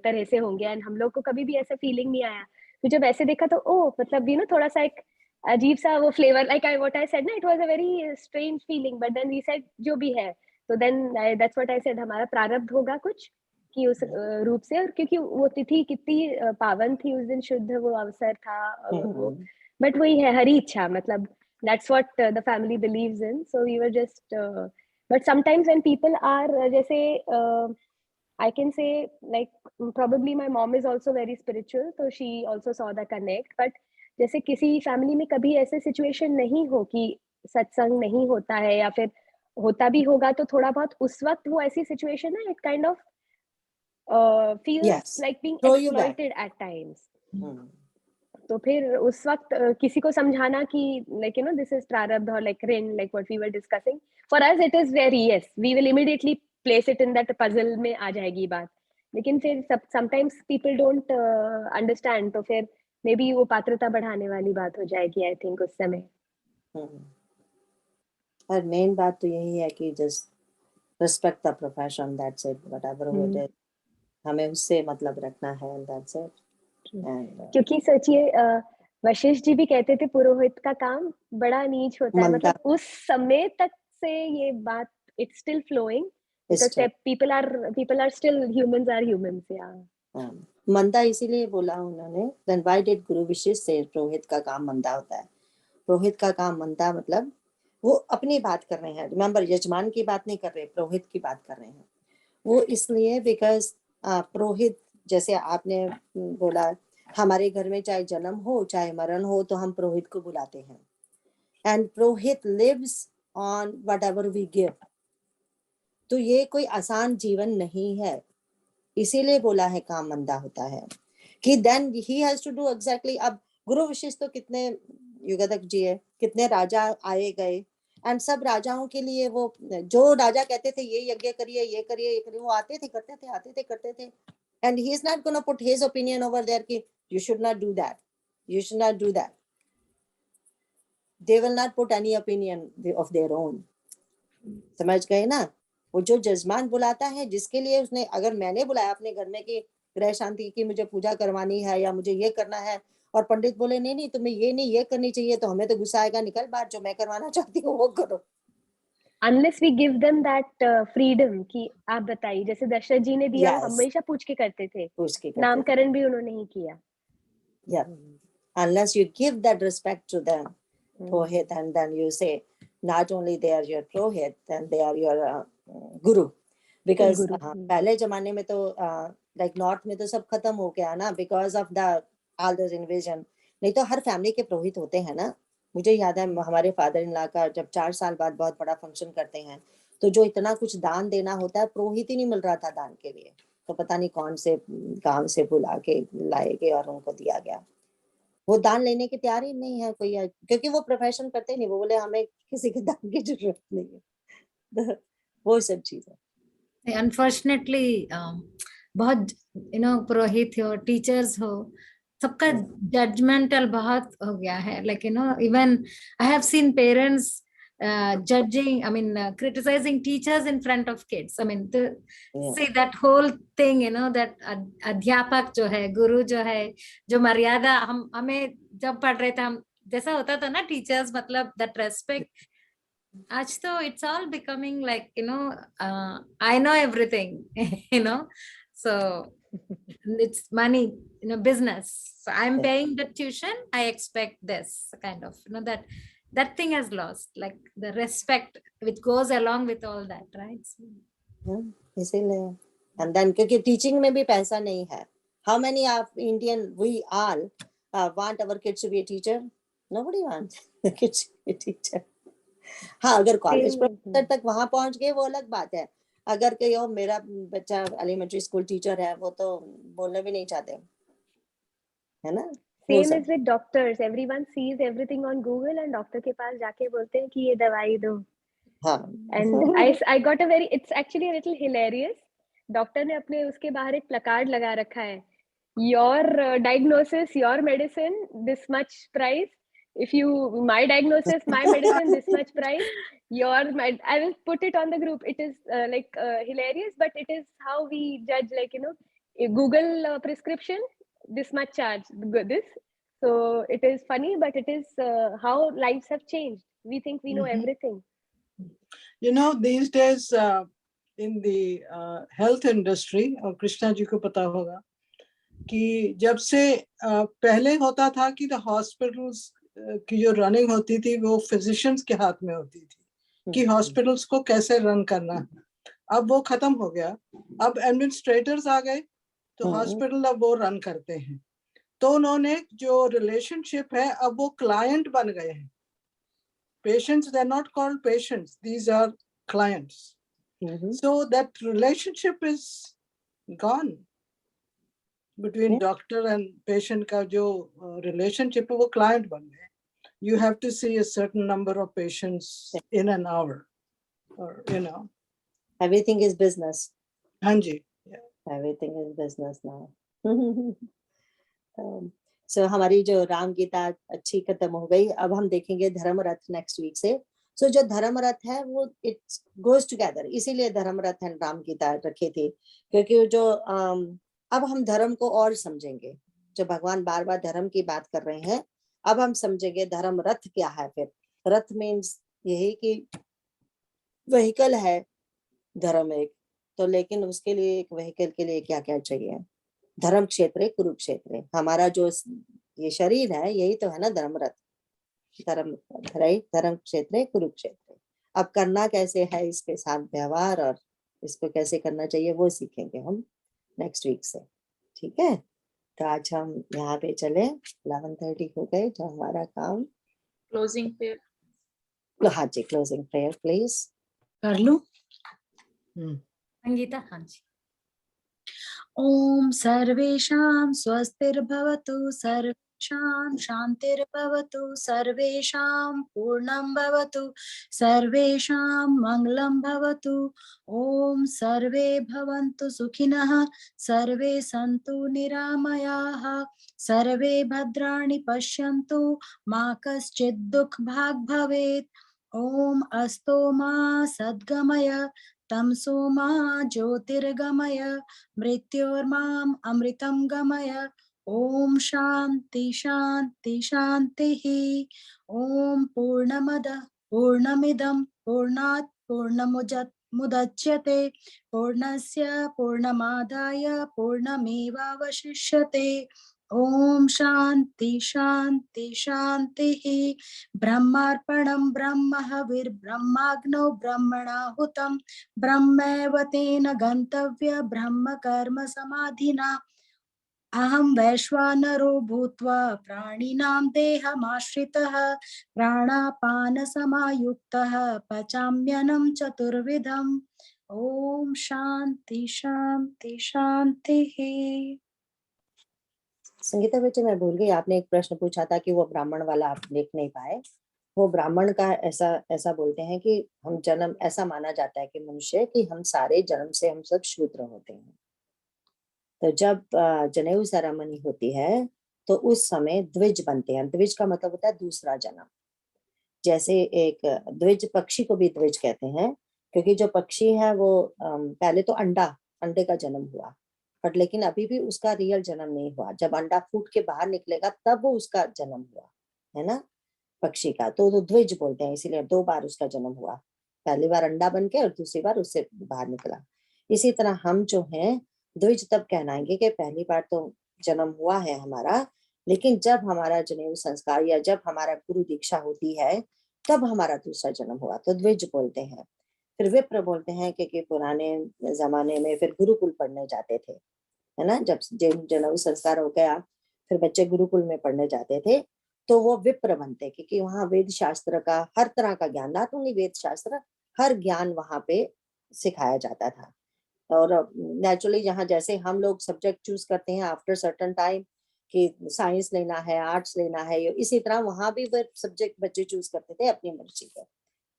तरह से होंगे, एंड हम लोग को कभी भी ऐसा फीलिंग नहीं आया. तो जब ऐसे देखा तो ओ मतलब यू नो थोड़ा सा एक अजीब सा वो flavour, like I what I said ना, it was a very strange feeling, but then we said जो भी है, तो then that's what I said, हमारा प्रारब्ध होगा कुछ कि उस रूप से, और क्योंकि वो तिथि कितनी पावन थी उस दिन, शुद्ध वो अवसर था वो, बट वही है हरी इच्छा, मतलब that's what the family believes in, so we were just, but sometimes when people are जैसे I can say, like probably my mom is also very spiritual, so she also saw the connect, but जैसे किसी family में कभी ऐसे situation नहीं हो कि सत्संग नहीं होता है, या फिर होता भी होगा तो थोड़ा बहुत उस वक्त वो ऐसी सिचुएशन है, it kind of feels like being exploited at times. तो फिर उस वक्त किसी को समझाना कि like you know this is प्रारब्ध और like rin, like what we were discussing, for us it is very, yes, we will immediately place it in that puzzle में आ जाएगी बात, लेकिन फिर sometimes people don't understand, तो फिर maybe वो पात्रता बढ़ाने वाली बात हो जाएगी, I think उस समय. और मेन बात तो यही है कि just respect the profession, that's it, whatever it is, हमें उससे मतलब रखना है, that's it. क्योंकि सोचिए वशिष्ठ जी भी कहते थे पुरोहित का काम बड़ा नीच होता है, मतलब उस समय तक से ये बात it's still flowing because people are still humans are humans. मंदा इसीलिए बोला उन्होंने, then why did गुरु विशिष्ट से पुरोहित का काम मंदा होता है? पुरोहित का काम मंदा मतलब वो अपनी बात कर रहे हैं, रिमेम्बर यजमान की बात नहीं कर रहे, पुरोहित की बात कर रहे हैं. वो इसलिए बिकॉज पुरोहित, जैसे आपने बोला, हमारे घर में चाहे जन्म हो चाहे मरण हो तो हम पुरोहित को बुलाते हैं, एंड पुरोहित lives on whatever we give. तो ये कोई आसान जीवन नहीं है, इसीलिए बोला है काम मंदा होता है कि then he has to do exactly. अब गुरु विशिष्ट तो कितने युग तक जिए, कितने राजा आए गए, एंड सब राजाओं के लिए वो जो राजा कहते थे ये यज्ञ करिए, ये करिए, ये करिए, वो आते थे, करते थे, आते थे, करते थे. And he is not going to put his opinion over there कि you should not do that, you should not do that. They will not put any opinion of their own. समझ गए ना? वो जो जजमान बुलाता है, जिसके लिए उसने, अगर मैंने बुलाया अपने घर में कि ग्रह शांति की मुझे पूजा करवानी है या मुझे ये करना है, और पंडित बोले नहीं नहीं तुम्हें ये नहीं ये करनी चाहिए, तो हमें तो गुस्सा आएगा, निकल बाहर, जो मैं करवाना चाहती हूँ वो करो. Unless we give them that freedom कि आप बताइए, जैसे दशरथ जी ने दिया, वो हमेशा पूछ के करते थे, नामकरण भी उन्होंने ही किया. Yeah, unless you give that respect to them, Purohit, and then you say not only they are your Purohit, then they are your guru, because पहले जमाने में तो like north में तो सब खत्म हो गया ना, because of the all this invasion. नहीं तो हर फैमिली के पुरोहित होते हैं ना. मुझे याद है हमारे फादर इन लॉ का जब 4 साल बाद बहुत बड़ा फंक्शन करते हैं, तो जो इतना कुछ दान देना होता है, पुरोहित ही नहीं मिल रहा था दान के लिए, तो पता नहीं कौन से गांव से बुला के लाए गए और उनको दिया गया. वो दान लेने की तैयारी नहीं है कोई, क्योंकि वो प्रोफेशन करते नहीं, वो बोले हमें किसी के दान की जरूरत नहीं है. वो सब चीजें अनफॉर्चुनेटली बहुत पुरोहित हो, टीचर्स हो, सबका जजमेंटल बहुत हो गया है, like you know, even I have seen parents judging, I mean criticizing teachers in front of kids. I mean see that whole thing, you know, that अध्यापक जो है, गुरु जो है, जो मर्यादा हमें जब पढ़ रहे थे, हम जैसा होता था ना टीचर्स, मतलब that respect, आज तो it's all becoming like, you know, I know everything, you know, so it's money, you know, business. So I'm paying the tuition, I expect this kind of, you know, that thing has lost, like the respect which goes along with all that, right? इसीलिए, and then क्योंकि teaching में भी पैसा नहीं है. How many of Indian we all want our kids to be a teacher? Nobody wants the kids to be a teacher. हाँ, अगर college professor तक वहां पहुंच गए वो अलग बात है. अगर कोई हो मेरा बच्चा एलिमेंट्री स्कूल टीचर है, वो तो बोलना भी नहीं चाहते, है ना? Same is with doctors. Everyone sees everything on Google and doctor के पास जाके बोलते हैं कि ये दवाई दो. हाँ. And I got a very, it's actually a little hilarious. Doctor ने अपने उसके बाहर एक प्लकार्ड लगा रखा है. Your diagnosis, your medicine, this much price. If you, my diagnosis, my medicine, this much price. I will put it on the group. It is hilarious, but it is how we judge, like, you know, a Google prescription, this much charge, this. So it is funny, but it is how lives have changed. We think we know everything. You know, these days in the health industry, और कृष्णा जी को पता होगा कि जब से पहले होता था कि द हॉस्पिटल्स की जो रनिंग होती थी वो फिजिशियंस के हाथ में होती थी कि हॉस्पिटल्स को कैसे रन करना है. अब वो खत्म हो गया. अब एडमिनिस्ट्रेटर्स आ गए तो हॉस्पिटल अब वो रन करते हैं. तो उन्होंने जो रिलेशनशिप है अब वो क्लाइंट बन गए हैं. Patients, they are not called patients, these are clients. So that relationship is gone. Between doctor and patient का जो relationship है वो client बन गए. You have to see a certain number of patients in an hour, or you know. Everything is business. हाँ जी. Everything is business now. So हमारी जो राम गीता अच्छी खत्म हो गई. अब हम देखेंगे धर्म रथ नेक्स्ट वीक से. So जो धर्म रथ है वो it goes together. इसीलिए धर्म रथ एंड राम गीता रखे थे, क्योंकि जो अब हम धर्म को और समझेंगे. जो भगवान बार बार धर्म की बात कर रहे हैं, अब हम समझेंगे धर्म रथ क्या है. फिर रथ मीन्स यही कि व्हीकल है धर्म एक तो, लेकिन उसके लिए एक व्हीकल के लिए क्या क्या चाहिए. धर्म क्षेत्र कुरुक्षेत्र, हमारा जो ये शरीर है यही तो है ना धर्म रथ. धर्म क्षेत्र कुरुक्षेत्र. अब करना कैसे है, इसके साथ व्यवहार और इसको कैसे करना चाहिए वो सीखेंगे हम नेक्स्ट वीक से. ठीक है, तो आज हम यहाँ पे चले. 11:30 हो गए. तो हमारा काम क्लोजिंग प्रेयर. हाँ जी, क्लोजिंग प्रेयर प्लीज कर लूं. संगीता. हाँ जी. ओम सर्वेषां स्वस्तिर्भवतु, सर्वेषां शान्तिर्भवतु, सर्वेषां पूर्णं भवतु, सर्वेषां मंगलं भवतु. ओम सर्वे भवन्तु सुखिनः, सर्वे सन्तु निरामयाः, सर्वे भद्राणि पश्यन्तु, मा कश्चित् दुःखभाग् भवेत्. ओम अस्तो मा सद्गमय, तमसो मा ज्योतिर्गमय, मृत्योर्माम् अमृतं गमय. ओम शांति शांति शांतिः. ओम पूर्णमदः पूर्णमिदं पूर्णात् पूर्णमुदच्यते, पूर्णस्य पूर्णमादाय पूर्णमेवावशिष्यते. ओम शांति शांति शांतिः. ब्रह्मार्पणं ब्रह्म हविर्ब्रह्माग्नौ ब्रह्मणाहुतं, ब्रह्मैव तेन गन्तव्य ब्रह्म कर्म समाधिना. अहं वैश्वानरो भूत्वा प्राणिनां देहमाश्रितः, प्राणापान समायुक्तः पचाम्यन्नं चतुर्विधम्. ओम शांति शांति शांतिः. संगीता बेटे, मैं भूल गई, आपने एक प्रश्न पूछा था कि वो ब्राह्मण वाला आप लिख नहीं पाए. वो ब्राह्मण का ऐसा बोलते हैं कि हम जन्म, ऐसा माना जाता है कि मनुष्य कि हम सारे जन्म से हम सब शूद्र होते हैं. तो जब जनेऊ सेरेमनी होती है तो उस समय द्विज बनते हैं। द्विज का मतलब होता है दूसरा जन्म। जैसे एक द्विज पक्षी को भी द्विज कहते हैं, क्योंकि जो पक्षी है वो पहले तो अंडे का जन्म हुआ, बट लेकिन अभी भी उसका रियल जन्म नहीं हुआ। जब अंडा फूट के बाहर निकलेगा तब वो उसका जन्म हुआ, है ना, पक्षी का। तो द्विज बोलते हैं, इसीलिए 2 बार उसका जन्म हुआ, पहली बार अंडा बन के और दूसरी बार उससे बाहर निकला। इसी तरह हम जो हैं द्विज तब कहलाएंगे कि पहली बार तो जन्म हुआ है हमारा, लेकिन जब हमारा जनेऊ संस्कार या जब हमारा गुरु दीक्षा होती है तब हमारा दूसरा जन्म हुआ, तो द्विज बोलते हैं। फिर विप्र बोलते हैं क्योंकि पुराने जमाने में फिर गुरुकुल पढ़ने जाते थे, है ना, जब जनेऊ संस्कार हो गया फिर बच्चे गुरुकुल में पढ़ने जाते थे, तो वो विप्र बनते, क्योंकि वहाँ वेद शास्त्र का हर तरह का ज्ञान, नॉट ओनली वेद शास्त्र, हर ज्ञान वहाँ पे सिखाया जाता था। और नेचुरली जहाँ जैसे हम लोग सब्जेक्ट चूज करते हैं आफ्टर सर्टेन टाइम कि साइंस लेना है, आर्ट्स लेना है, इसी तरह वहां भी वो सब्जेक्ट बच्चे चूज करते थे अपनी मर्जी के,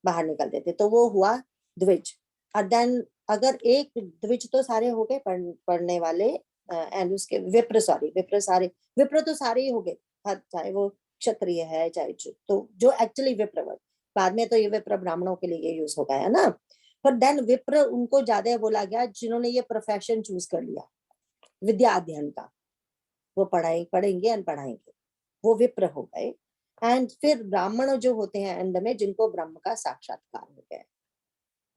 बाहर निकलते थे। तो वो हुआ द्विज। और देन अगर एक द्विज तो सारे हो गए पढ़ने वाले, एंड उसके विप्र विप्र तो सारे ही हो गए, चाहे वो क्षत्रिय है चाहे तो जो एक्चुअली विप्र, बाद में तो ये विप्र ब्राह्मणों के लिए यूज हो गया है ना। पर देन विप्र उनको ज्यादा बोला गया जिन्होंने ये प्रोफेशन चूज कर लिया विद्या अध्ययन का, वो पढ़ेंगे एंड पढ़ाएंगे, वो विप्र हो गए। एंड फिर ब्राह्मण जो होते हैं अंत में, जिनको ब्रह्म का साक्षात्कार हो गया,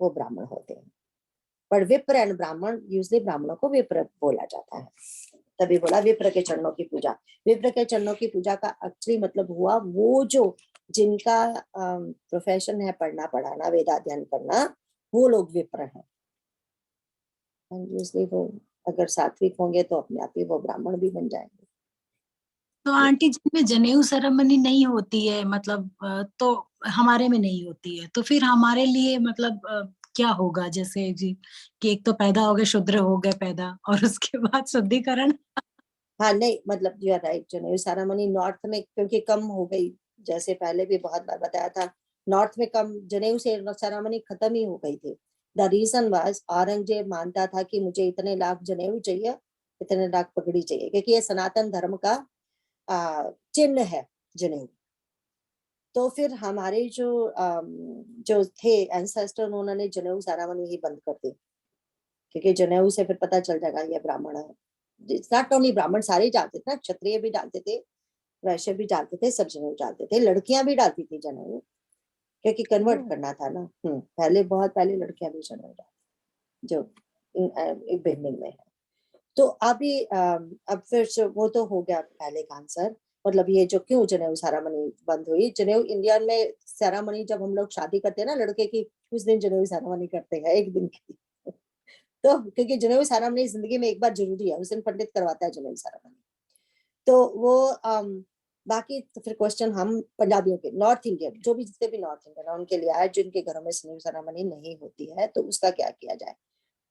वो ब्राह्मण होते हैं। पर विप्र एंड ब्राह्मण, यूजली ब्राह्मणों को विप्र बोला जाता है, तभी बोला विप्र के चरणों की पूजा। विप्र के चरणों की पूजा का एक्चुअली मतलब हुआ वो जो जिनका प्रोफेशन है पढ़ना पढ़ाना वेदाध्ययन करना, वो लोग विप्र हैं। यूजली वो अगर सात्विक होंगे तो अपने आप ही वो ब्राह्मण भी बन जाएंगे। तो आंटी जिनमें जनेऊ सेरेमनी नहीं होती है, मतलब तो हमारे में नहीं होती है, तो फिर हमारे लिए मतलब क्या होगा? जैसे जी कि एक तो पैदा हो गए, शूद्र हो गए पैदा, और उसके बाद शुद्धिकरण। हाँ नहीं, मतलब यू आर राइट, जनेऊ सेरेमनी नॉर्थ में क्योंकि कम हो गई, जैसे पहले भी बहुत बार बताया था, नॉर्थ में कम जनेऊ सेरेमनी खत्म ही हो गई थी। द रीजन वाज औरंगजेब मानता था कि मुझे इतने लाख जनेऊ चाहिए, इतने लाख पगड़ी चाहिए, क्योंकि ये सनातन धर्म का चिन्ह है जनेऊ। तो फिर हमारे जो थे एंसेस्टर, उन्होंने जनेऊ सेरेमनी ही बंद कर दी, क्योंकि जनेऊ से फिर पता चल जाएगा ये ब्राह्मण है। नॉट ओनली ब्राह्मण, सारे ही डालते थे, क्षत्रिय भी डालते थे, वैश्य भी डालते थे, सब जनेऊ डालते थे, लड़कियां भी डालती थी जनेऊ, क्योंकि कन्वर्ट करना था ना। पहले बहुत पहले लड़कियां भी जनेऊ डालती, जो एक बिगनिंग में है। तो अभी अब फिर वो तो हो गया पहले का आंसर, मतलब ये जो क्यों जनेऊ सेरेमनी बंद हुई। जनेऊ इंडिया में सेरेमनी जब हम लोग शादी करते हैं ना लड़के की, उस दिन जनेऊ सेरेमनी करते हैं, एक दिन की। तो क्योंकि जनेऊ सेरेमनी जिंदगी में एक बार जरूरी है, उस दिन पंडित करवाता है जनेऊ सेरेमनी। तो वो बाकी तो फिर क्वेश्चन हम पंजाबियों के, नॉर्थ इंडियन, जो भी जितने भी नॉर्थ इंडियन है उनके लिए आया, जिनके घरों में जनेऊ सेरेमनी नहीं होती है, तो उसका क्या किया जाए।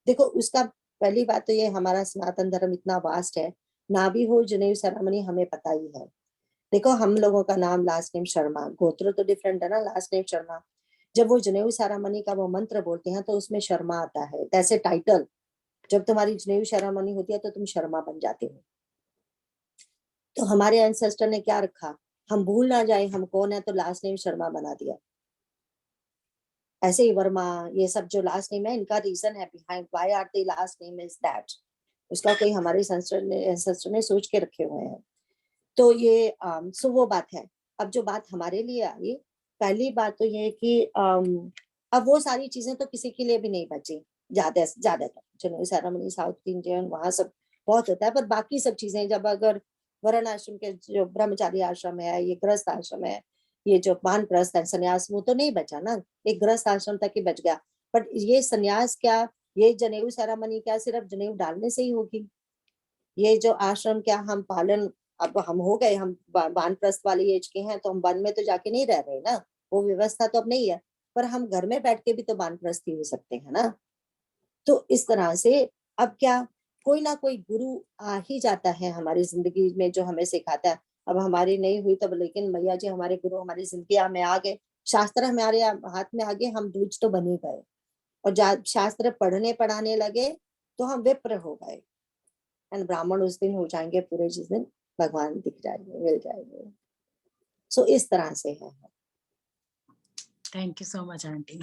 देखो उसका पहली बात तो ये, हमारा सनातन धर्म इतना वास्ट है, ना भी हो जनेऊ सेरेमनी हमें पता ही है। देखो हम लोगों का नाम लास्ट नेम शर्मा, गोत्र तो डिफरेंट है ना, लास्ट नेम शर्मा। जब वो जनेऊ सेरेमनी का वो मंत्र बोलते हैं तो उसमें शर्मा आता है, जैसे टाइटल। जब तुम्हारी जनेऊ सेरेमनी होती है तो तुम शर्मा बन जाते हो। तो हमारे एंसेस्टर ने क्या रखा, हम भूल ना जाए हम कौन है, तो लास्ट नेम शर्मा बना दिया। ऐसे ही वर्मा, ये सब जो लास्ट नेम है, इनका रीजन है behind why are the last name is that, उसका कोई हमारे एंसेस्टर ने सोच के रखे हुए हैं। तो ये सो वो बात है। अब जो बात हमारे लिए आई, पहली बात तो ये कि अब वो सारी चीजें तो किसी के लिए भी नहीं बची, ज्यादातर जनेऊ सेरेमनी साउथ इंडियन वहां सब बहुत होता है, पर बाकी सब चीजें जब अगर वर्ण आश्रम के जो ब्रह्मचारी आश्रम है, ये गृहस्थ आश्रम है, ये जो वानप्रस्थ है संन्यास, वो तो नहीं बचा ना, एक गृहस्थ आश्रम तक ही बच गया। बट ये संन्यास क्या, ये जनेऊ सेरेमनी क्या सिर्फ जनेऊ डालने से ही होगी? ये जो आश्रम क्या हम पालन, अब हम हो गए, हम वानप्रस्थ वाली एज के हैं, तो हम वन में तो जाके नहीं रह रहे ना, वो व्यवस्था तो अब नहीं है, पर हम घर में बैठ के भी तो वानप्रस्थ ही हो सकते हैं ना। तो इस तरह से अब क्या, कोई ना कोई गुरु आ ही जाता है हमारी जिंदगी में जो हमें सिखाता है। अब हमारी नहीं हुई तब, लेकिन मैया जी हमारे गुरु हमारी जिंदगी में आ गए, शास्त्र हमारे हाथ में आ गए, हम द्विज तो बन ही गए, और शास्त्र पढ़ने पढ़ाने लगे तो हम विप्र हो गए, एंड ब्राह्मण उस दिन हो जाएंगे पूरे, जिस दिन भगवान दिख जाएंगे, मिल जाएंगे। सो इस तरह से है। Thank you so much aunty.